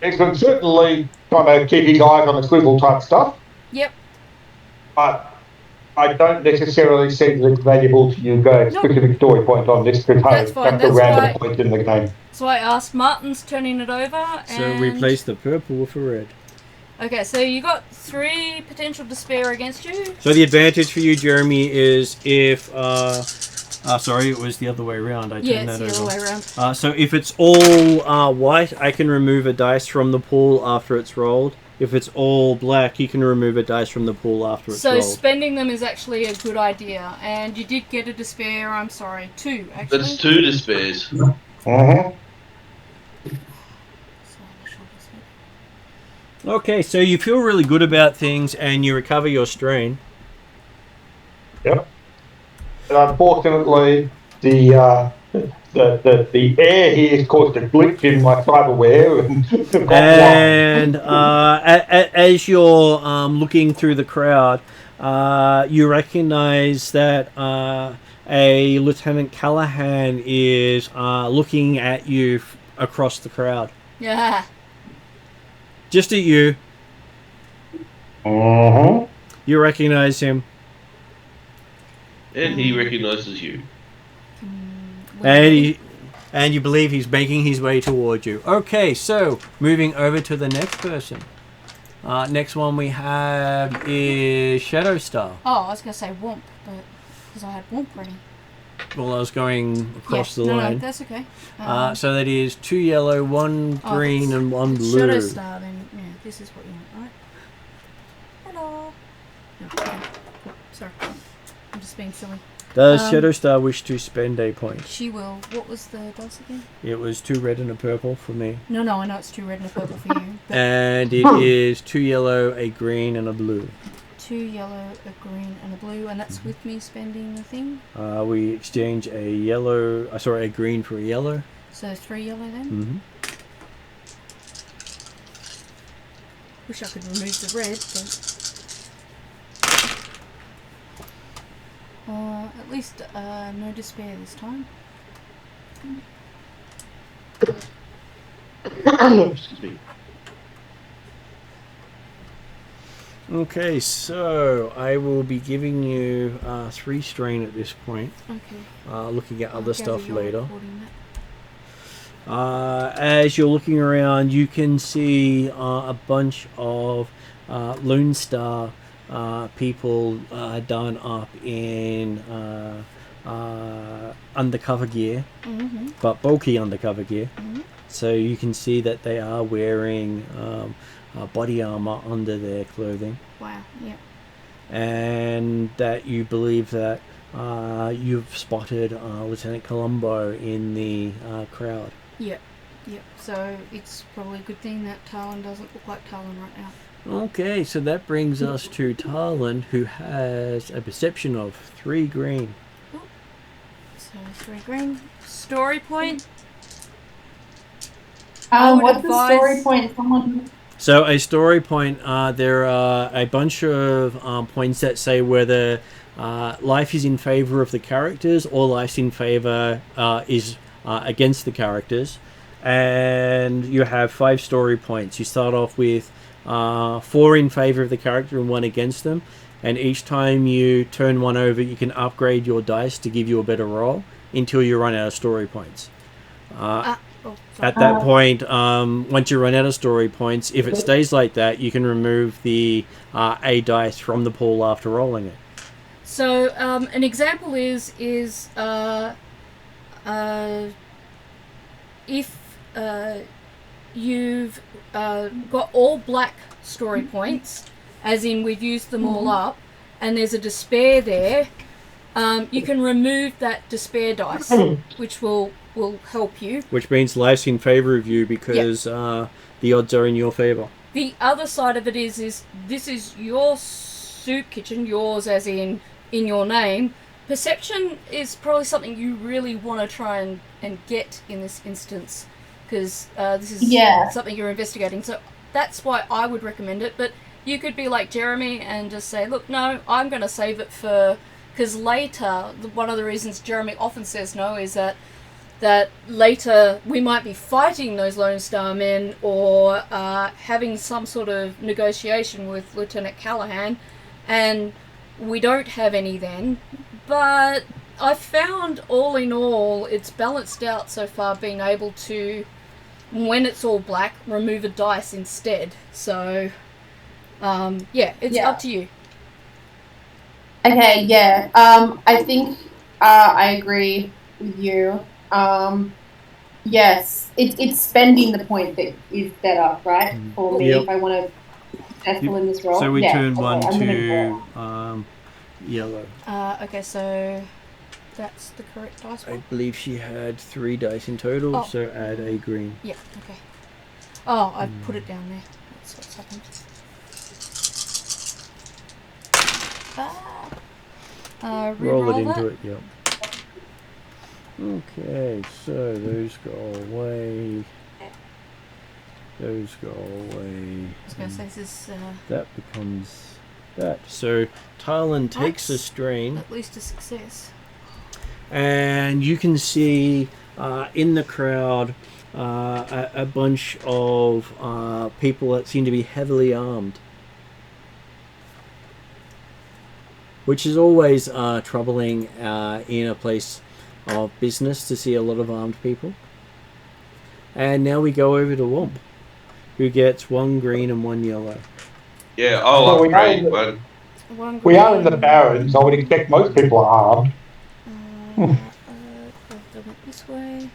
Speaker 2: it can certainly kind of keep his eyes on the swivel type stuff.
Speaker 7: Yep.
Speaker 2: But I don't necessarily see that it's valuable to you guys.
Speaker 7: Nope.
Speaker 2: Specific story point on this because
Speaker 7: That's fine,
Speaker 2: that's a
Speaker 7: that's
Speaker 2: random
Speaker 7: why-
Speaker 2: point in the game.
Speaker 7: So I asked, Martin's turning it over,
Speaker 1: So
Speaker 7: and...
Speaker 1: replace the purple with a red.
Speaker 7: Okay, so you got 3 potential despair against you.
Speaker 1: So the advantage for you, Jeremy, is if sorry, it was the other way around. I turned
Speaker 7: Yeah,
Speaker 1: that
Speaker 7: it's the
Speaker 1: over.
Speaker 7: other way around.
Speaker 1: So if it's all white, I can remove a dice from the pool after it's rolled. If it's all black, you can remove a dice from the pool after it's
Speaker 7: So
Speaker 1: rolled.
Speaker 7: spending them is actually a good idea, and you did get a despair. I'm sorry, 2 actually.
Speaker 3: That's 2 despairs.
Speaker 2: Mm-hmm.
Speaker 1: Okay, so you feel really good about things, and you recover your strain.
Speaker 2: Yep. And unfortunately, the air here has caused a glitch in my cyberware. And
Speaker 1: And as you're looking through the crowd, you recognize that a Lieutenant Callahan is looking at you across the crowd.
Speaker 7: Yeah.
Speaker 1: Just at you.
Speaker 2: Uh-huh.
Speaker 1: You recognize him.
Speaker 3: And he recognises you.
Speaker 1: And you believe he's making his way toward you. Okay, so moving over to the next person. Next one we have is Shadowstar.
Speaker 7: Oh, I was going to say Womp, but because I had Womp ready.
Speaker 1: Well, I was going across the
Speaker 7: No,
Speaker 1: line.
Speaker 7: that's okay.
Speaker 1: So that is 2 yellow, 1 green, and 1 blue.
Speaker 7: Shadowstar, then, yeah, this is what you want, right? Hello. No, okay. Oh, sorry. I'm just being silly.
Speaker 1: Does Shadowstar wish to spend a point?
Speaker 7: She will. What was the dice again?
Speaker 1: It was 2 red and a purple for me.
Speaker 7: No, I know it's 2 red and a purple for you. But
Speaker 1: And it is 2 yellow, a green, and a blue.
Speaker 7: 2 yellow, a green, and a blue, and that's with me spending the thing.
Speaker 1: We exchange a yellow, a green for a yellow.
Speaker 7: So 3 yellow then.
Speaker 1: Mm-hmm.
Speaker 7: Wish I could remove the red, but at least no despair this time.
Speaker 3: Excuse me.
Speaker 1: Okay, so I will be giving you 3 strain at this point.
Speaker 7: Okay.
Speaker 1: Looking at
Speaker 7: I'll
Speaker 1: other
Speaker 7: gather
Speaker 1: stuff
Speaker 7: you're
Speaker 1: later.
Speaker 7: recording that.
Speaker 1: As you're looking around, you can see a bunch of Lone Star people done up in undercover gear,
Speaker 7: Mm-hmm.
Speaker 1: but bulky undercover gear.
Speaker 7: Mm-hmm.
Speaker 1: So you can see that they are wearing body armor under their clothing,
Speaker 7: Wow. Yep.
Speaker 1: and that you believe that you've spotted Lieutenant Colombo in the crowd.
Speaker 7: Yep. So it's probably a good thing that Talon doesn't look like Talon right now.
Speaker 1: Okay, so that brings us to Talon, who has a perception of 3 green.
Speaker 7: So 3 green. Story point. I would
Speaker 5: What's the story
Speaker 7: advise-
Speaker 5: point? Someone.
Speaker 1: So a story point, there are a bunch of points that say whether life is in favor of the characters or life's in favor is against the characters. And you have 5 story points. You start off with 4 in favor of the character and 1 against them. And each time you turn 1 over, you can upgrade your dice to give you a better roll until you run out of story points. At that point, once you run out of story points, if it stays like that, you can remove the A dice from the pool after rolling it.
Speaker 7: So an example is if you've got all black story points, as in we've used them all up, and there's a despair there, you can remove that despair dice, which will help you.
Speaker 1: Which means life's in favor of you because the odds are in your favor.
Speaker 7: The other side of it is this is your soup kitchen, yours as in your name. Perception is probably something you really want to try and get in this instance, because this is something you're investigating. So that's why I would recommend it. But you could be like Jeremy and just say, look, no, I'm going to save it for... Because later, one of the reasons Jeremy often says no is that later we might be fighting those Lone Star men or having some sort of negotiation with Lieutenant Callahan, and we don't have any then. But I found all in all it's balanced out so far, being able to, when it's all black, remove a dice instead. So it's up to you.
Speaker 5: Okay, yeah. I think I agree with you. Yes, it's spending the point that is better, right? For me, if I want to be successful in this role.
Speaker 1: So we turn 1
Speaker 5: I'm gonna
Speaker 1: to yellow.
Speaker 7: Okay, so that's the correct dice
Speaker 1: I
Speaker 7: roll?
Speaker 1: believe she had 3 dice in total,
Speaker 7: Oh.
Speaker 1: so add a green.
Speaker 7: Yeah, okay. Oh, I put it down there. That's what's happened.
Speaker 1: Roll it
Speaker 7: Re-roll
Speaker 1: into
Speaker 7: that.
Speaker 1: it, yep. Okay, so those go away. Those go away.
Speaker 7: I was going to say this is...
Speaker 1: That becomes That. So Tylen takes a
Speaker 7: That's
Speaker 1: strain,
Speaker 7: At least a success.
Speaker 1: and you can see in the crowd a bunch of people that seem to be heavily armed, which is always troubling in a place of business to see a lot of armed people. And now we go over to Womp, who gets 1 green and 1 yellow.
Speaker 3: Yeah, I'll
Speaker 2: Well,
Speaker 3: upgrade one.
Speaker 2: We are in the Barrens. I would expect most people are armed.
Speaker 7: I've done it this way.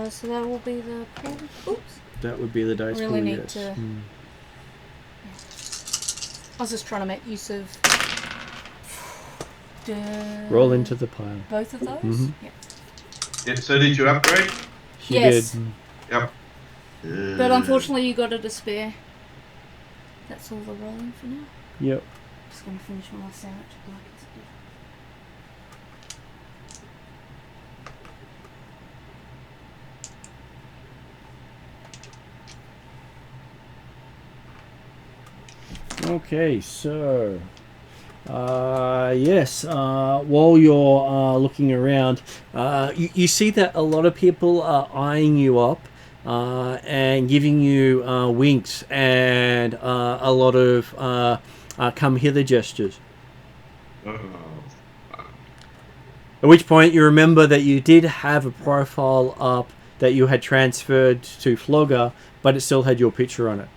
Speaker 7: So that will be the pool. Oops.
Speaker 1: That would be the dice
Speaker 7: Really
Speaker 1: pool,
Speaker 7: need
Speaker 1: yes.
Speaker 7: to- I was just trying to make use of
Speaker 1: Roll into the pile.
Speaker 7: both of those.
Speaker 1: Mhm.
Speaker 7: Yeah.
Speaker 3: Yeah, so did you upgrade?
Speaker 1: She
Speaker 7: Yes.
Speaker 1: did.
Speaker 3: Yep.
Speaker 7: But unfortunately, you got a despair. That's all the rolling for now.
Speaker 1: Yep.
Speaker 7: Just gonna finish my sandwich. Like it's
Speaker 1: Okay, so yes, while you're looking around, you see that a lot of people are eyeing you up and giving you winks and a lot of come hither gestures.
Speaker 3: Oh.
Speaker 1: At which point you remember that you did have a profile up that you had transferred to Flogger, but it still had your picture on it.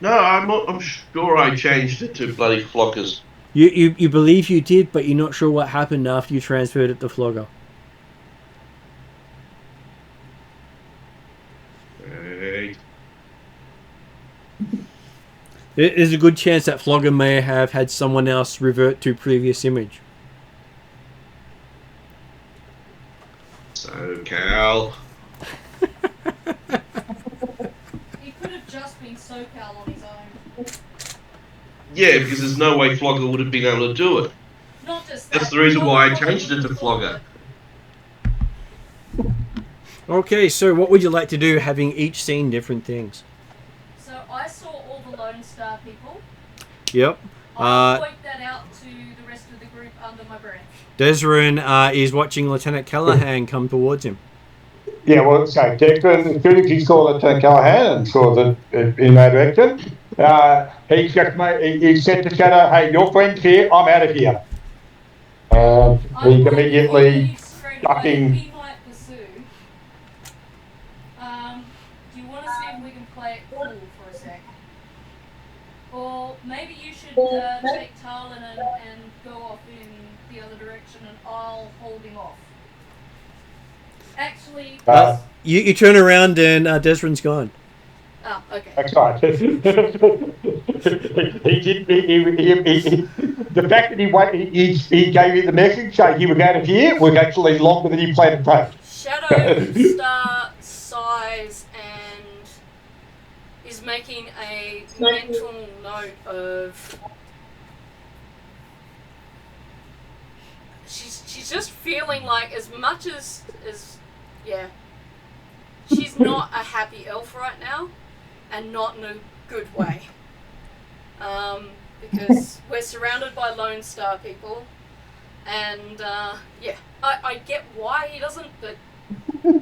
Speaker 3: No, I'm sure I changed it to bloody flockers.
Speaker 1: You believe you did, but you're not sure what happened after you transferred it to Flogger.
Speaker 3: Right.
Speaker 1: There's a good chance that Flogger may have had someone else revert to previous image.
Speaker 3: So, Cal.
Speaker 7: He could have just been SoCal on his own.
Speaker 3: Yeah, because there's no way Flogger would have been able to do it.
Speaker 7: Not just that.
Speaker 3: That's the reason why I changed it to Flogger.
Speaker 1: Okay, so what would you like to do, having each seen different things?
Speaker 7: So I saw all the Lone Star people.
Speaker 1: Yep.
Speaker 7: I'll point that out to the rest of the group under my breath.
Speaker 1: Desrin is watching Lieutenant Callahan come towards him.
Speaker 2: Yeah, well, so Declan, as soon as he saw Lieutenant Callahan and saw the in that direction, he said to Shadow, "Hey, your friend's here. I'm out of here." And he immediately ducking.
Speaker 7: He might pursue. Do you want to see if we can play it cool for a sec? Or maybe you should take Talon and go off in the other direction, and I'll hold him off. Actually,
Speaker 1: You turn around and Desrin's gone.
Speaker 7: oh, okay.
Speaker 2: That's right. The fact that he gave you the message saying he was out of here was actually longer than he planned to take.
Speaker 7: Shadow Star sighs and is making a mental note of. She's just feeling like as much as yeah. She's not a happy elf right now, and not in a good way. Because we're surrounded by Lone Star people, and yeah, I get why he doesn't, but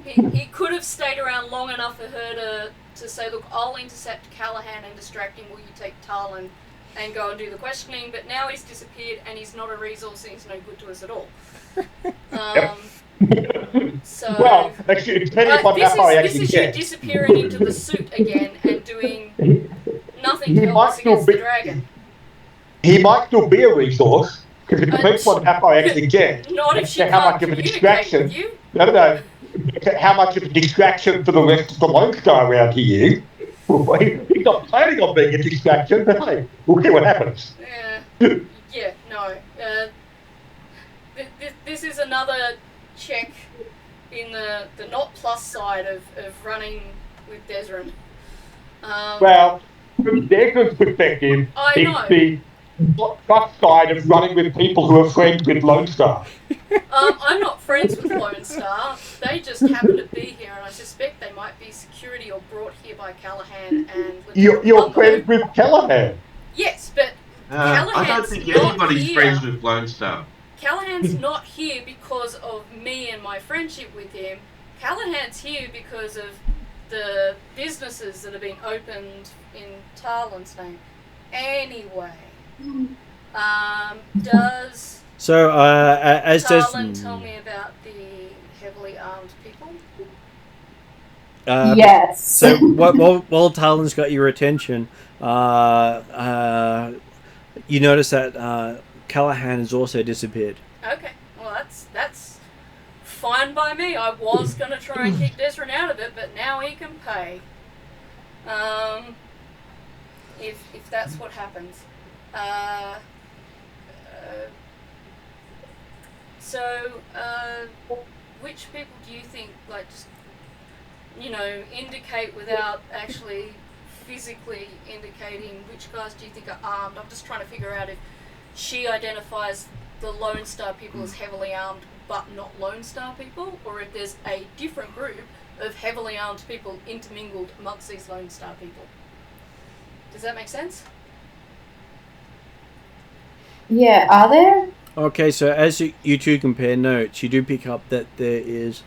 Speaker 7: he could have stayed around long enough for her to say, look, I'll intercept Callahan and distract him, will you take Talon and go and do the questioning, but now he's disappeared and he's not a resource and he's no good to us at all. So
Speaker 2: Well, actually, depending upon how far he
Speaker 7: this
Speaker 2: actually
Speaker 7: is you
Speaker 2: gets.
Speaker 7: disappearing into the suit again and doing nothing to
Speaker 2: He
Speaker 7: help
Speaker 2: might
Speaker 7: us
Speaker 2: still
Speaker 7: against the
Speaker 2: be-
Speaker 7: dragon.
Speaker 2: He might still be a resource, because it depends on how far he actually gets.
Speaker 7: Not if she
Speaker 2: And how
Speaker 7: can't
Speaker 2: much of a
Speaker 7: communicate
Speaker 2: distraction.
Speaker 7: with you.
Speaker 2: No. How much of a distraction for the rest of the Lone Star around here is. Well, he's not planning on being a distraction, but hey, we'll see what happens.
Speaker 7: Yeah, no. This is another check in the not plus side of running with Desrin.
Speaker 2: Well, from Declan's perspective,
Speaker 7: I
Speaker 2: it's
Speaker 7: know.
Speaker 2: the not plus side of running with people who are friends with Lone Star.
Speaker 7: I'm not friends with Lone Star. They just happen to be here, and I suspect they might be security or brought here by Callahan and.
Speaker 2: You're friends with Callahan.
Speaker 7: Yes, but
Speaker 3: I don't think anybody's friends with Lone Star.
Speaker 7: Callahan's not here because of me and my friendship with him. Callahan's here because of the businesses that have been opened in Tarlin's name. Anyway, does
Speaker 8: So, as
Speaker 7: Tarlin
Speaker 8: does...
Speaker 7: tell me about the heavily armed people?
Speaker 5: Yes.
Speaker 8: So, while Talon's got your attention, you notice that Callahan has also disappeared.
Speaker 7: Okay, well that's fine by me. I was gonna try and kick Desrin out of it, but now he can pay. If that's what happens. So, which people do you think, like, just, indicate without actually physically indicating which guys do you think are armed? I'm just trying to figure out if she identifies the Lone Star people as heavily armed but not Lone Star people, or if there's a different group of heavily armed people intermingled amongst these Lone Star people. Does that make sense?
Speaker 5: Yeah, are there?
Speaker 8: Okay, so as you two compare notes, you do pick up that there is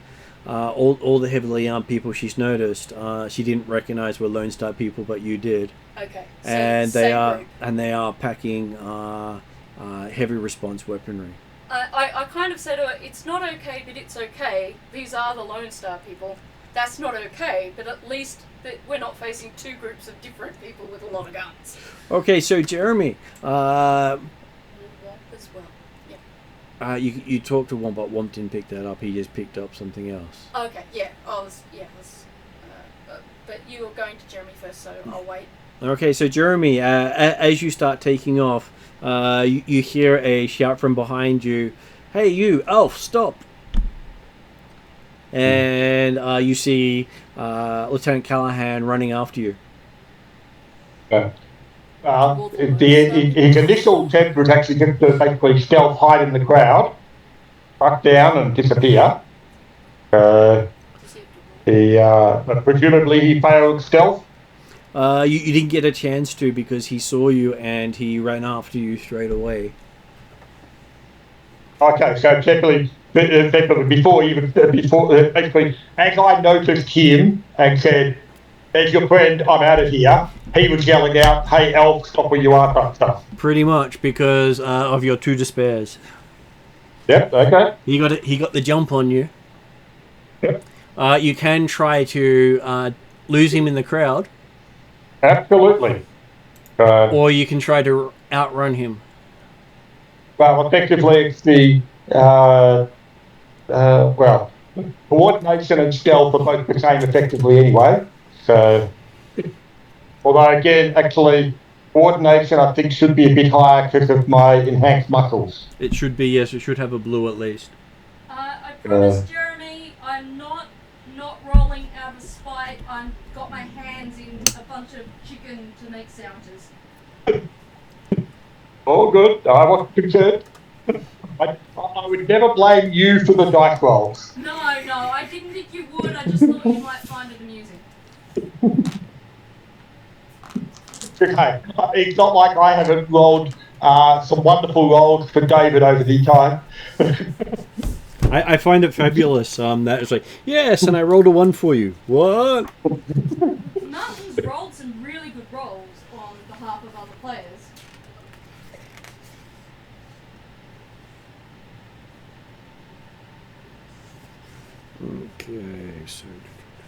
Speaker 8: all the heavily armed people she's noticed. She didn't recognize were Lone Star people, but you did.
Speaker 7: Okay. So
Speaker 8: And
Speaker 7: same group.
Speaker 8: they are packing heavy response weaponry.
Speaker 7: I kind of said to her, it's not okay, but it's okay. These are the Lone Star people. That's not okay, but at least that we're not facing two groups of different people with a lot of guns.
Speaker 8: Okay, so Jeremy,
Speaker 7: As well. Yeah.
Speaker 8: you talked to one, but one didn't pick that up. He just picked up something else.
Speaker 7: Okay. Yeah. But you were going to Jeremy first, so I'll wait.
Speaker 8: Okay, so Jeremy, as you start taking off, you hear a shout from behind you. Hey, you, elf, stop! And you see Lieutenant Callahan running after you.
Speaker 2: His initial attempt was actually just to basically stealth, hide in the crowd, duck down and disappear. Presumably he failed stealth.
Speaker 8: You didn't get a chance to because he saw you and he ran after you straight away.
Speaker 2: Okay, so definitely basically, as I noticed him and said, "There's your friend, I'm out of here," he was yelling out, "Hey, elf, stop where you are," type stuff.
Speaker 8: Pretty much because of your two despairs.
Speaker 2: Yep. Okay.
Speaker 8: He got the jump on you.
Speaker 2: Yep.
Speaker 8: You can try to lose him in the crowd.
Speaker 2: Absolutely.
Speaker 8: Or you can try to outrun him.
Speaker 2: Well, effectively, it's the coordination and stealth are both the same effectively anyway. So, although again, actually, coordination I think should be a bit higher because of my enhanced muscles.
Speaker 8: It should be, yes. It should have a blue at least.
Speaker 7: I promise, Jeremy, I'm not rolling out of spite. I've got my hands in a bunch of chicken to make sandwiches.
Speaker 2: All good. I wasn't concerned. I would never blame you for the dice rolls.
Speaker 7: No, I didn't think you would. I just thought you might find it amusing.
Speaker 2: Okay. It's not like I haven't rolled some wonderful rolls for David over the time.
Speaker 8: I find it fabulous. That it's like, yes, and I rolled a 1 for you. What?
Speaker 7: Martin's rolled some really good rolls on behalf of other players.
Speaker 8: Okay, so...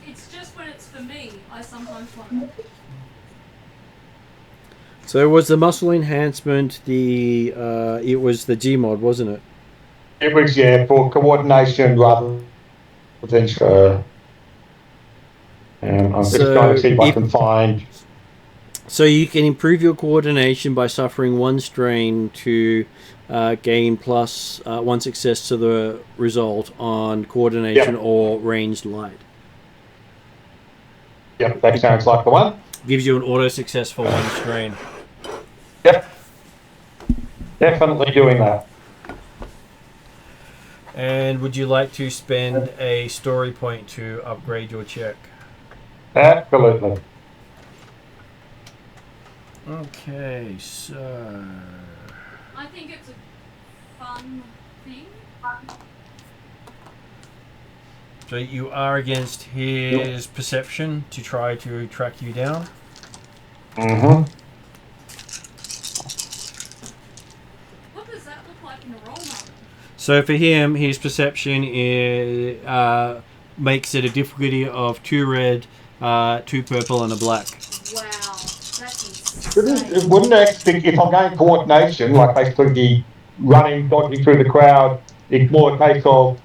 Speaker 7: It's just when it's for me, I sometimes wonder.
Speaker 8: So was the muscle enhancement it was the Gmod, wasn't it?
Speaker 2: It was, yeah, for coordination rather than I'm just trying to see if I can find...
Speaker 8: So you can improve your coordination by suffering 1 strain to gain plus 1 success to the result on coordination or ranged light.
Speaker 2: Yep, that sounds like the one.
Speaker 8: Gives you an auto success for 1 strain.
Speaker 2: Yep. Definitely doing that.
Speaker 8: And would you like to spend a story point to upgrade your check?
Speaker 2: Absolutely.
Speaker 8: Okay, so
Speaker 7: I think it's a fun thing.
Speaker 8: so you are against his perception to try to track you down.
Speaker 2: Mm-hmm.
Speaker 7: What does that look like in a roll model?
Speaker 8: So for him, his perception is makes it a difficulty of 2 red, 2 purple, and a black.
Speaker 7: Wow, that's insane.
Speaker 2: Wouldn't actually, if I'm going coordination, like basically running, dodging through the crowd, it's more a case of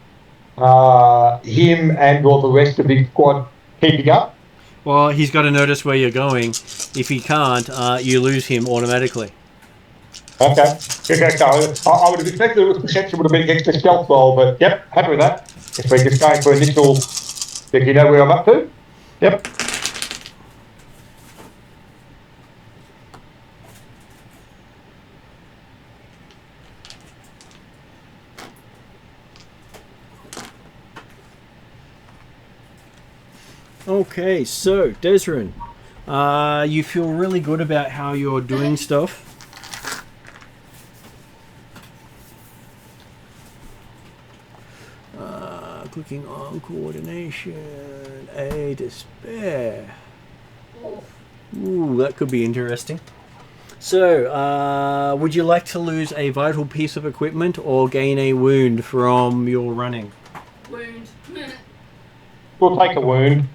Speaker 2: him and or the rest of his squad keeping up.
Speaker 8: Well, he's got to notice where you're going. If he can't, you lose him automatically.
Speaker 2: Okay. Okay, so I would have expected it was perception would have been against the stealth roll, but yep, happy with that. If we're just going for initial, if you know where I'm up to? Yep.
Speaker 8: Okay, so Desrin, you feel really good about how you're doing stuff. Clicking on coordination, a despair. Ooh, that could be interesting. So, would you like to lose a vital piece of equipment or gain a wound from your running?
Speaker 7: Wound.
Speaker 2: We'll take a wound.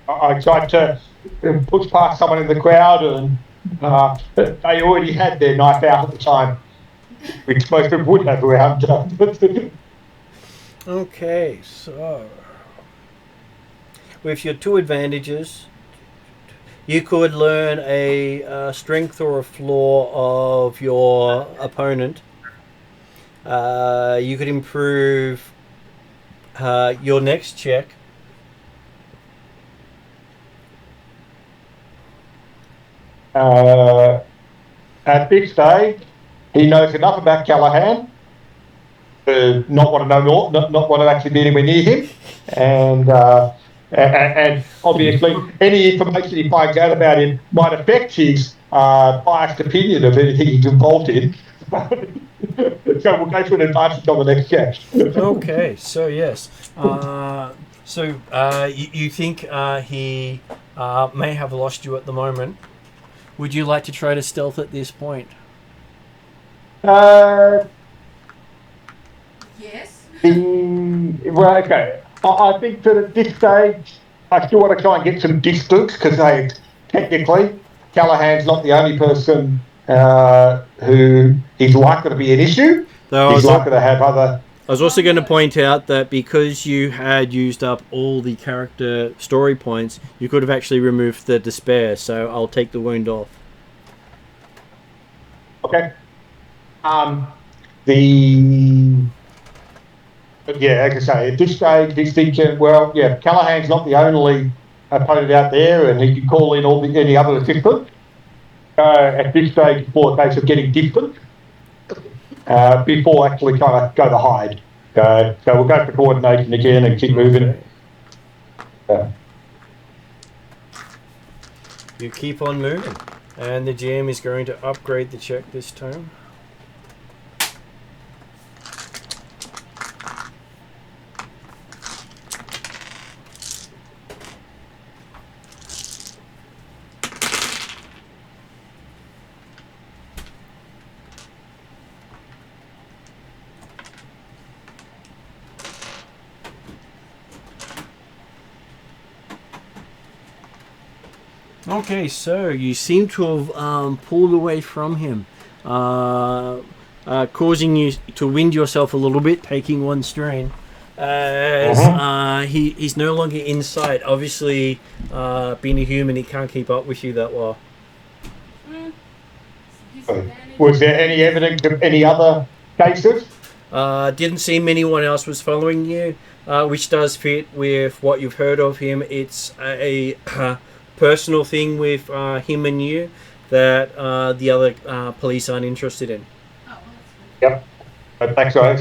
Speaker 2: I tried to push past someone in the crowd and they already had their knife out at the time, which most people would have around.
Speaker 8: Okay, so with your 2 advantages, you could learn a strength or a flaw of your opponent. You could improve your next check.
Speaker 2: At this stage, he knows enough about Callahan to not want to know more, not want to actually be anywhere near him, and obviously any information he finds out about him might affect his biased opinion of anything he's involved in. So we'll go to an advantage on the next check.
Speaker 8: Okay, so yes. You think he may have lost you at the moment. Would you like to try to stealth at this point?
Speaker 7: Yes.
Speaker 2: Well, okay. I think that at this stage, I still want to try and get some distance because technically, Callahan's not the only person who is likely to be an issue. He's likely to have other...
Speaker 8: I was also going to point out that because you had used up all the character story points, you could have actually removed the despair, so I'll take the wound off.
Speaker 2: Okay. Like I say, at this stage, he's thinking, well, yeah, Callahan's not the only opponent out there, and he can call in any other assistant. At this stage, it's more a case of getting distant. Before actually kind of go to hide. So we'll go for coordination again and keep moving.
Speaker 8: You keep on moving, and the GM is going to upgrade the check this time. Okay, so you seem to have pulled away from him, causing you to wind yourself a little bit, taking 1 strain. As he's no longer in sight. Obviously, being a human, he can't keep up with you that well.
Speaker 2: Was there any evidence of any other cases?
Speaker 8: Didn't seem anyone else was following you, which does fit with what you've heard of him. It's a personal thing with him and you that the other police aren't interested in.
Speaker 2: Yep. But thanks, so I'm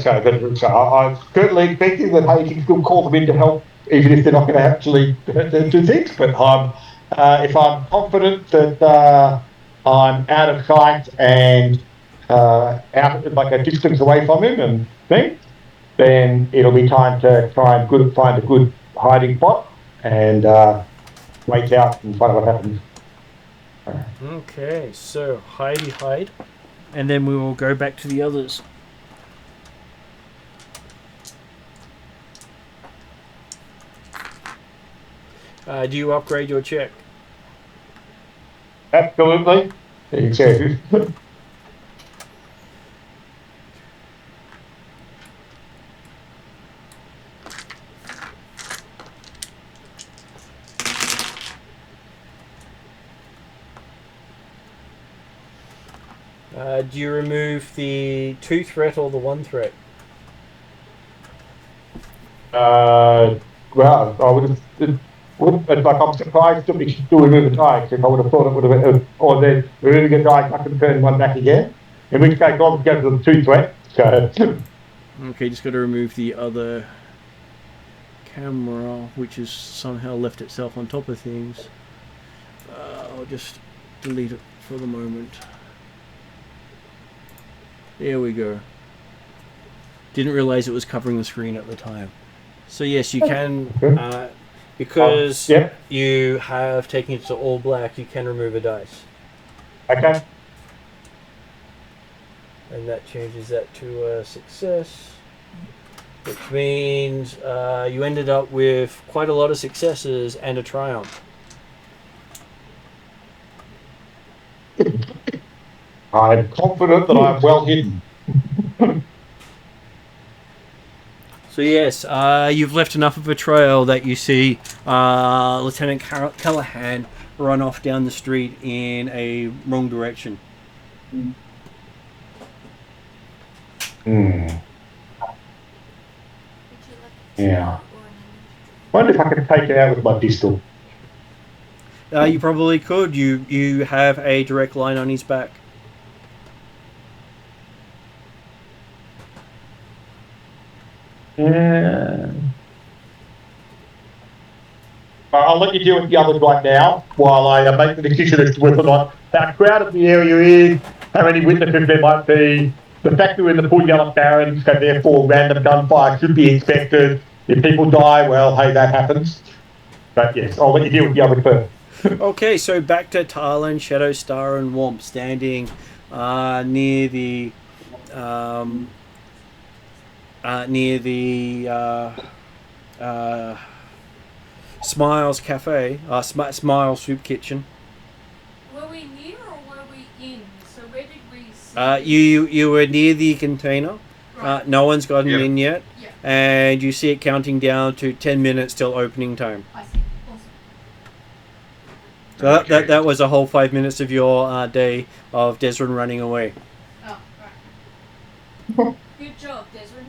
Speaker 2: certainly expecting that hey, you can still call them in to help, even if they're not going to actually do things. But if I'm confident that I'm out of sight and out like a distance away from him and things, then it'll be time to try and find a good hiding spot and wait out and find out what happens.
Speaker 8: Okay, so hide, and then we will go back to the others. Do you upgrade your check?
Speaker 2: Absolutely. Exactly.
Speaker 8: Do you remove the 2 threat or the 1 threat?
Speaker 2: Well, I would have. I'm surprised that we should still remove a die, because I would have thought it would have been, or then removing a die, I can turn one back again. In which case, I'll go to the 2 threat. So.
Speaker 8: Okay, just got to remove the other camera, which has somehow left itself on top of things. I'll just delete it for the moment. There we go. Didn't realize it was covering the screen at the time. So yes, you can, because you have taken it to all black, you can remove a dice.
Speaker 2: Okay.
Speaker 8: And that changes that to a success, which means you ended up with quite a lot of successes and a triumph.
Speaker 2: I'm confident that I'm well hidden.
Speaker 8: So yes, you've left enough of a trail that you see Lieutenant Callahan run off down the street in a wrong direction.
Speaker 2: Yeah. Wonder if I could take it out with my pistol.
Speaker 8: You probably could. You have a direct line on his back.
Speaker 2: Yeah. I'll let you deal with the others right now while I make the decision as to whether or not how crowded the area is, how many witnesses there might be, the fact that we're in the full Yellow Barrens, so therefore random gunfire should be expected. If people die, well, hey, that happens. But yes, I'll let you deal with the others first.
Speaker 8: Okay, so back to Talon, Shadowstar, and Womp standing near the Smiles Cafe, Smiles Soup Kitchen.
Speaker 7: Were we near or were we in? So where did we see?
Speaker 8: You were near the container.
Speaker 7: Right.
Speaker 8: No one's gotten in yet,
Speaker 7: Yeah.
Speaker 8: and you see it counting down to 10 minutes till opening time.
Speaker 7: I see. Awesome.
Speaker 8: So that was a whole 5 minutes of your day of Desrin running away.
Speaker 7: Oh, right. Good job, Desrin.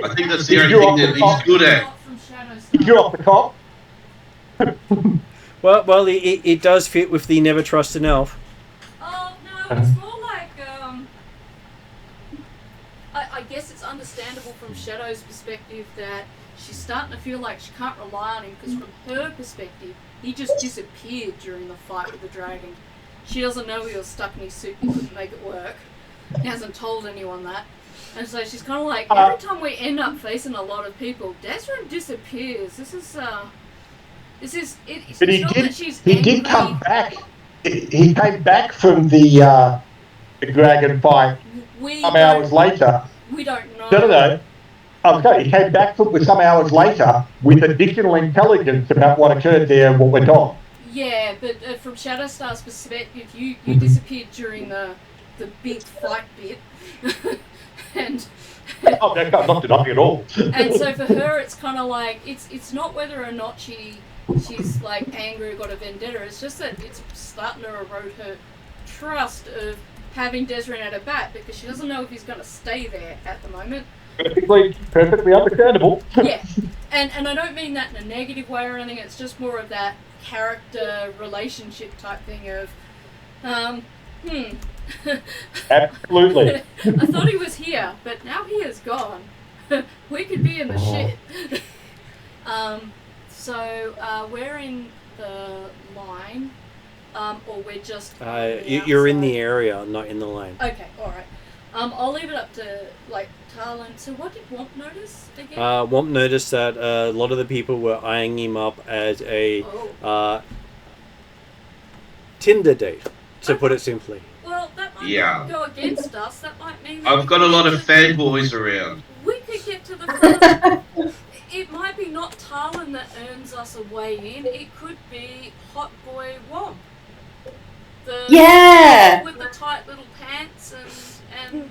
Speaker 3: I think that's the only thing that he's good at.
Speaker 7: Not from Shadowstar.
Speaker 2: You're off the top.
Speaker 8: Well, it does fit with the never trust an elf.
Speaker 7: Oh, no, it's more like, I guess it's understandable from Shadow's perspective that she's starting to feel like she can't rely on him, because from her perspective, he just disappeared during the fight with the dragon. She doesn't know he was stuck in his suit and couldn't make it work. He hasn't told anyone that. And so she's kind of like, every time we end up facing a lot of people, Desrin disappears. It's
Speaker 2: But
Speaker 7: not that she's
Speaker 2: he
Speaker 7: angry.
Speaker 2: did come back. He came back from the dragon fight some hours later.
Speaker 7: We don't know.
Speaker 2: No. Okay, he came back with some hours later with additional intelligence about what occurred there and what went on.
Speaker 7: Yeah, but from Shadowstar's perspective, you disappeared during the big fight bit. and
Speaker 2: Oh, that's not denying at all.
Speaker 7: and so for her, it's kind of like it's not whether or not she's like angry or got a vendetta. It's just that it's starting to erode her trust of having Desrin at her back, because she doesn't know if he's going to stay there at the moment.
Speaker 2: Perfectly understandable.
Speaker 7: Yeah, and I don't mean that in a negative way or anything. It's just more of that character relationship type thing of,
Speaker 2: Absolutely.
Speaker 7: I thought he was here, but now he is gone. We could be in the shit. So we're in the line, or we're just.
Speaker 8: You're in the area, not in the lane.
Speaker 7: Okay, all right. I'll leave it up to like Talon. So what did Womp notice again?
Speaker 8: Womp noticed that a lot of the people were eyeing him up as a Tinder date, to put it simply.
Speaker 7: Well, that might
Speaker 3: Yeah.
Speaker 7: go against us. That might mean.
Speaker 3: I've got a lot of fanboys around.
Speaker 7: We could get to the front. It might be not Talon that earns us a way in. It could be Hot Boy Womp.
Speaker 5: Yeah.
Speaker 7: With the tight little pants and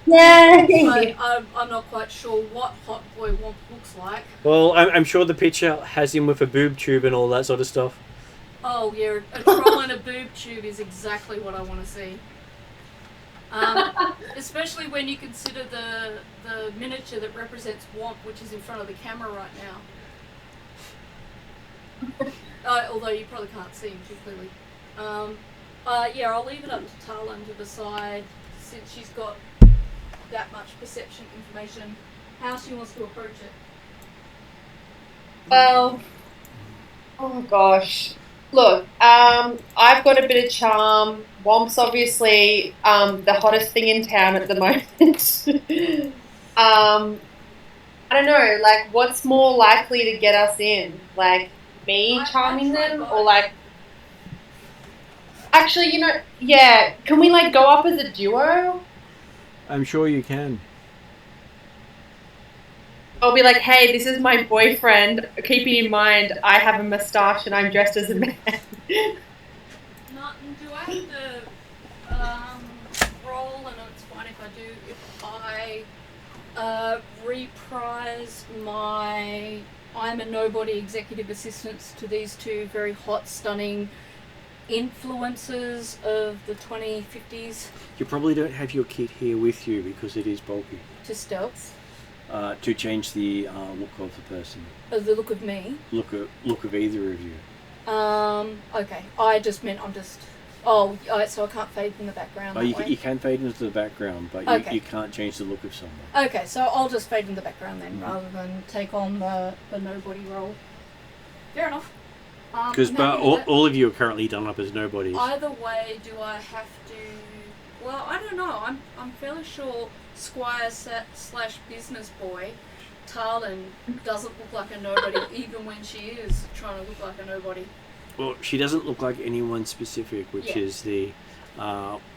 Speaker 5: Yay!
Speaker 7: I'm not quite sure what Hot Boy Womp looks like.
Speaker 8: Well, I'm sure the picture has him with a boob tube and all that sort of stuff.
Speaker 7: Oh yeah, a troll in a boob tube is exactly what I want to see. Especially when you consider the miniature that represents Womp, which is in front of the camera right now. Although you probably can't see him too clearly. Yeah, I'll leave it up to Talon to decide, since she's got that much perception information, how she wants to approach it.
Speaker 6: Well, oh gosh. Look, I've got a bit of charm. Womp's obviously the hottest thing in town at the moment. I don't know, like, what's more likely to get us in? Like, me charming them, or like... Actually, you know, yeah, can we, like, go up as a duo?
Speaker 8: I'm sure you can.
Speaker 6: I'll be like, hey, this is my boyfriend. Keeping in mind, I have a moustache and I'm dressed as a man.
Speaker 7: Martin, do I have to roll, and it's fine if I do, if I reprise my I'm a nobody executive assistant to these two very hot, stunning influencers of the 2050s?
Speaker 8: You probably don't have your kit here with you because it is bulky.
Speaker 7: To stealth?
Speaker 8: To change the look of the person.
Speaker 7: The look of me?
Speaker 8: Look of either of you.
Speaker 7: Okay. I just meant I'm just... Oh, so I can't fade in the background.
Speaker 8: You can fade into the background, but
Speaker 7: Okay.
Speaker 8: you can't change the look of someone.
Speaker 7: Okay, so I'll just fade in the background then, rather than take on the nobody role. Fair enough.
Speaker 8: Because all of you are currently done up as nobodies.
Speaker 7: Either way, do I have to... Well, I don't know. I'm fairly sure Squire / business boy Talon doesn't look like a nobody, even when she is trying to look like a nobody.
Speaker 8: Well, she doesn't look like anyone specific, which is the...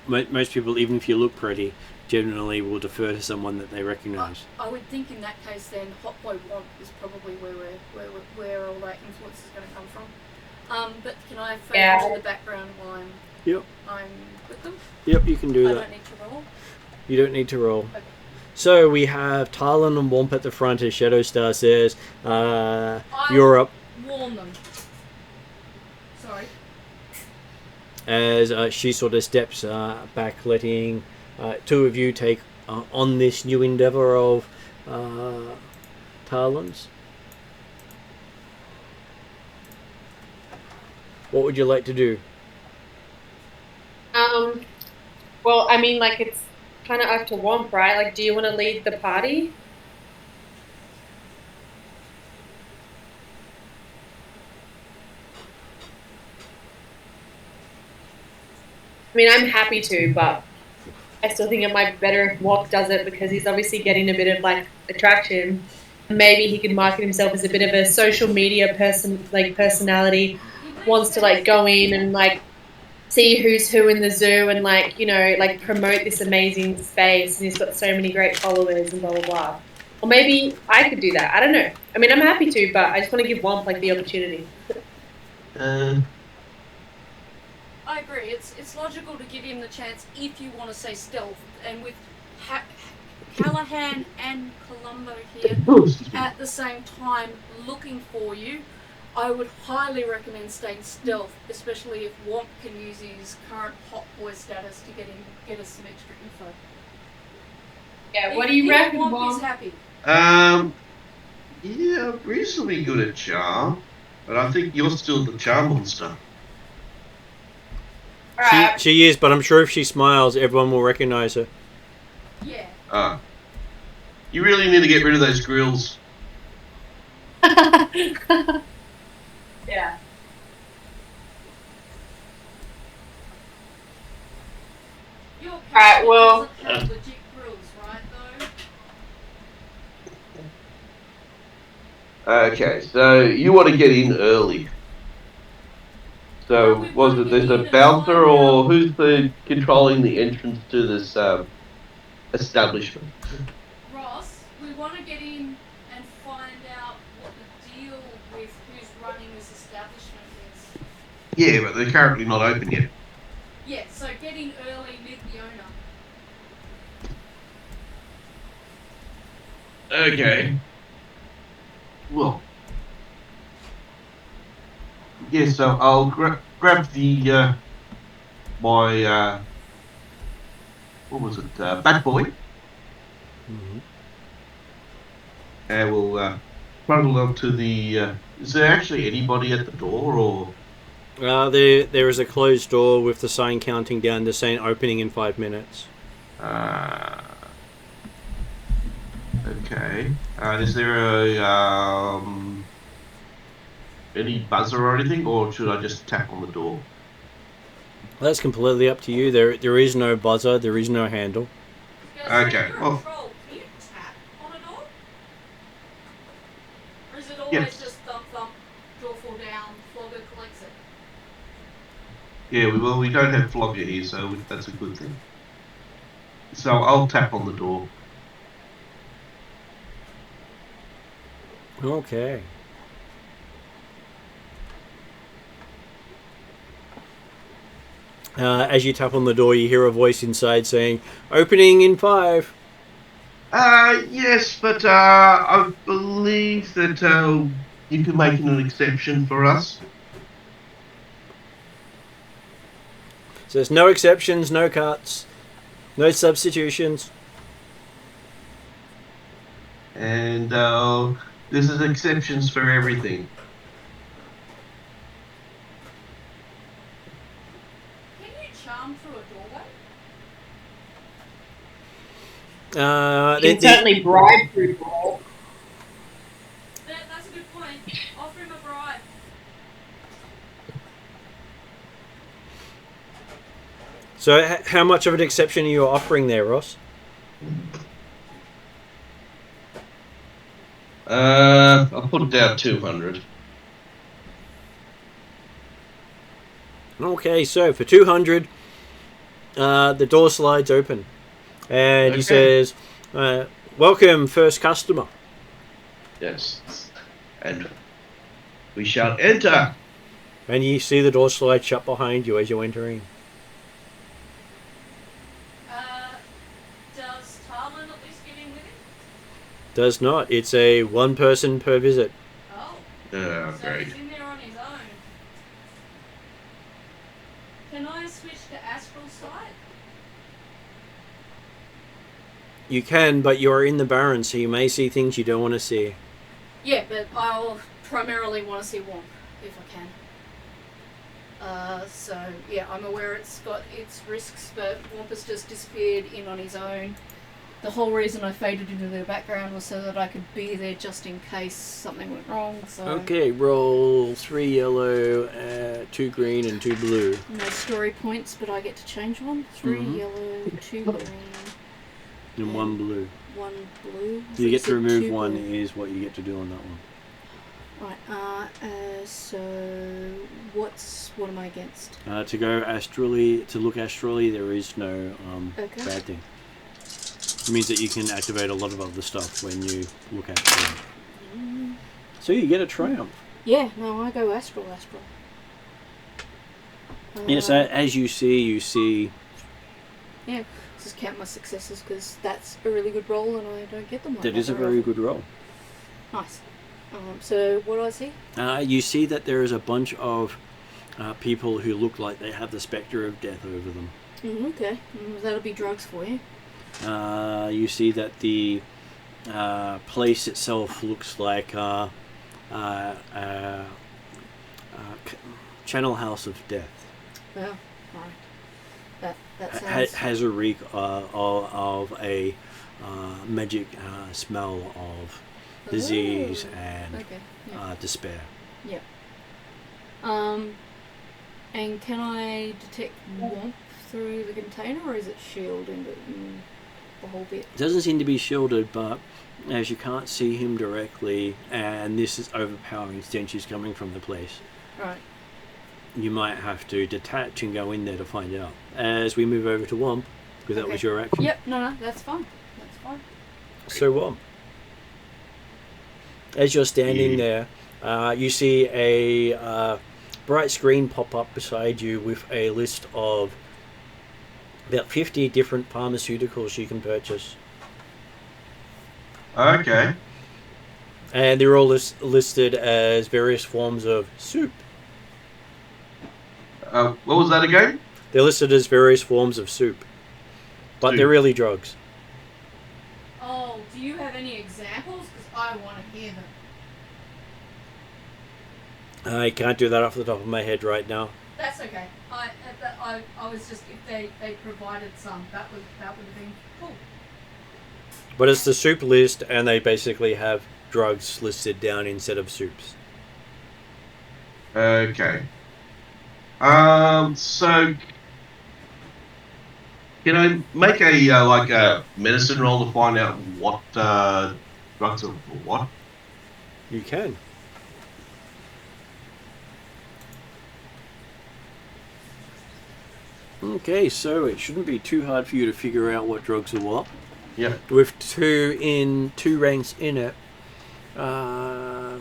Speaker 8: most people, even if you look pretty, generally will defer to someone that they recognise.
Speaker 7: I would think in that case then Hot Boy Womp is probably where all that influence is going to come from. But can I fade into the background while I'm with them?
Speaker 8: Yep, you can do that.
Speaker 7: I don't need to roll?
Speaker 8: You don't need to roll.
Speaker 7: Okay.
Speaker 8: So we have Talon and Womp at the front, as Shadowstar says. You're up.
Speaker 7: Warn them. Sorry.
Speaker 8: As she sort of steps back, letting two of you take on this new endeavour of Talon's. What would you like to do?
Speaker 6: Well, I mean, like, it's kind of up to Womp, right? Like, do you want to lead the party? I mean, I'm happy to, but I still think it might be better if Womp does it, because he's obviously getting a bit of, like, attraction. Maybe he could market himself as a bit of a social media personality, wants to, like, go in and, like, see who's who in the zoo and, like, you know, like, promote this amazing space, and he's got so many great followers and blah, blah, blah. Or maybe I could do that. I don't know. I mean, I'm happy to, but I just want to give Womp, like, the opportunity.
Speaker 7: I agree. It's logical to give him the chance if you want to say stealth, and with Callahan and Columbo here at the same time looking for you, I would highly recommend staying stealth, especially if Womp can use his current hot boy status to get us some extra info.
Speaker 6: Yeah, what do you reckon,
Speaker 7: Womp is happy.
Speaker 3: Yeah, reasonably good at charm, but I think you're still the charm monster.
Speaker 6: Alright.
Speaker 8: She is, but I'm sure if she smiles, everyone will recognize her.
Speaker 4: Yeah.
Speaker 3: You really need to get rid of those grills.
Speaker 6: Yeah.
Speaker 4: Your
Speaker 6: Alright, well-
Speaker 4: doesn't have legit grills, right, though?
Speaker 3: Okay, so you want to get in early. So,
Speaker 4: We
Speaker 3: was
Speaker 4: wanna
Speaker 3: it there's
Speaker 4: get
Speaker 3: a
Speaker 4: in and
Speaker 3: bouncer
Speaker 4: find
Speaker 3: or
Speaker 4: out-
Speaker 3: who's controlling the entrance to this establishment?
Speaker 4: Ross, we want to get in and find out what the deal with who's running this establishment is.
Speaker 3: Yeah, but they're currently not open yet.
Speaker 4: Yeah, so get in early, meet the owner.
Speaker 3: Okay. Well. Yeah, so I'll grab the my what was it? Bat boy,
Speaker 8: Mm-hmm.
Speaker 3: and we'll trundle up to the. Is there actually anybody at the door, or?
Speaker 8: There is a closed door with the sign counting down to saying opening in 5 minutes.
Speaker 3: Okay. Is there a any buzzer or anything, or should I just tap on the door?
Speaker 8: That's completely up to you. There is no buzzer. There is no handle.
Speaker 3: Okay,
Speaker 4: You're
Speaker 3: well-
Speaker 4: a troll. Can you tap on a door? Or is it always
Speaker 3: Yeah.
Speaker 4: just thump thump, door fall down, flogger collects it?
Speaker 3: Yeah, we don't have flogger here, so that's a good thing. So I'll tap on the door.
Speaker 8: Okay. As you tap on the door, you hear a voice inside saying, "Opening in 5."
Speaker 3: Yes, but I believe that you can make an exception for us.
Speaker 8: So there's no exceptions, no cuts, no substitutions.
Speaker 3: And this is exceptions for everything.
Speaker 4: Can you charm through a doorway?
Speaker 6: You can certainly bribe through door.
Speaker 4: That's a good point. Offer him a bribe.
Speaker 8: So how much of an exception are you offering there, Ross?
Speaker 3: I'll put it down 200.
Speaker 8: Okay, so for 200, the door slides open, and he
Speaker 3: Okay.
Speaker 8: says, "Welcome, first customer."
Speaker 3: Yes. And we shall enter.
Speaker 8: And you see the door slide shut behind you as you're entering.
Speaker 4: Does Tarlin at least get in with him?
Speaker 8: Does not. It's a one person per visit.
Speaker 4: Oh.
Speaker 3: Oh,
Speaker 4: So
Speaker 3: great.
Speaker 4: he's in there on his own. Can I switch to astral sight?
Speaker 8: You can, but you're in the Barrens, so you may see things you don't want to see.
Speaker 4: Yeah, but I'll primarily want to see Womp if I can. So yeah, I'm aware it's got its risks, but Womp has just disappeared in on his own. The whole reason I faded into the background was so that I could be there just in case something went wrong. So
Speaker 8: Okay, roll 3 yellow, 2 green, and 2 blue.
Speaker 4: no story points, but I get to change one. 3
Speaker 8: Mhm.
Speaker 4: yellow, 2 green,
Speaker 8: And 1 blue.
Speaker 4: 1 blue.
Speaker 8: You get to
Speaker 4: So
Speaker 8: remove
Speaker 4: 2
Speaker 8: one
Speaker 4: blue.
Speaker 8: is what you get to do on that one.
Speaker 4: Right. So what am I against?
Speaker 8: To go astrally, to look astrally, there is no
Speaker 4: Okay.
Speaker 8: bad thing. It means that you can activate a lot of other stuff when you look astrally. So you get a triumph.
Speaker 4: Yeah. No, I go astral.
Speaker 8: Yes, as you see.
Speaker 4: Just count my successes because that's a really good roll and I don't get them. Like
Speaker 8: That is a
Speaker 4: very
Speaker 8: very
Speaker 4: often.
Speaker 8: good roll.
Speaker 4: Nice. So what do I see?
Speaker 8: You see that there is a bunch of people who look like they have the spectre of death over them.
Speaker 4: Okay. That'll be drugs for you.
Speaker 8: You see that the place itself looks like Channel House of Death.
Speaker 4: Well, right.
Speaker 7: That sounds.
Speaker 8: has a reek of a magic smell of disease
Speaker 7: Ooh.
Speaker 8: and
Speaker 7: Okay. Yeah.
Speaker 8: despair.
Speaker 7: And can I detect warmth through the container, or is it shielding the whole bit?
Speaker 8: It doesn't seem to be shielded, but as you can't see him directly, and this is overpowering stench is coming from the place,
Speaker 7: Right.
Speaker 8: you might have to detach and go in there to find out. As we move over to Womp, because that
Speaker 7: Okay.
Speaker 8: was your action.
Speaker 7: Yep. No, that's fine. That's fine.
Speaker 8: So Womp, as you're standing there, you see a bright screen pop up beside you with a list of about 50 different pharmaceuticals you can purchase.
Speaker 3: Okay.
Speaker 8: And they're all listed as various forms of soup.
Speaker 3: What was that again?
Speaker 8: They're listed as various forms of soup. But they're
Speaker 3: Soup.
Speaker 8: really drugs.
Speaker 7: Oh, do you have any examples? Because I want to hear them.
Speaker 8: I can't do that off the top of my head right now.
Speaker 7: That's okay. I was just, if they provided some, that would have been cool.
Speaker 8: But it's the soup list, and they basically have drugs listed down instead of soups.
Speaker 3: Okay. So can I make a like a medicine roll to find out what drugs are for what?
Speaker 8: You can. Okay, so it shouldn't be too hard for you to figure out what drugs are what.
Speaker 3: Yep.
Speaker 8: With two ranks in it, well,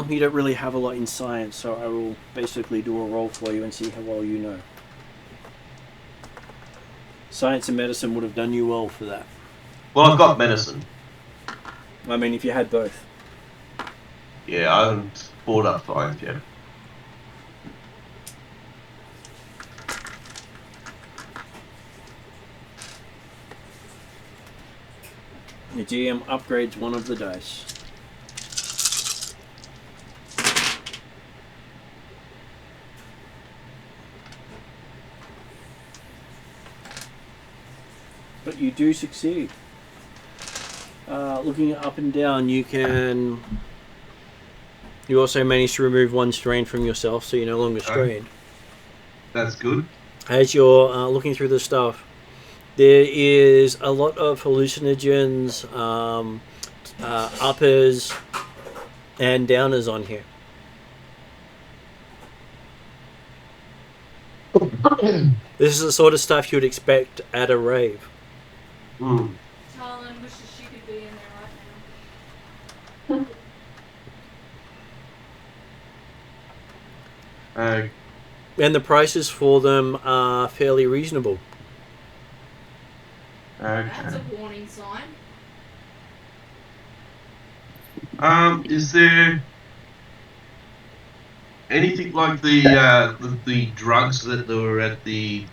Speaker 8: you don't really have a lot in science, so I will basically do a roll for you and see how well you know. Science and medicine would have done you well for that.
Speaker 3: Well, I've got medicine.
Speaker 8: I mean, if you had both.
Speaker 3: Yeah, I haven't bought up science yet.
Speaker 8: The GM upgrades one of the dice. But you do succeed. Looking up and down, you can... You also manage to remove one strain from yourself, so you're no longer strained.
Speaker 3: That's good.
Speaker 8: As you're looking through the stuff, there is a lot of hallucinogens, uppers, and downers on here. This is the sort of stuff you'd expect at a rave.
Speaker 3: Mm.
Speaker 7: Tarlin wishes she could be in there right now.
Speaker 8: And the prices for them are fairly reasonable.
Speaker 7: That's
Speaker 3: Okay.
Speaker 7: a warning sign.
Speaker 3: Is there anything like the drugs that were at the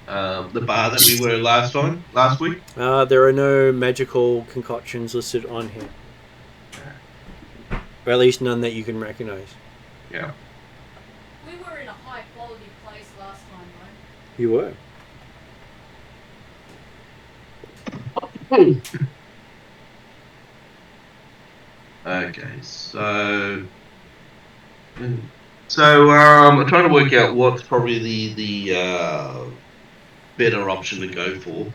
Speaker 3: bar that we were last week?
Speaker 8: There are no magical concoctions listed on here. Or at least none that you can recognize.
Speaker 3: Yeah.
Speaker 7: We were in a high quality place last time, right?
Speaker 8: You were.
Speaker 3: Okay, so I'm trying to work out what's probably the better option to go for.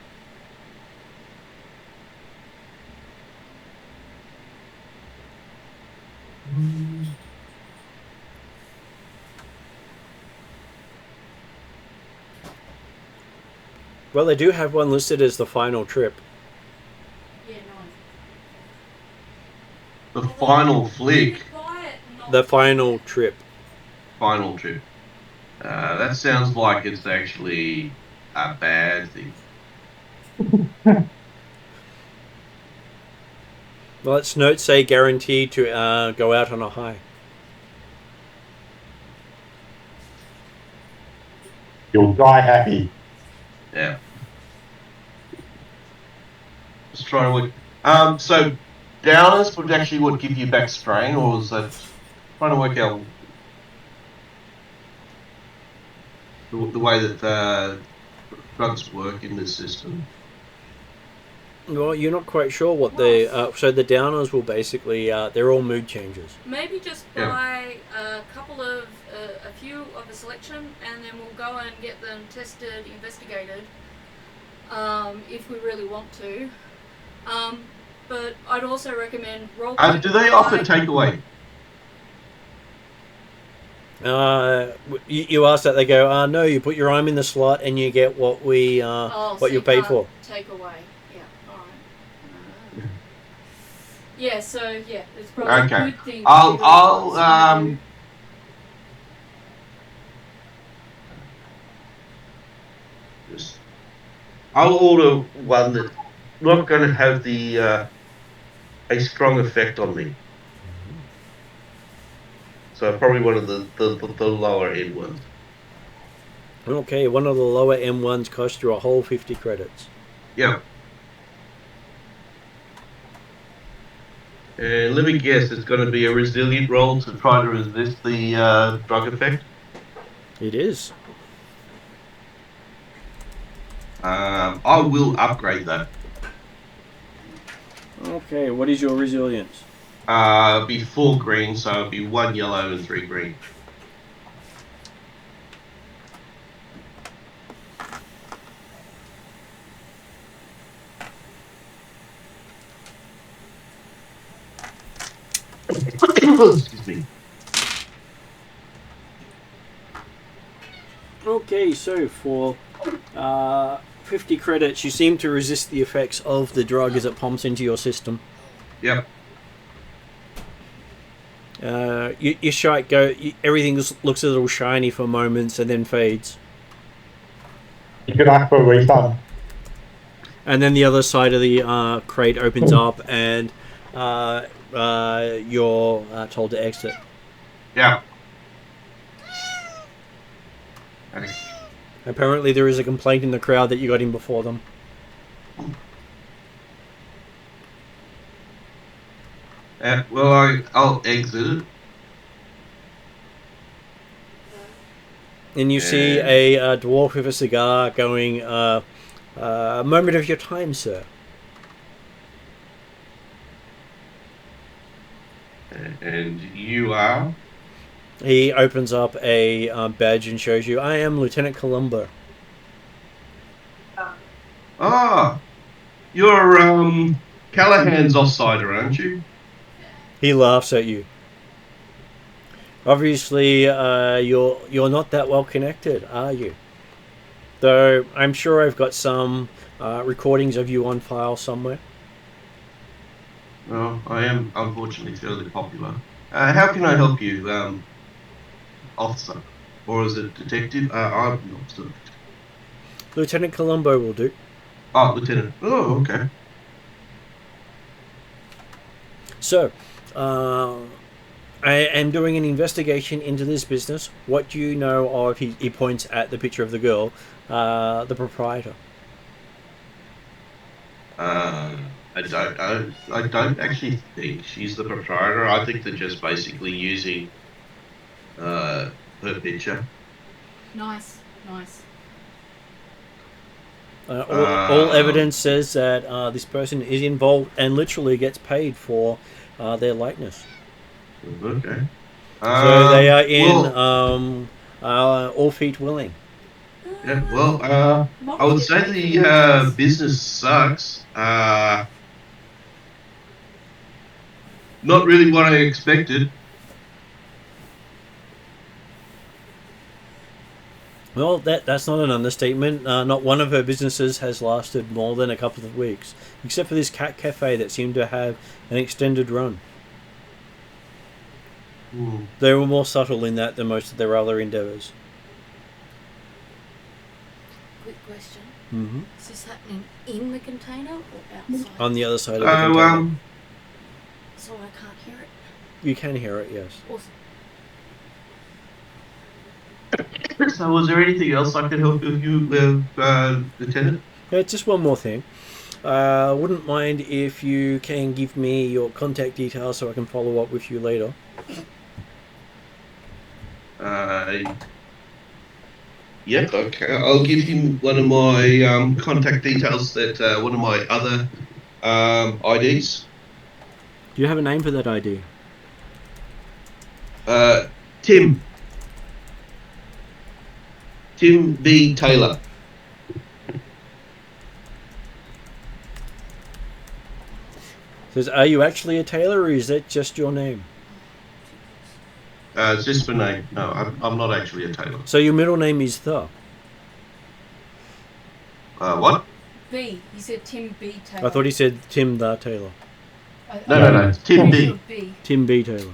Speaker 8: Well, they do have one listed as the final trip.
Speaker 7: Yeah,
Speaker 3: The final flick,
Speaker 8: The final trip.
Speaker 3: final trip. That sounds like it's actually a bad thing.
Speaker 8: Well, its notes say guaranteed to go out on a high.
Speaker 2: You'll die happy.
Speaker 3: Yeah. Just trying to work. So downers would actually would give you back strain, or was that trying to work out the way that drugs work in this system.
Speaker 8: Well, you're not quite sure what the so the downers will basically they're all mood changes.
Speaker 7: Maybe just
Speaker 3: Yeah.
Speaker 7: buy a couple of a few of a selection, and then we'll go and get them tested, investigated, if we really want to. But I'd also recommend role.
Speaker 3: Do they offer takeaway?
Speaker 8: You ask that, they go, no, you put your arm in the slot and you get what we
Speaker 7: Oh,
Speaker 8: what
Speaker 7: so
Speaker 8: you paid for.
Speaker 7: Take away. Yeah. All right. Yeah. So yeah, it's probably
Speaker 3: Okay.
Speaker 7: a good thing.
Speaker 3: I'll order one that's not going to have the a strong effect on me. So probably one of the lower end ones.
Speaker 8: Okay, one of the lower M1s cost you a whole 50 credits.
Speaker 3: Yeah. And let me guess, it's going to be a resilient roll to try to resist the drug effect.
Speaker 8: It is.
Speaker 3: I will upgrade that.
Speaker 8: Okay, what is your resilience?
Speaker 3: It'll be 4 green, so it'll be 1 yellow and 3 green. Excuse me.
Speaker 8: Okay, so for 50 credits, you seem to resist the effects of the drug as it pumps into your system.
Speaker 3: Yep.
Speaker 8: Your shite everything looks a little shiny for moments and then fades.
Speaker 2: You can ask for a refund.
Speaker 8: And then the other side of the crate opens up and you're told to exit.
Speaker 3: Yeah. Okay.
Speaker 8: Apparently there is a complaint in the crowd that you got in before them.
Speaker 3: Well, I'll exit it.
Speaker 8: And you see a dwarf with a cigar going, a moment of your time, sir.
Speaker 3: And you are?
Speaker 8: He opens up a badge and shows you, I am Lieutenant Columbo.
Speaker 3: Ah, you're Callahan's offsider, aren't you?
Speaker 8: He laughs at you. Obviously, you're not that well connected, are you? Though I'm sure I've got some recordings of you on file somewhere.
Speaker 3: Well, I am unfortunately fairly popular. How can I help you, officer? Or is it detective? I'm not sure.
Speaker 8: Lieutenant Columbo will do.
Speaker 3: Oh, Lieutenant. Oh, okay.
Speaker 8: So, I am doing an investigation into this business. What do you know of, he points at the picture of the girl, the proprietor?
Speaker 3: I don't actually think she's the proprietor. I think they're just basically using her picture.
Speaker 7: Nice.
Speaker 8: All evidence says that this person is involved and literally gets paid for their likeness.
Speaker 3: Okay.
Speaker 8: So they are in all feet willing.
Speaker 3: Yeah, well, I would say the business sucks. Not really what I expected.
Speaker 8: Well, that's not an understatement. Not one of her businesses has lasted more than a couple of weeks, except for this cat cafe that seemed to have an extended run. They were more subtle in that than most of their other endeavours.
Speaker 7: Quick question.
Speaker 8: Mm-hmm.
Speaker 7: Is this happening in the container or outside?
Speaker 8: On the other side of the container.
Speaker 7: So I can't hear it.
Speaker 8: You can hear it, yes.
Speaker 7: Awesome.
Speaker 3: So was there anything else I could help you with, Lieutenant?
Speaker 8: Yeah, just one more thing. Wouldn't mind if you can give me your contact details so I can follow up with you later.
Speaker 3: Yep, okay. I'll give him one of my contact details that one of my other IDs.
Speaker 8: Do you have a name for that ID?
Speaker 3: Tim B. Taylor.
Speaker 8: Says, are you actually a tailor, or is that just your name?
Speaker 3: It's just for name. No, I'm not actually a tailor.
Speaker 8: So your middle name is The.
Speaker 3: What?
Speaker 7: B. He said Tim B. Taylor.
Speaker 8: I thought he said Tim the Taylor.
Speaker 3: No. Tim B.
Speaker 7: B.
Speaker 8: Tim B. Taylor.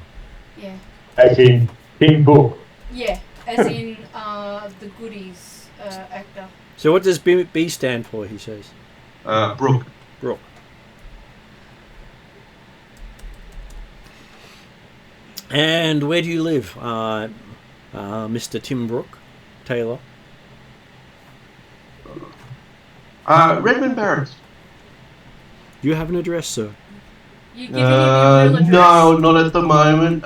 Speaker 7: Yeah.
Speaker 2: As in Tim Book.
Speaker 7: Yeah, as in the Goodies actor.
Speaker 8: So what does B stand for, he says?
Speaker 3: Brooke.
Speaker 8: Brooke. And where do you live, Mr. Tim Brooke Taylor?
Speaker 3: Redmond Barrens.
Speaker 8: Do you have an address, sir?
Speaker 7: You giving him your real address?
Speaker 3: No, not at the moment.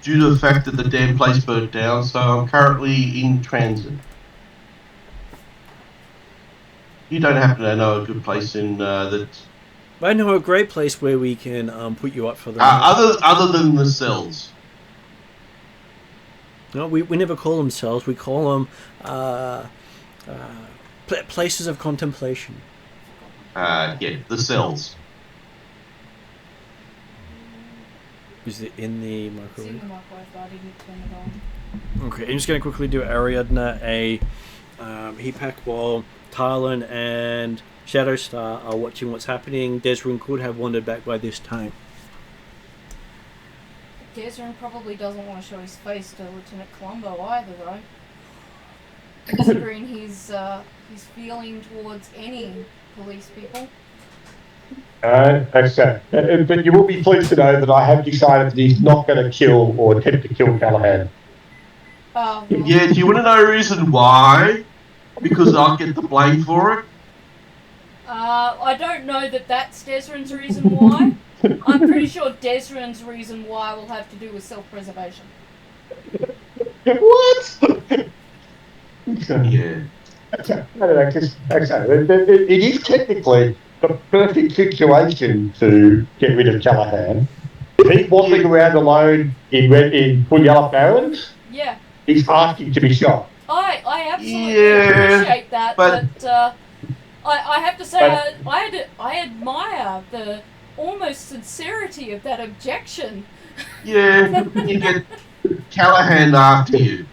Speaker 3: Due to the fact that the damn place burnt down, so I'm currently in transit. You don't happen to know a good place in that?
Speaker 8: I know a great place where we can put you up for the night.
Speaker 3: Other than the cells.
Speaker 8: No, we never call them cells. We call them places of contemplation.
Speaker 3: Yeah, the cells.
Speaker 8: Is it in the
Speaker 7: It's in
Speaker 8: microwave?
Speaker 7: the microwave, but I didn't turn it on.
Speaker 8: Okay, I'm just going to quickly do Ariadna a heat pack while Talon and Shadowstar are watching what's happening. Desrin could have wandered back by this time.
Speaker 7: Desrin probably doesn't want to show his face to Lieutenant Colombo either, though. Considering his feeling towards any police people.
Speaker 2: Okay. But you will be pleased to know that I have decided that he's not going to kill or attempt to kill Callahan.
Speaker 7: Oh, well,
Speaker 3: Yeah, do you want to know the reason why? Because I'll get the blame for it.
Speaker 7: I don't know that that's Desrin's reason why. I'm pretty sure Desrin's reason why will have to do with self-preservation.
Speaker 2: What?
Speaker 3: Yeah.
Speaker 2: Okay. It is technically the perfect situation to get rid of Callahan. If he's wandering around alone in Full Yellow Barrens,
Speaker 7: Yeah,
Speaker 2: he's asking to be shot.
Speaker 7: I absolutely
Speaker 3: Yeah,
Speaker 7: appreciate that,
Speaker 3: but-
Speaker 7: but I have to say I admire the almost sincerity of that objection.
Speaker 3: Yeah, you get Callahan after you.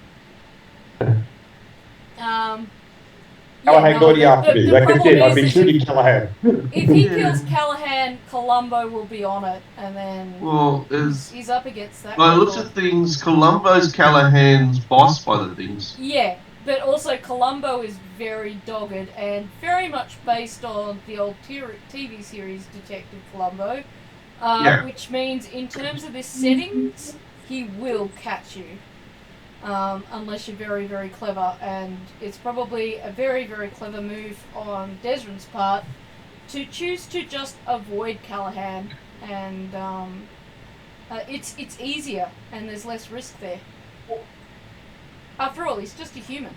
Speaker 2: Callahan got you after me.
Speaker 7: the
Speaker 2: Like I
Speaker 7: problem
Speaker 2: said, I've
Speaker 7: is
Speaker 2: been
Speaker 7: if
Speaker 2: shooting Callahan.
Speaker 7: If he kills Callahan, Columbo will be on it, and then
Speaker 3: Well,
Speaker 7: he's up against that.
Speaker 3: by the looks
Speaker 7: record.
Speaker 3: of things, Columbo's Callahan's boss by the things.
Speaker 7: Yeah, but also Columbo is very dogged and very much based on the old TV series Detective Columbo,
Speaker 3: Yeah.
Speaker 7: which means in terms of this settings, he will catch you. Unless you're very, very clever, and it's probably a very, very clever move on Desrin's part to choose to just avoid Callahan, and it's easier and there's less risk there. After all, he's just a human.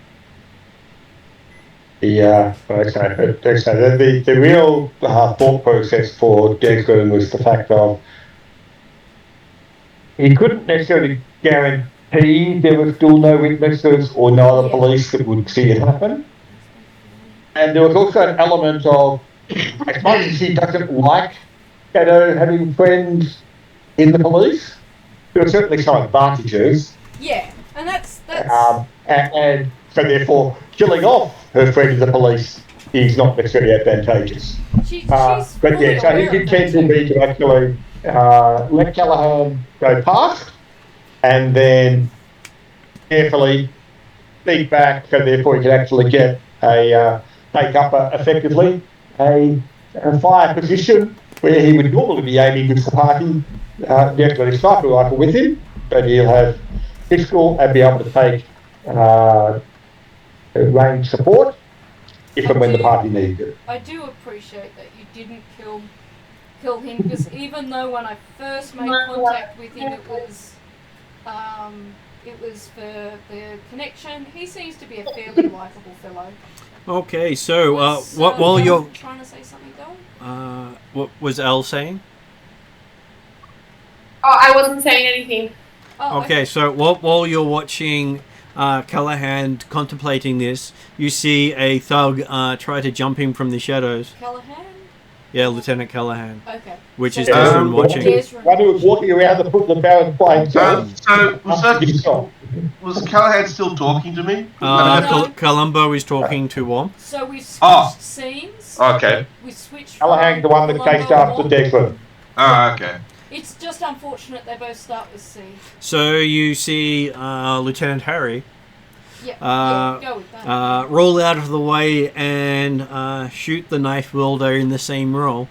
Speaker 2: Yeah, okay. The real thought process for Desrin was the fact of he couldn't necessarily guarantee there were still no witnesses or no other police that would see it happen. And there was also an element of, as much as he doesn't like Shadow having friends in the police, there are certainly some advantages.
Speaker 7: Yeah, and that's
Speaker 2: And so therefore, killing off her friend in the police is not necessarily advantageous.
Speaker 7: she's
Speaker 2: But
Speaker 7: fully
Speaker 2: yeah, so
Speaker 7: aware
Speaker 2: his
Speaker 7: of that
Speaker 2: intent will
Speaker 7: too.
Speaker 2: be to actually let Callahan go past and then carefully sneak back, so therefore he can actually get take up effectively a fire position where he would normally be aiming with the party. He hasn't got his sniper rifle with him, but he'll have pistol and be able to take range support if and when the party needs it.
Speaker 7: I do appreciate that you didn't kill him, because even though when I first made contact with him it was it was for the connection. He seems to be a fairly likable fellow.
Speaker 8: Okay, so
Speaker 7: Was,
Speaker 8: while
Speaker 7: Al
Speaker 8: you're
Speaker 7: trying to say something, though?
Speaker 8: what was Al saying?
Speaker 6: Oh, I wasn't saying anything.
Speaker 7: Oh,
Speaker 8: Okay, so while you're watching Callahan contemplating this, you see a thug try to jump him from the shadows.
Speaker 7: Callahan?
Speaker 8: Yeah, Lieutenant Callahan,
Speaker 7: Okay.
Speaker 8: which is
Speaker 7: So-
Speaker 8: Desmond watching.
Speaker 7: Desmond.
Speaker 2: One who was walking around the foot of the barrens by himself.
Speaker 3: So
Speaker 2: Himself.
Speaker 3: was Callahan still talking to me?
Speaker 7: No.
Speaker 8: Columbo is talking to Womp.
Speaker 7: So we switched
Speaker 3: Oh.
Speaker 7: scenes.
Speaker 3: Okay.
Speaker 7: We switched.
Speaker 2: Callahan's the one that
Speaker 7: Columbo
Speaker 2: chased after
Speaker 7: Womp.
Speaker 2: Declan.
Speaker 3: Okay.
Speaker 7: It's just unfortunate they both start with C.
Speaker 8: So you see Lieutenant Harry
Speaker 7: Yeah, go with that.
Speaker 8: roll out of the way and shoot the knife wielder in the same roll.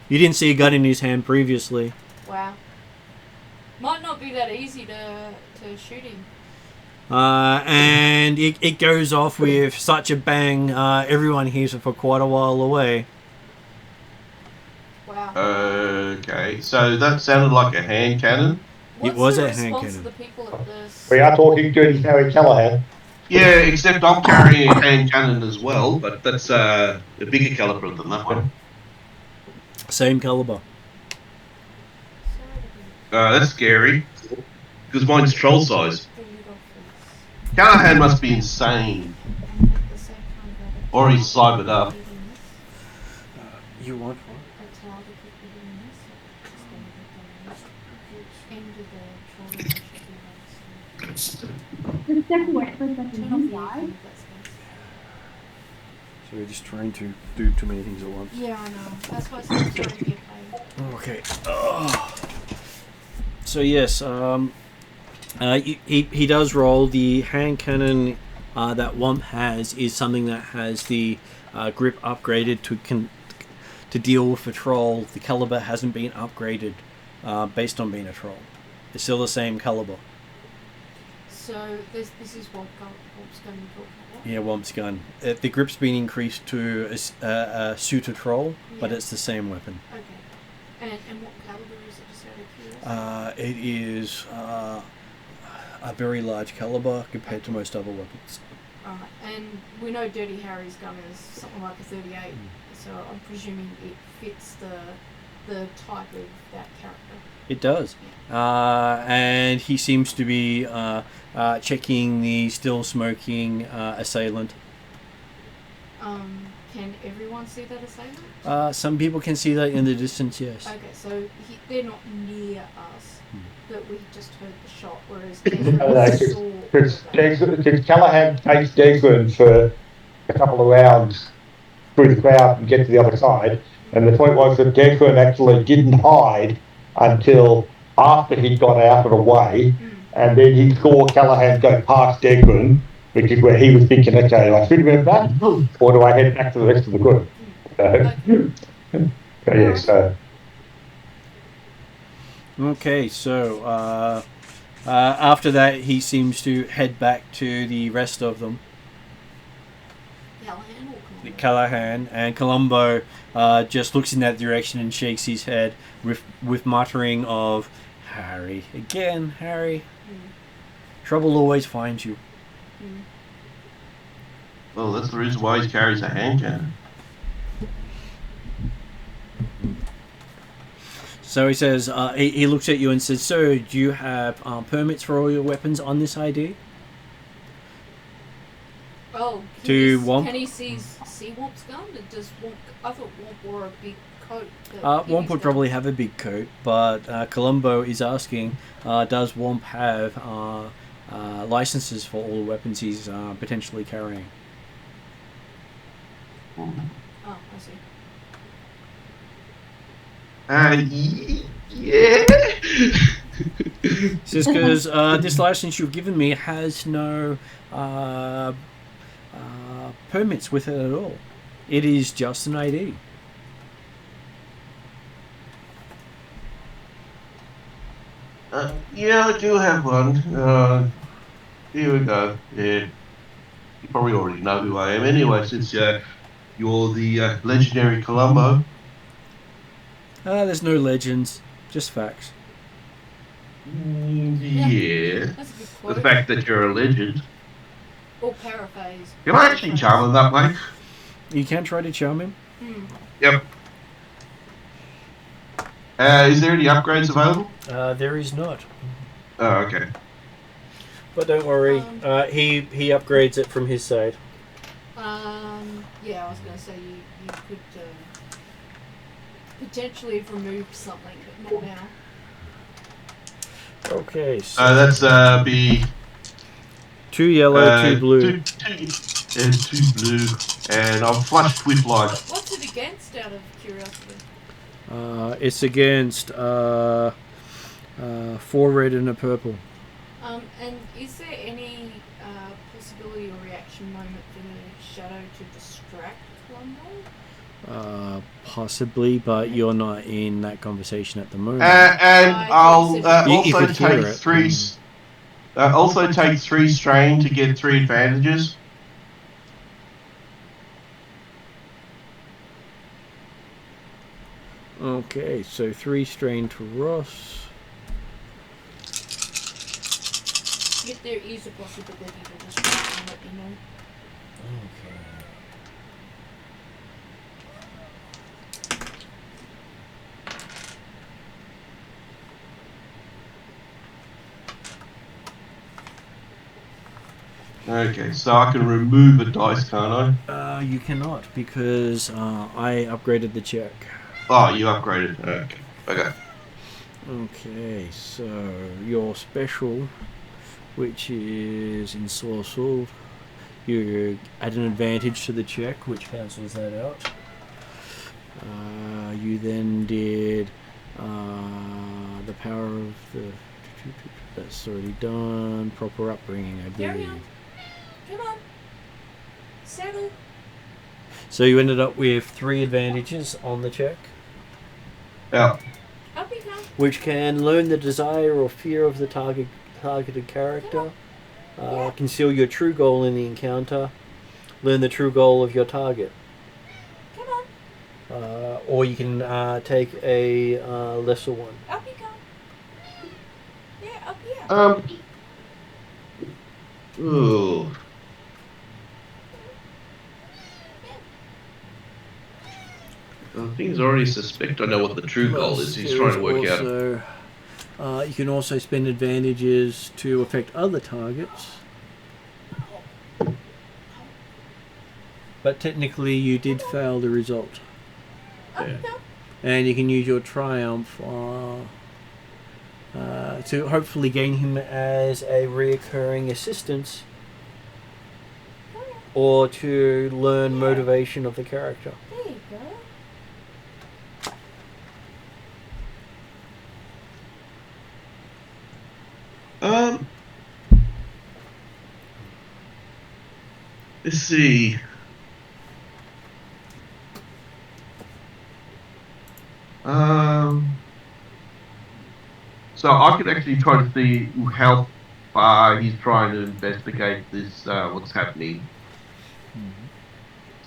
Speaker 8: You didn't see a gun in his hand previously.
Speaker 7: Wow. Might not be that easy to shoot him.
Speaker 8: And it goes off with such a bang, everyone hears it for quite a while away.
Speaker 7: Wow.
Speaker 3: Okay. So that sounded like a hand cannon.
Speaker 7: What's
Speaker 8: was
Speaker 7: the
Speaker 8: a hand
Speaker 7: response
Speaker 8: cannon.
Speaker 7: of the people at this?
Speaker 2: We are talking to Harry Callahan.
Speaker 3: Yeah, except I'm carrying a hand cannon as well, but that's a bigger caliber than that one.
Speaker 8: Same caliber.
Speaker 3: That's scary. Because mine's troll size. Callahan must be insane. Or he's cybered up.
Speaker 8: You want one? So we're just trying to do too many things at once.
Speaker 7: Yeah, I know. That's why I'm trying to get paid.
Speaker 8: Okay. So yes, he does roll. The hand cannon that Womp has is something that has the grip upgraded to deal with a troll. The caliber hasn't been upgraded based on being a troll. It's still the same caliber.
Speaker 7: So this is what Womp's going to be talking about.
Speaker 8: Yeah, Womp's gun. The grip's been increased to a suitor troll, but
Speaker 7: Yeah.
Speaker 8: it's the same weapon.
Speaker 7: Okay. And what caliber is it? Just out of curiosity.
Speaker 8: It is a very large caliber compared to most other weapons.
Speaker 7: Alright. And we know Dirty Harry's gun is something like a 38. So I'm presuming it fits the type of that character.
Speaker 8: It does. And he seems to be checking the still smoking assailant.
Speaker 7: Can everyone see that assailant?
Speaker 8: Some people can see that in the distance, yes.
Speaker 7: Okay, so they're not near us, but we just heard the shot, whereas
Speaker 2: Because Callahan takes Declan for a couple of rounds through the crowd and get to the other side. And the point was that Declan actually didn't hide until after he got out of the way. And then he saw Callahan go past Declan, which is where he was thinking, okay, I should remember that, or do I head back to the rest of the group? So.
Speaker 8: Okay, so after that, he seems to head back to the rest of them.
Speaker 7: Callahan or
Speaker 8: Callahan, and Columbo just looks in that direction and shakes his head with muttering of, Harry, again, Harry. Trouble always finds you.
Speaker 3: Well, that's the reason why he carries a hand cannon.
Speaker 8: So he says, he looks at you and says, so do you have permits for all your weapons on this ID?
Speaker 7: Oh,
Speaker 8: To Womp?
Speaker 7: Can he see Womp's gun? Does Womp, I thought Womp wore a big coat.
Speaker 8: Womp would probably have a big coat, but Columbo is asking, does Womp have licenses for all the weapons he's potentially carrying?
Speaker 7: Oh, I see.
Speaker 3: Yeah.
Speaker 8: Says because this license you've given me has no permits with it at all. It is just an ID.
Speaker 3: Yeah, I do have one. Here we go. Yeah. You probably already know who I am anyway, since you're the legendary Columbo.
Speaker 8: There's no legends, just facts.
Speaker 3: Yeah.
Speaker 4: That's a good
Speaker 3: The
Speaker 4: quote.
Speaker 3: fact that you're a legend.
Speaker 4: Or paraphrase.
Speaker 3: Can I actually charm him that way?
Speaker 8: You can try to charm him.
Speaker 3: Yep. Is there any upgrades available?
Speaker 8: There is not.
Speaker 3: Oh, okay.
Speaker 8: But don't worry, he upgrades it from his side.
Speaker 4: Yeah, I was going to say you could potentially have removed something, but not now.
Speaker 8: Okay, so
Speaker 3: That's be
Speaker 8: 2 yellow, 2 blue.
Speaker 3: two blue, and I'll flush with light.
Speaker 4: What's it against, out of curiosity?
Speaker 8: It's against 4 red and a purple.
Speaker 4: And is there any possibility or reaction moment for the shadow to distract Lombo?
Speaker 8: Possibly, but you're not in that conversation at the moment.
Speaker 3: And I'll
Speaker 8: You
Speaker 3: also
Speaker 8: could hear
Speaker 3: take
Speaker 8: it.
Speaker 3: 3. Also take 3 strain to get 3 advantages.
Speaker 8: Okay, so 3 strain to Ross.
Speaker 4: If there is a possibility to distract, I'll let you know.
Speaker 3: Okay, so I can remove a dice, can't I?
Speaker 8: You cannot, because I upgraded the check.
Speaker 3: Oh, you upgraded. Okay.
Speaker 8: Okay, so your special, which is ensorcelled, you add an advantage to the check, which cancels that out. You then did the power of the... That's already done. Proper upbringing, I believe.
Speaker 4: Come on. Settle.
Speaker 8: So you ended up with 3 advantages on the check,
Speaker 3: Yeah.
Speaker 4: Up you come.
Speaker 8: which can learn the desire or fear of the targeted character, conceal your true goal in the encounter, learn the true goal of your target.
Speaker 4: Come on.
Speaker 8: Or you can take a lesser one.
Speaker 4: Up you come. Yeah, up here.
Speaker 3: Ooh. The thing's already suspect I know what the true goal is. He's trying to work out.
Speaker 8: You can also spend advantages to affect other targets. But technically you did fail the result.
Speaker 4: Up you come.
Speaker 8: And you can use your triumph to hopefully gain him as a reoccurring assistance, or to learn motivation of the character.
Speaker 4: There you go.
Speaker 3: Let's see. So I could actually try to see how far he's trying to investigate this, what's happening.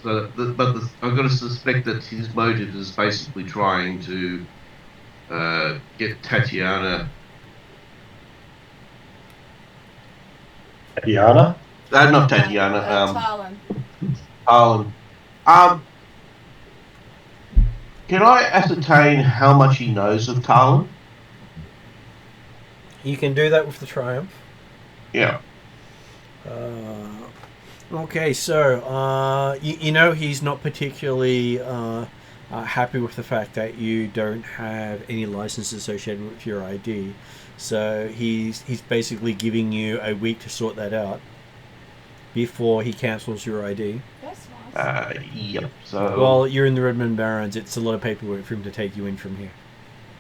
Speaker 3: So, I've got to suspect that his motive is basically trying to get Tatiana.
Speaker 2: Tatiana?
Speaker 3: Not Tatiana.
Speaker 4: Talon.
Speaker 3: Talon. Can I ascertain how much he knows of Talon?
Speaker 8: You can do that with the triumph.
Speaker 3: Yeah.
Speaker 8: Okay, so you know he's not particularly happy with the fact that you don't have any license associated with your ID. So he's basically giving you a week to sort that out before he cancels your ID.
Speaker 4: That's nice.
Speaker 3: Yep. So.
Speaker 8: Well, you're in the Redmond Barrens. It's a lot of paperwork for him to take you in from here.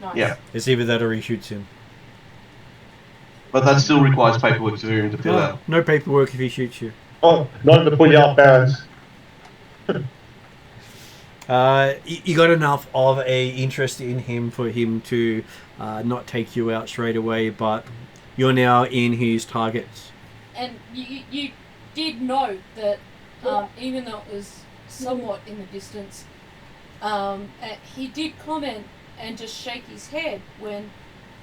Speaker 4: Nice.
Speaker 3: Yeah.
Speaker 8: It's either that or he shoots him.
Speaker 3: But that still requires paperwork for him to fill out.
Speaker 8: No paperwork if he shoots you.
Speaker 2: Oh, not in the fully out Barrens.
Speaker 8: You got enough of a interest in him for him to not take you out straight away, but you're now in his targets.
Speaker 4: And you did note that even though it was somewhat in the distance, he did comment and just shake his head when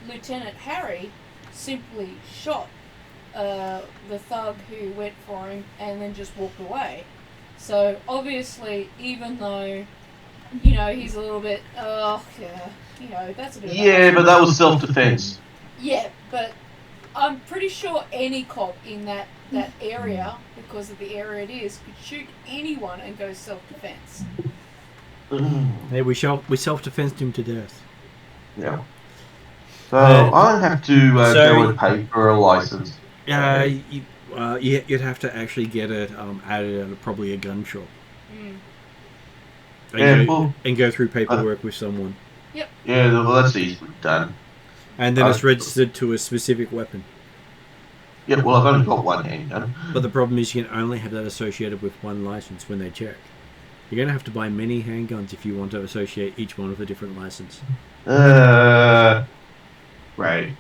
Speaker 4: Lieutenant Harry
Speaker 7: simply shot the thug who went for him and then just walked away. So obviously, even though, he's a little bit, that's a bit of
Speaker 3: Yeah, but that was self-defense.
Speaker 7: Yeah, but I'm pretty sure any cop in that area, because of the area it is, could shoot anyone and go self-defense.
Speaker 8: Hey, we self-defensed him to death.
Speaker 3: Yeah. So I have to go and pay for a license.
Speaker 8: You'd have to actually get it added at probably a gun shop. And go through paperwork with someone.
Speaker 7: Yep.
Speaker 3: Yeah, well, that's easily done.
Speaker 8: And then it's registered to a specific weapon.
Speaker 3: Yeah, well, I've only got one handgun.
Speaker 8: But the problem is you can only have that associated with one license when they check. You're going to have to buy many handguns if you want to associate each one with a different license.
Speaker 3: Right.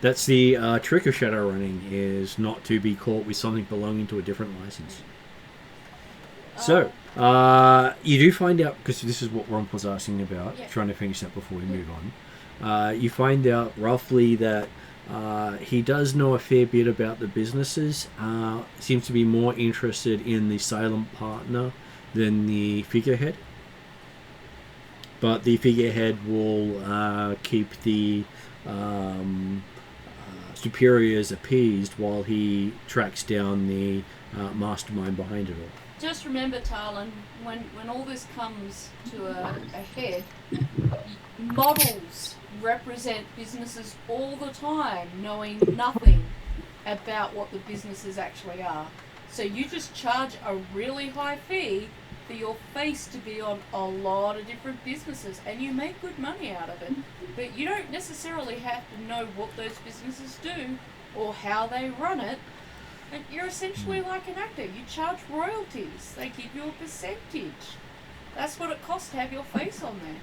Speaker 8: That's the trick of shadowrunning, is not to be caught with something belonging to a different license. So, you do find out, because this is what Romp was asking about, trying to finish that before we move on. You find out roughly that he does know a fair bit about the businesses, seems to be more interested in the silent partner than the figurehead. But the figurehead will keep the superiors appeased while he tracks down the mastermind behind it all.
Speaker 7: Just remember, Talon, when all this comes to a head, models represent businesses all the time, knowing nothing about what the businesses actually are. So you just charge a really high fee for your face to be on a lot of different businesses, and you make good money out of it. But you don't necessarily have to know what those businesses do or how they run it. And you're essentially like an actor. You charge royalties. They give you a percentage. That's what it costs to have your face on there.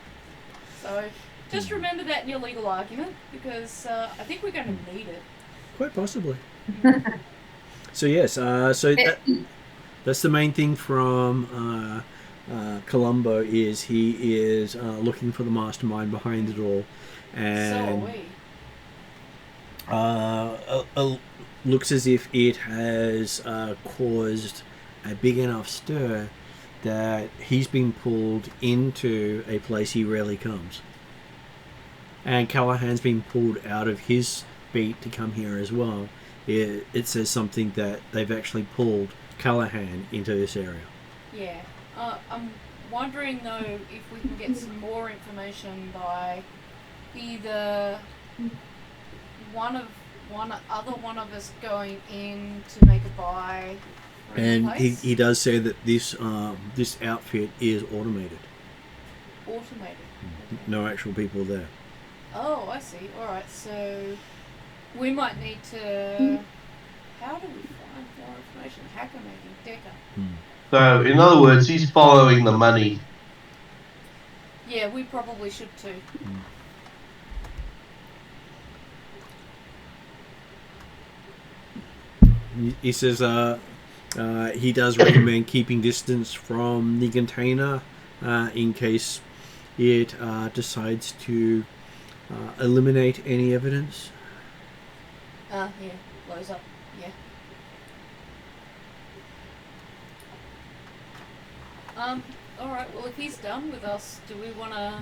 Speaker 7: So just remember that in your legal argument, because I think we're going to need it.
Speaker 8: Quite possibly. So yes, that's the main thing from Columbo, is he is looking for the mastermind behind it all, and looks as if it has caused a big enough stir that he's been pulled into a place he rarely comes, and Callahan's been pulled out of his beat to come here as well. It says something that they've actually pulled Callahan into this area.
Speaker 7: Yeah. I'm wondering though if we can get some more information by either one of us going in to make a buy.
Speaker 8: And he does say that this outfit is automated.
Speaker 7: Automated. Okay.
Speaker 8: No actual people there.
Speaker 7: Oh, I see. All right. So we might need to. How do we find more information? Hacker making Decker.
Speaker 3: So, in other words, he's following the money.
Speaker 7: Yeah, we probably should too.
Speaker 8: He says he does recommend keeping distance from the container in case it decides to eliminate any evidence.
Speaker 7: Yeah, blows up. Yeah. Alright, well if he's done with us, do we want to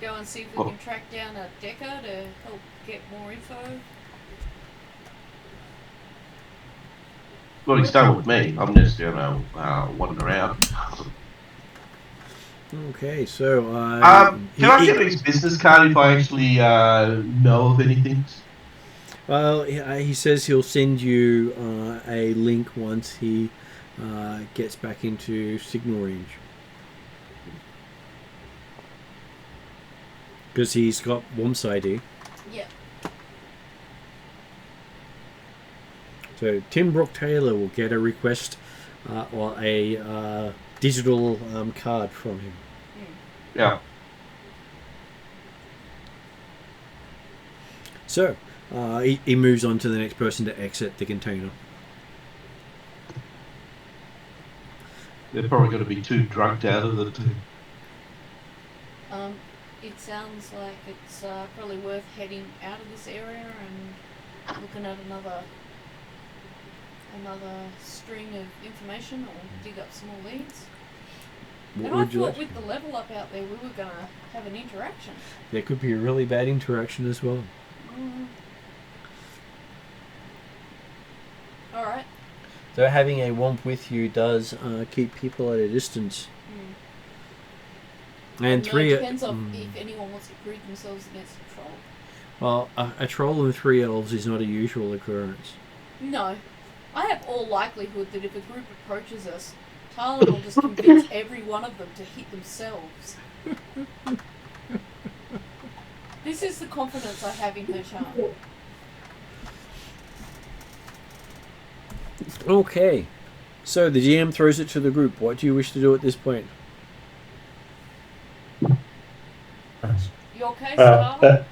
Speaker 7: go and see if we can track down a Decker to help get more info?
Speaker 3: Well, he's done with me. I'm just, wandering around.
Speaker 8: Okay, so...
Speaker 3: can I get his business card if I actually know of anything?
Speaker 8: Well, he says he'll send you a link once he gets back into signal range. Because he's got WOMP's ID.
Speaker 7: Yep.
Speaker 8: So Tim Brook-Taylor will get a request or a digital card from him.
Speaker 3: Yeah.
Speaker 8: So he moves on to the next person to exit the container.
Speaker 3: They're probably going to be too drugged out of it.
Speaker 7: it sounds like it's probably worth heading out of this area and looking at another string of information or dig up some more leads.
Speaker 1: What
Speaker 7: And I
Speaker 1: would you
Speaker 7: thought
Speaker 1: like?
Speaker 7: with the level up out there we were going to have an interaction.
Speaker 1: There could be a really bad interaction as well.
Speaker 7: Alright.
Speaker 1: So having a womp with you does keep people at a distance. And
Speaker 7: It
Speaker 1: three.
Speaker 7: depends on if anyone wants to group themselves against a troll.
Speaker 1: Well, a troll and 3 elves is not a usual occurrence.
Speaker 7: No. I have all likelihood that if a group approaches us, Talon will just convince every one of them to hit themselves. This is the confidence I have in her charm.
Speaker 1: Okay. So the GM throws it to the group. What do you wish to do at this point?
Speaker 7: Your case, Talon?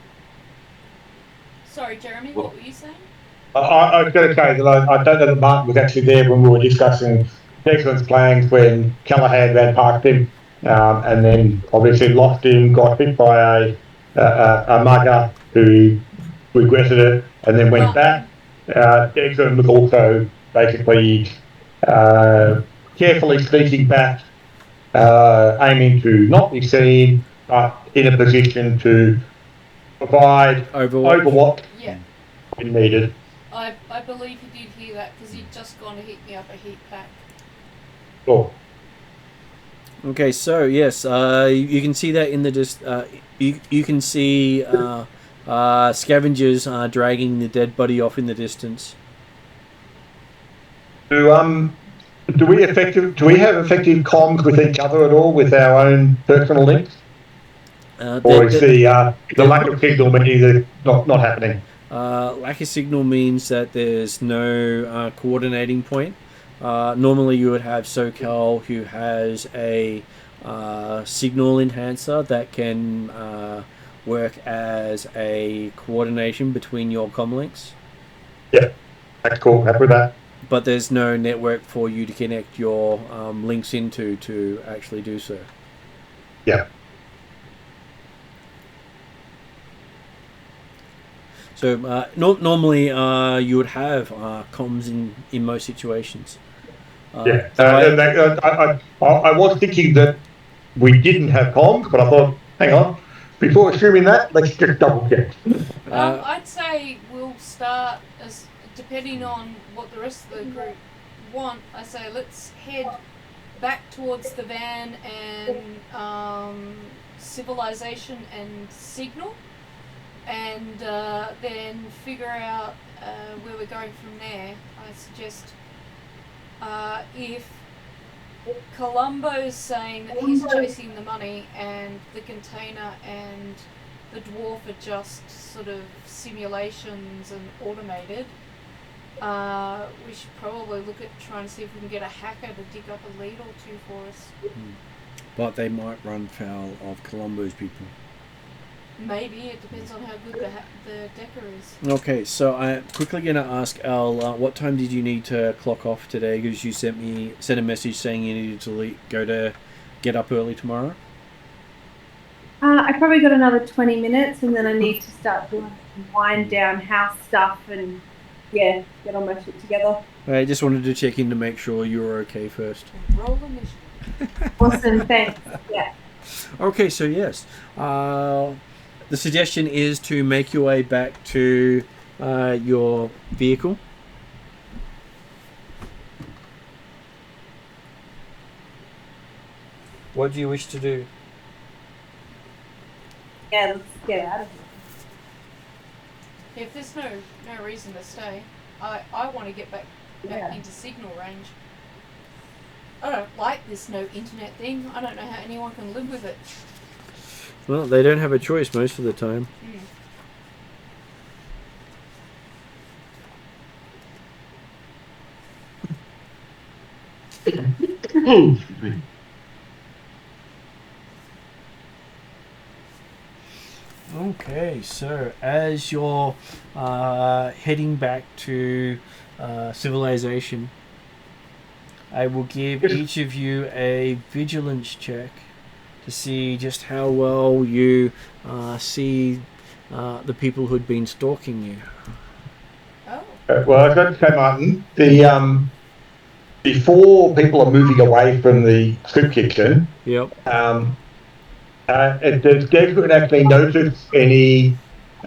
Speaker 7: Sorry, Jeremy, what were you saying?
Speaker 2: I was going to say that I don't know that Martin was actually there when we were discussing Declan's plans when Callahan ran past him, and then obviously lost him, got hit by a mugger who regretted it, and then went back. Declan was also basically carefully sneaking back, aiming to not be seen, but in a position to provide Overwatch
Speaker 7: Yeah,
Speaker 2: when needed.
Speaker 7: I believe he did hear that because he'd just gone to hit me up a heat pack.
Speaker 2: Sure.
Speaker 1: Okay, so yes, you can see that in the you can see scavengers dragging the dead body off in the distance.
Speaker 2: Do we have effective comms with each other at all with our own personal links? Or is the lack of signal meaning that not happening?
Speaker 1: Lack of signal means that there's no coordinating point. Normally you would have SoCal, who has a signal enhancer that can work as a coordination between your comm links.
Speaker 2: Yeah, that's cool. Happy with that.
Speaker 1: But there's no network for you to connect your links into to actually do so.
Speaker 2: Yeah.
Speaker 1: So normally you would have comms in most situations.
Speaker 2: I was thinking that we didn't have comms, but I thought, hang on, before assuming that, let's just double check.
Speaker 7: I'd say we'll start, as depending on what the rest of the group want, I say let's head back towards the van and civilization and signal, and then figure out where we're going from there. I suggest if Columbo's saying that he's chasing the money and the container and the dwarf are just sort of simulations and automated, we should probably look at trying to see if we can get a hacker to dig up a lead or two for us.
Speaker 1: But they might run foul of Columbo's people.
Speaker 7: Maybe, it depends on how good the decker is.
Speaker 1: Okay, so I'm quickly going to ask Al, what time did you need to clock off today? Because you sent a message saying you needed to get up early tomorrow.
Speaker 5: I probably got another 20 minutes, and then I need to start doing wind down house stuff and get all my shit together.
Speaker 1: I just wanted to check in to make sure you were okay first.
Speaker 7: Roll initiative.
Speaker 5: Awesome, thanks. Yeah.
Speaker 1: Okay, so yes. The suggestion is to make your way back to your vehicle. What do you wish to do?
Speaker 5: Yeah, let's get out of here.
Speaker 7: If there's no reason to stay, I want to get back into signal range. I don't like this no internet thing. I don't know how anyone can live with it.
Speaker 1: Well, they don't have a choice most of the time. Okay, so as you're heading back to civilization, I will give each of you a vigilance check
Speaker 8: to see just how well you see the people who'd been stalking you.
Speaker 4: Oh.
Speaker 2: Well, I was going to say, Martin, before people are moving away from the soup kitchen,
Speaker 8: Yep.
Speaker 2: does Desmond actually notice any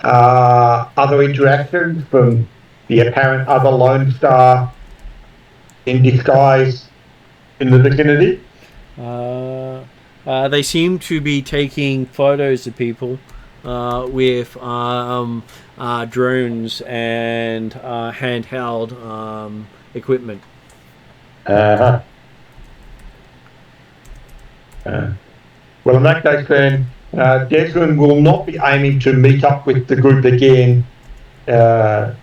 Speaker 2: other interactions from the apparent other Lone Star in disguise in the vicinity?
Speaker 8: They seem to be taking photos of people with drones and handheld equipment.
Speaker 2: Well, in that case, then Desmond will not be aiming to meet up with the group again as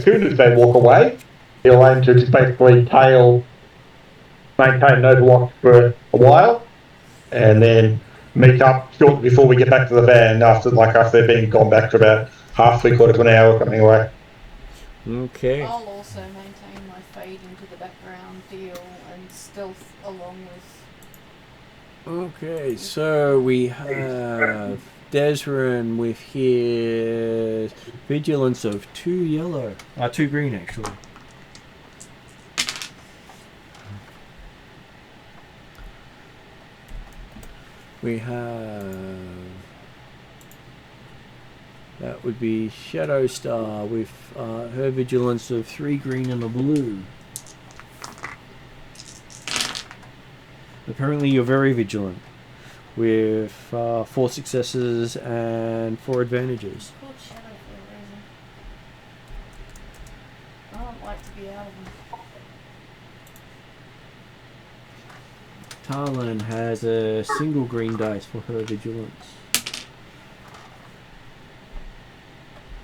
Speaker 2: soon as they walk away. He'll aim to just basically maintain an overwatch for a while, and then meet up shortly before we get back to the van after they've been gone back for about half, 3/4 of an hour or something away.
Speaker 8: Okay.
Speaker 7: I'll also maintain my fade into the background deal and stealth along with.
Speaker 8: Okay, so we have Desrin with his vigilance of 2 yellow. 2 green, actually. We have... That would be Shadow Star with her vigilance of 3 green and a blue. Apparently you're very vigilant with 4 successes and 4 advantages.
Speaker 7: It's called Shadow for a reason. I don't like to be out of them.
Speaker 8: Talon has a single green dice for her vigilance.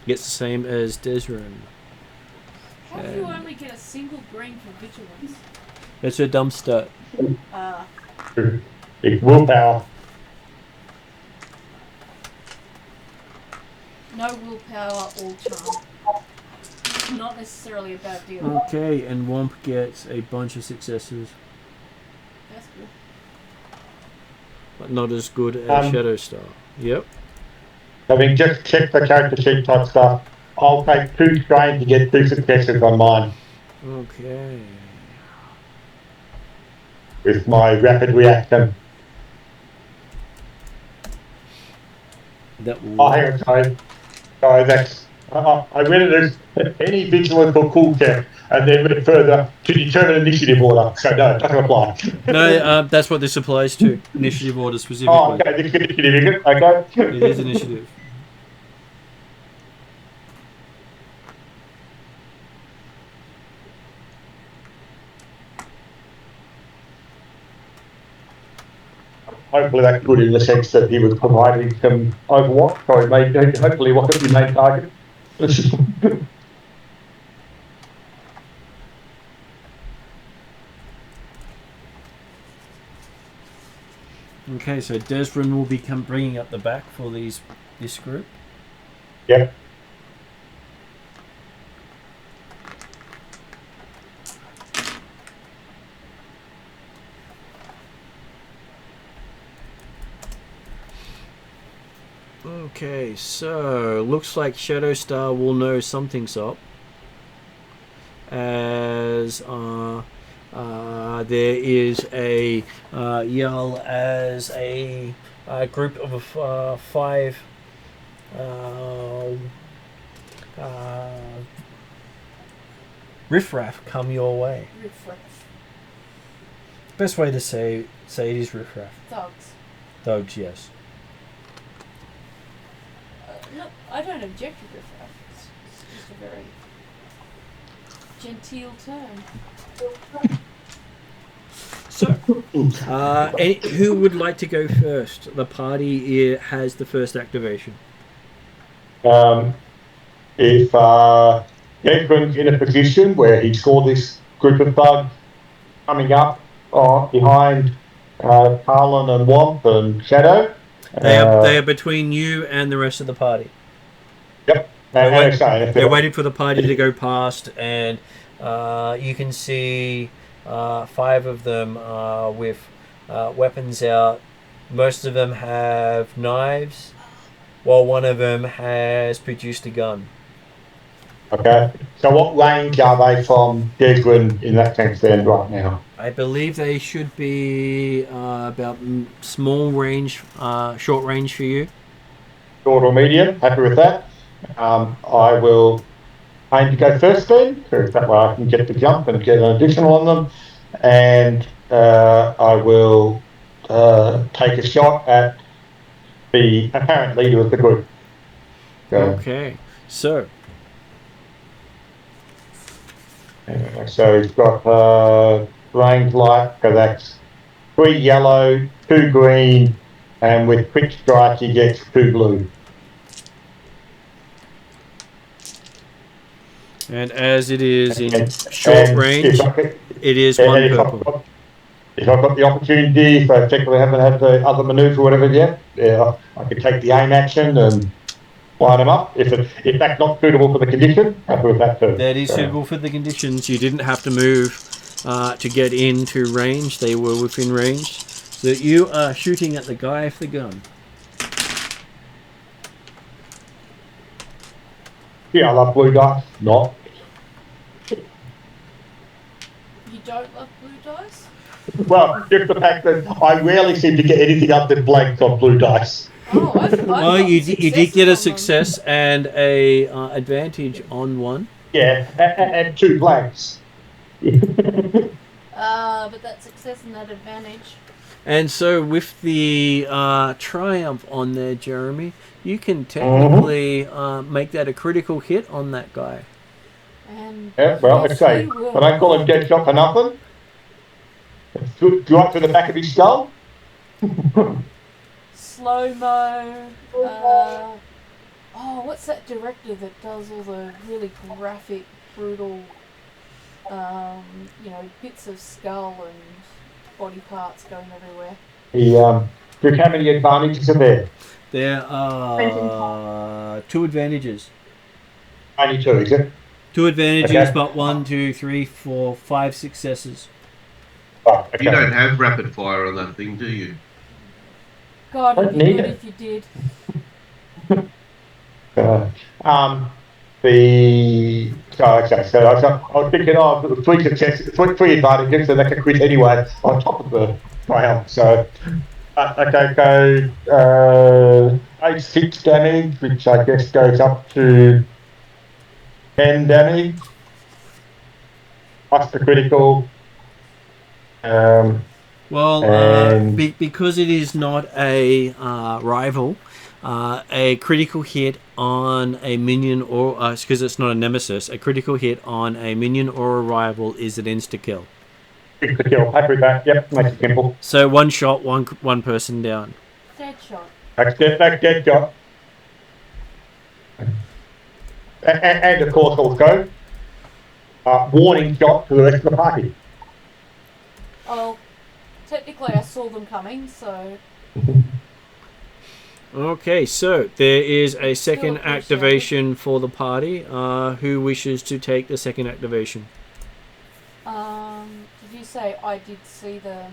Speaker 8: Gets the same as Desrin.
Speaker 7: How do you only get a single green for vigilance?
Speaker 8: It's her dump stat.
Speaker 2: It's willpower.
Speaker 7: No willpower, all charm. Not necessarily a bad deal.
Speaker 8: Okay, and Womp gets a bunch of successes,
Speaker 7: That's good.
Speaker 8: but not as good as Shadow Star. Yep.
Speaker 2: Having just checked the character sheet type stuff, I'll take 2 strain to get 2 successes on mine
Speaker 8: Okay.
Speaker 2: with my rapid reaction.
Speaker 8: That
Speaker 2: Oh,
Speaker 8: will...
Speaker 2: hang on, sorry, that's... I read it as any vigilance or cool check, and then went further to determine initiative order. So no, it doesn't apply.
Speaker 8: No, that's what this applies to. Initiative order specifically.
Speaker 2: Oh, okay, this is initiative, is it? Okay.
Speaker 8: It is initiative.
Speaker 2: Hopefully that's good in the sense that he was providing some overwatch. Sorry, mate, hopefully it wasn't your main target.
Speaker 8: Okay, so Desrin will be bringing up the back for this group.
Speaker 2: Yep.
Speaker 8: Okay, so looks like Shadow Star will know something's up, as there is a yell as a group of 5 riffraff come your way.
Speaker 7: Riffraff.
Speaker 8: Best way to say it is riffraff.
Speaker 7: Thugs.
Speaker 8: Thugs, yes.
Speaker 7: No, I don't object to riffraff. It's just a very genteel term.
Speaker 8: So, who would like to go first? The party has the first activation.
Speaker 2: If Edmund's in a position where he saw this group of thugs coming up behind Carlin and Womp and Shadow.
Speaker 8: They are between you and the rest of the party.
Speaker 2: Yep.
Speaker 8: They're waiting for the party to go past, and you can see 5 of them with weapons out, Most of them have knives, while one of them has produced a gun.
Speaker 2: Okay. So what range are they from Desgrin in that sense then right now?
Speaker 8: I believe they should be about small range, short range for you.
Speaker 2: Short or medium? Happy with that. I will aim to go first then, so that way I can get the jump and get an additional on them. And I will take a shot at the apparent leader of the group.
Speaker 8: Okay, so
Speaker 2: So he's got range light, so that's 3 yellow, 2 green, and with quick strike he gets 2 blue.
Speaker 8: and as it is in
Speaker 2: And-
Speaker 8: short
Speaker 2: and
Speaker 8: range, it is
Speaker 2: and
Speaker 8: one
Speaker 2: if
Speaker 8: purple.
Speaker 2: If I've got the opportunity, if I technically haven't had the other manoeuvre or whatever yet, I could take the aim action and line them up. If that's not suitable for the condition, happy with that too.
Speaker 8: That is suitable for the conditions. You didn't have to move to get into range. They were within range. So you are shooting at the guy with the gun.
Speaker 2: Yeah, I love blue dice. Not.
Speaker 7: You don't love blue dice?
Speaker 2: Well, just the fact that I rarely seem to get anything other than blanks on blue dice.
Speaker 7: Oh, I've
Speaker 8: Well,
Speaker 7: got
Speaker 8: you did get
Speaker 7: successes
Speaker 8: a
Speaker 7: on them.
Speaker 8: success and a advantage on one.
Speaker 2: Yeah, and 2 blanks.
Speaker 7: But that success and that advantage.
Speaker 8: And so with the triumph on there, Jeremy, you can technically make that a critical hit on that guy.
Speaker 7: And
Speaker 2: Yeah, well,
Speaker 7: yes,
Speaker 2: let's say,
Speaker 7: we will.
Speaker 2: but I call him dead shot for nothing. Right to the back of his skull.
Speaker 7: Slow-mo. What's that director that does all the really graphic, brutal, bits of skull and body parts going everywhere?
Speaker 2: Look how many advantages are there?
Speaker 8: There are 2 advantages.
Speaker 2: Only 2, is it?
Speaker 8: 2 advantages,
Speaker 2: Okay.
Speaker 8: but 1, 2, 3, 4, 5 successes.
Speaker 2: Oh, okay.
Speaker 3: You don't have rapid fire on that thing, do you?
Speaker 7: God, it'd be
Speaker 2: Need
Speaker 7: good
Speaker 2: it.
Speaker 7: if you did.
Speaker 2: So I was thinking, 3 successes, 3 advantages, so they can quit anyway on top of the triumph. So, okay, so 8-6 damage, which I guess goes up to 10 damage, plus the critical.
Speaker 8: Well,
Speaker 2: And-
Speaker 8: because it is not a rival, a critical hit on a minion or because it's not a nemesis, a critical hit on a minion or a rival is an insta kill.
Speaker 2: It's the kill. Happy with that. Yep, makes it simple.
Speaker 8: So one shot, one person down.
Speaker 7: Dead shot.
Speaker 2: That's dead shot. And of course also, warning shot to the rest of the party.
Speaker 7: Oh, technically I saw them coming, so...
Speaker 8: Okay, so there is a second
Speaker 7: appreciate it.
Speaker 8: activation for the party. Who wishes to take the second activation?
Speaker 7: Did you say I did see them?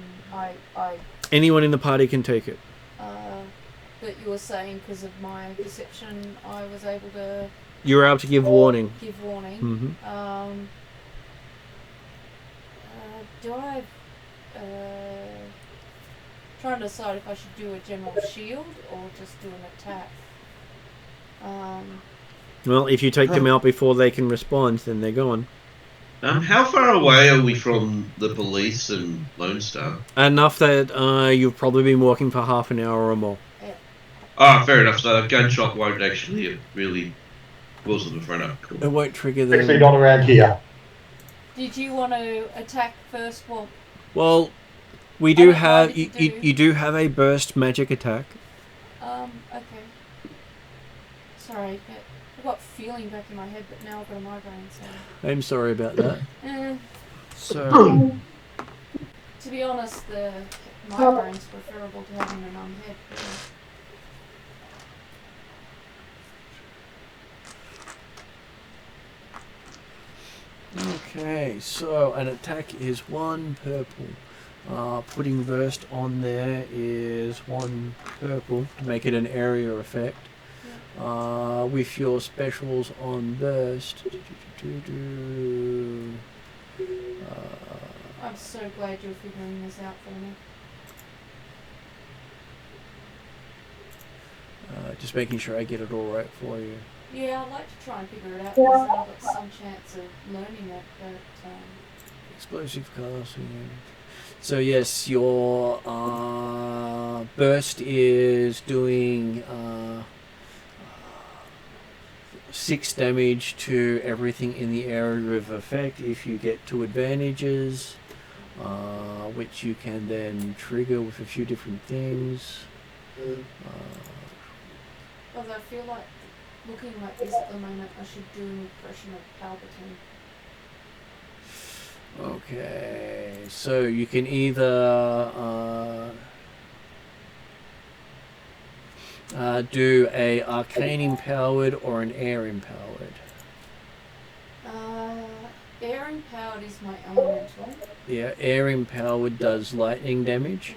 Speaker 8: Anyone in the party can take it.
Speaker 7: That you were saying because of my perception, I was able to
Speaker 8: You're able to give warning.
Speaker 7: give warning.
Speaker 8: Hmm.
Speaker 7: Do I? Trying to decide if I should do a general shield or just do an attack.
Speaker 8: Well, if you take them out before they can respond, then they're gone.
Speaker 3: How far away are we from the police and Lone Star?
Speaker 8: Enough that you've probably been walking for half an hour or more.
Speaker 3: Ah, fair enough. So a gunshot won't actually really cause them in front of. Cool.
Speaker 8: It won't trigger
Speaker 2: Actually
Speaker 8: them.
Speaker 2: not around here.
Speaker 7: Did you want to attack first?
Speaker 8: Well, we
Speaker 7: I
Speaker 8: do
Speaker 7: don't
Speaker 8: have
Speaker 7: mind if
Speaker 8: you,
Speaker 7: you
Speaker 8: you,
Speaker 7: do.
Speaker 8: you do have a burst magic attack.
Speaker 7: Okay. Sorry, I've got feeling back in my head, but now I've got a migraine. So.
Speaker 8: I'm sorry about that. So
Speaker 7: To be honest, the migraine's preferable to having a numb head.
Speaker 8: okay, so an attack is 1 purple. Putting burst on there is 1 purple to make it an area effect. With your specials on burst.
Speaker 4: I'm so glad you're figuring this out for me.
Speaker 8: Just making sure I get it all right for you.
Speaker 4: Yeah, I'd like to try and figure it out because then I've got some chance of learning it, but
Speaker 8: Explosive casting. So yes, your burst is doing 6 damage to everything in the area of effect if you get 2 advantages, which you can then trigger with a few different things.
Speaker 4: although I feel like looking like this at the moment, I should do an impression of Palpatine.
Speaker 8: Okay, so you can either do a arcane empowered or an air empowered.
Speaker 4: Air empowered is my elemental.
Speaker 8: Yeah, air empowered does lightning damage,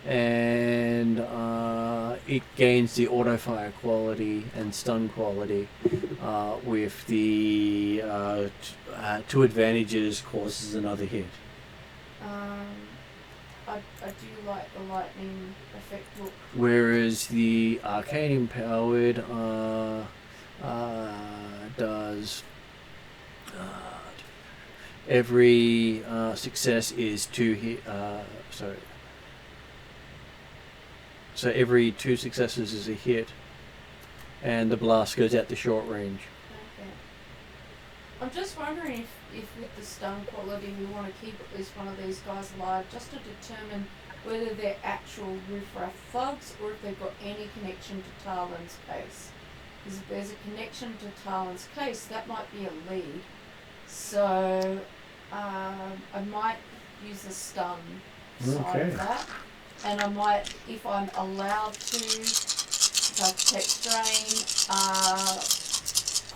Speaker 8: and it gains the auto fire quality and stun quality with the 2 advantages causes another hit.
Speaker 4: I do like the lightning effect look.
Speaker 8: Whereas the arcane empowered does every success is 2 hit. So every 2 successes is a hit, and the blast goes out to short range.
Speaker 4: Okay. I'm just wondering if with the stun quality we want to keep at least one of these guys alive, just to determine whether they're actual riffraff thugs or if they've got any connection to Talon's case. Because if there's a connection to Talon's case, that might be a lead. So I might use the stun side of that. And I might, if I'm allowed to, if I text drain,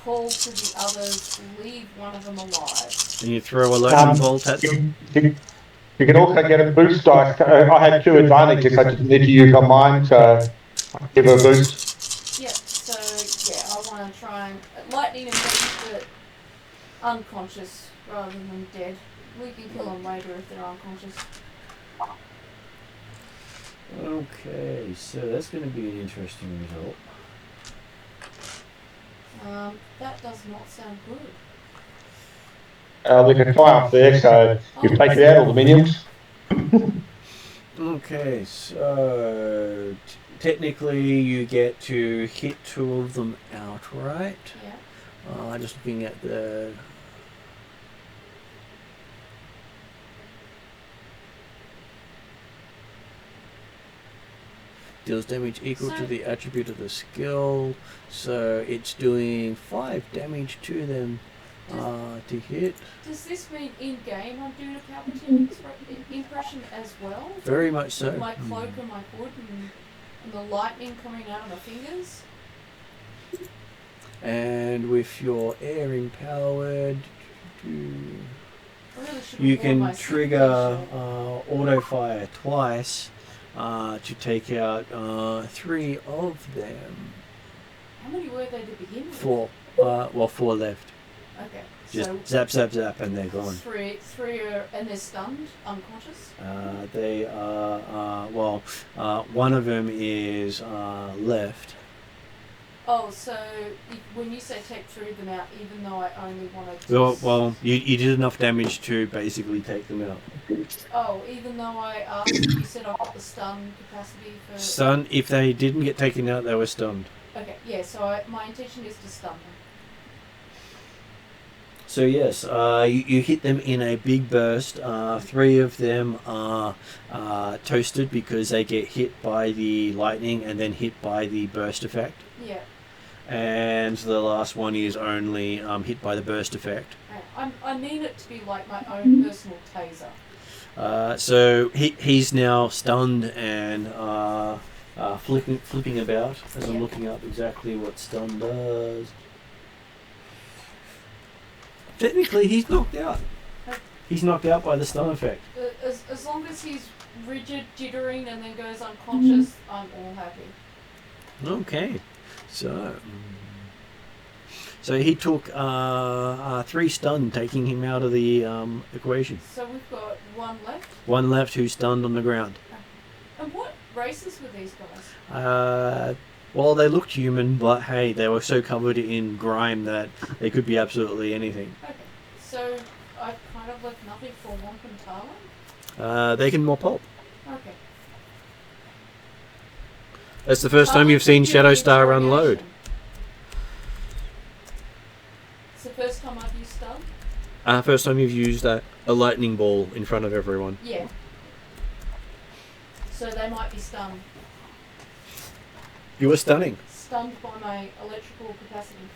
Speaker 4: call to the others, leave one of them alive.
Speaker 8: And you throw a lightning bolt at them?
Speaker 2: You can also get a boost dice. I had 2 advantages. I just need to use on mine, so I'll give her a boost.
Speaker 4: Yep, so yeah, I want to try and lightning effect, but unconscious rather than dead. We can kill them later if they're unconscious.
Speaker 8: Okay, so that's going to be an interesting result.
Speaker 4: That does not sound good.
Speaker 2: There's a triumph there, so you've taken out all the minions.
Speaker 8: Okay, so technically you get to hit 2 of them outright.
Speaker 4: Yeah.
Speaker 8: Just looking at the... Deals damage equal to the attribute of the skill, so it's doing 5 damage to them to hit.
Speaker 4: Does this mean in game I'm doing a Palpatine impression as well?
Speaker 8: Very much so.
Speaker 4: With my cloak and my hood and the lightning coming out of my fingers?
Speaker 8: And with your air empowered,
Speaker 4: Really
Speaker 8: you can trigger auto fire twice. To take out 3 of them.
Speaker 4: How many were there to begin with?
Speaker 8: 4. 4 left.
Speaker 4: Okay.
Speaker 8: Just
Speaker 4: so
Speaker 8: zap, zap, zap, and they're gone.
Speaker 4: Three are, and they're stunned, unconscious?
Speaker 8: They are, one of them is left.
Speaker 4: Oh, so when you say take 3 of them out, even though I only wanted to...
Speaker 8: Well, you did enough damage to basically take them out.
Speaker 4: Oh, even though I asked, you said I've got the stun capacity for...
Speaker 8: Stun, if they didn't get taken out, they were stunned.
Speaker 4: Okay, yeah, so my intention is to stun them.
Speaker 8: So yes, you hit them in a big burst. 3 of them are toasted because they get hit by the lightning and then hit by the burst effect.
Speaker 4: Yeah.
Speaker 8: And the last one is only hit by the burst effect.
Speaker 4: I need it to be like my own personal taser.
Speaker 8: So he's now stunned and flipping about as I'm looking up exactly what stun does. Technically, he's knocked out. He's knocked out by the stun effect.
Speaker 4: As long as he's
Speaker 7: rigid jittering and then goes unconscious, I'm all happy.
Speaker 8: Okay, so he took 3 stun, taking him out of the equation.
Speaker 7: So we've got one left.
Speaker 8: One left who's stunned on the ground.
Speaker 7: And what races were these guys?
Speaker 8: Well, they looked human, but hey, they were so covered in grime that they could be absolutely anything.
Speaker 7: Okay, so I've kind of left nothing for Womp and Talon?
Speaker 8: They can mop up.
Speaker 7: Okay.
Speaker 8: That's the first time you've seen Shadowstar unload.
Speaker 7: It's the first time I've used stun?
Speaker 8: First time you've used a lightning ball in front of everyone.
Speaker 7: Yeah. So they might be stunned.
Speaker 8: You were stunning.
Speaker 7: Stunned by my electrical capacity.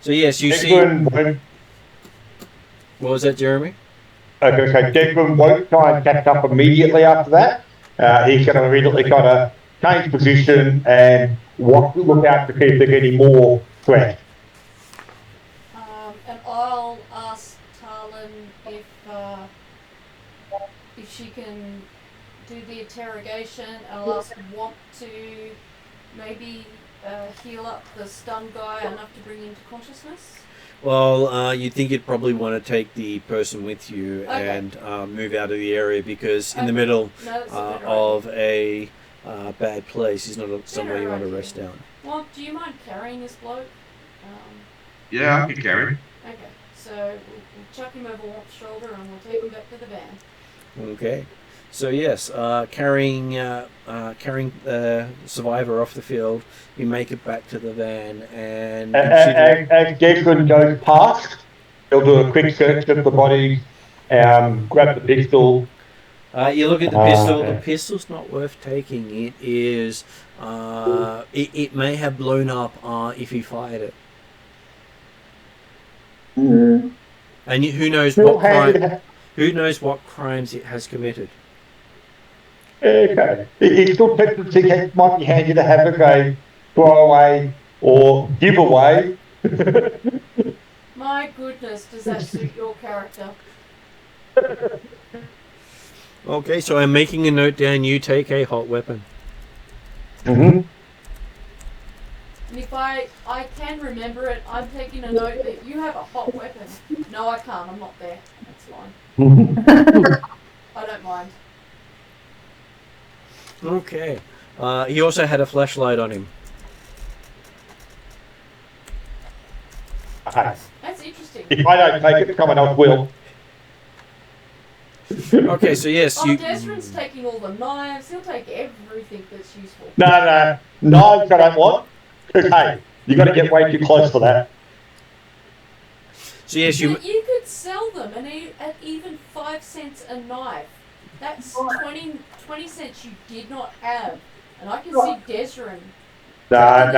Speaker 8: So yes, you see...
Speaker 2: Declan won't,
Speaker 8: What was that, Jeremy?
Speaker 2: okay, so Declan won't try and catch up immediately after that. He's going to immediately kind of change position and look out to see if there's any more threats.
Speaker 7: And I'll ask Talon if she can do the interrogation, and I'll ask Womp to maybe heal up the stunned guy enough to bring him to consciousness.
Speaker 8: Well, you'd think you'd probably want to take the person with you
Speaker 7: Okay.
Speaker 8: and move out of the area, because in the middle
Speaker 7: No, that's a better
Speaker 8: of a bad place is not somewhere you want to
Speaker 7: idea.
Speaker 8: rest down.
Speaker 7: Womp, do you mind carrying this bloke?
Speaker 3: Yeah, I can carry him.
Speaker 7: Okay, so we'll chuck him over Womp's shoulder and we'll take him back to the van.
Speaker 8: Okay. So yes, carrying the survivor off the field, you make it back to the van, and
Speaker 2: As Declan goes past, he'll do a quick search of the body, grab the pistol.
Speaker 8: you look at the pistol. The pistol's not worth taking. It is. It may have blown up if he fired it. And who knows what crime? Who knows what crimes it has committed?
Speaker 2: Okay. It's still tempted to think it might be handy to have a go, throw away or give away.
Speaker 7: My goodness, does that suit your character?
Speaker 8: Okay, so I'm making a note down. You take a hot weapon.
Speaker 2: Mm-hmm.
Speaker 7: And if I can remember it, I'm taking a note that you have a hot weapon. No, I can't. I'm not there. That's fine. I don't mind.
Speaker 8: Okay. He also had a flashlight on him.
Speaker 2: Okay.
Speaker 7: That's interesting.
Speaker 2: If I don't take it, someone else will.
Speaker 8: Okay, so yes,
Speaker 7: Oh,
Speaker 8: you.
Speaker 7: Desmond's taking all the knives. He'll take everything that's useful.
Speaker 2: No, knives I don't want. Because, hey, you got to get way too close for that.
Speaker 8: So yes, you.
Speaker 7: But you could sell them at even 5 cents a knife. That's 20 cents you did not have. And I can see Desrin.
Speaker 2: No.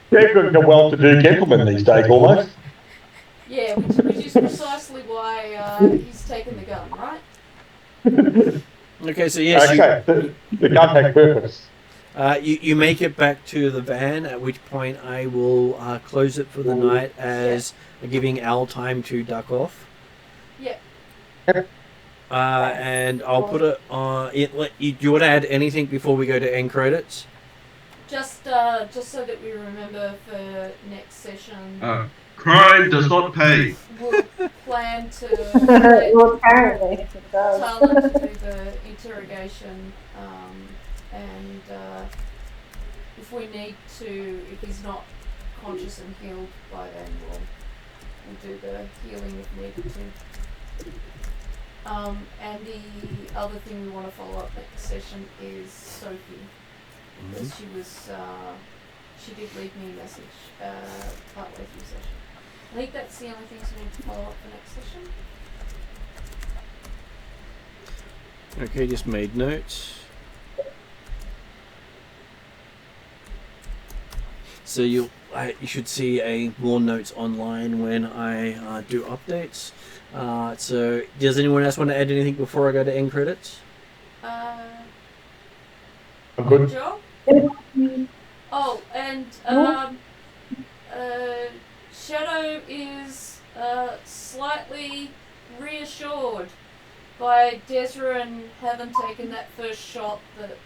Speaker 2: They're a well-to-do gentleman these days, almost.
Speaker 7: Yeah, which is precisely why he's taken the gun, right?
Speaker 8: Okay, so yes,
Speaker 2: Okay, the gun has purpose.
Speaker 8: you make it back to the van. At which point I will close it for the night as giving Al time to duck off.
Speaker 7: Yeah.
Speaker 8: And I'll put it on. Do you want to add anything before we go to end credits?
Speaker 7: Just so that we remember for next session,
Speaker 3: Crime does not pay.
Speaker 7: we'll plan to
Speaker 5: Well, apparently it does.
Speaker 7: Talon to do the interrogation, and if we need to, if he's not conscious and healed by then, we'll do the healing if needed to. And the other thing we want to follow up next session is Sophie, because she did leave me a message partway through session. I think that's the only things we need to follow up for next session.
Speaker 8: Okay, just made notes. So you should see more notes online when I do updates. So does anyone else want to add anything before I go to end credits?
Speaker 2: Good.
Speaker 7: Job? Oh, and Shadow is slightly reassured by Desrin having taken that first shot that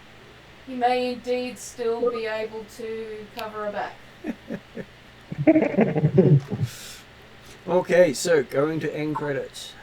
Speaker 7: he may indeed still be able to cover her back.
Speaker 1: Okay, so going to end credits.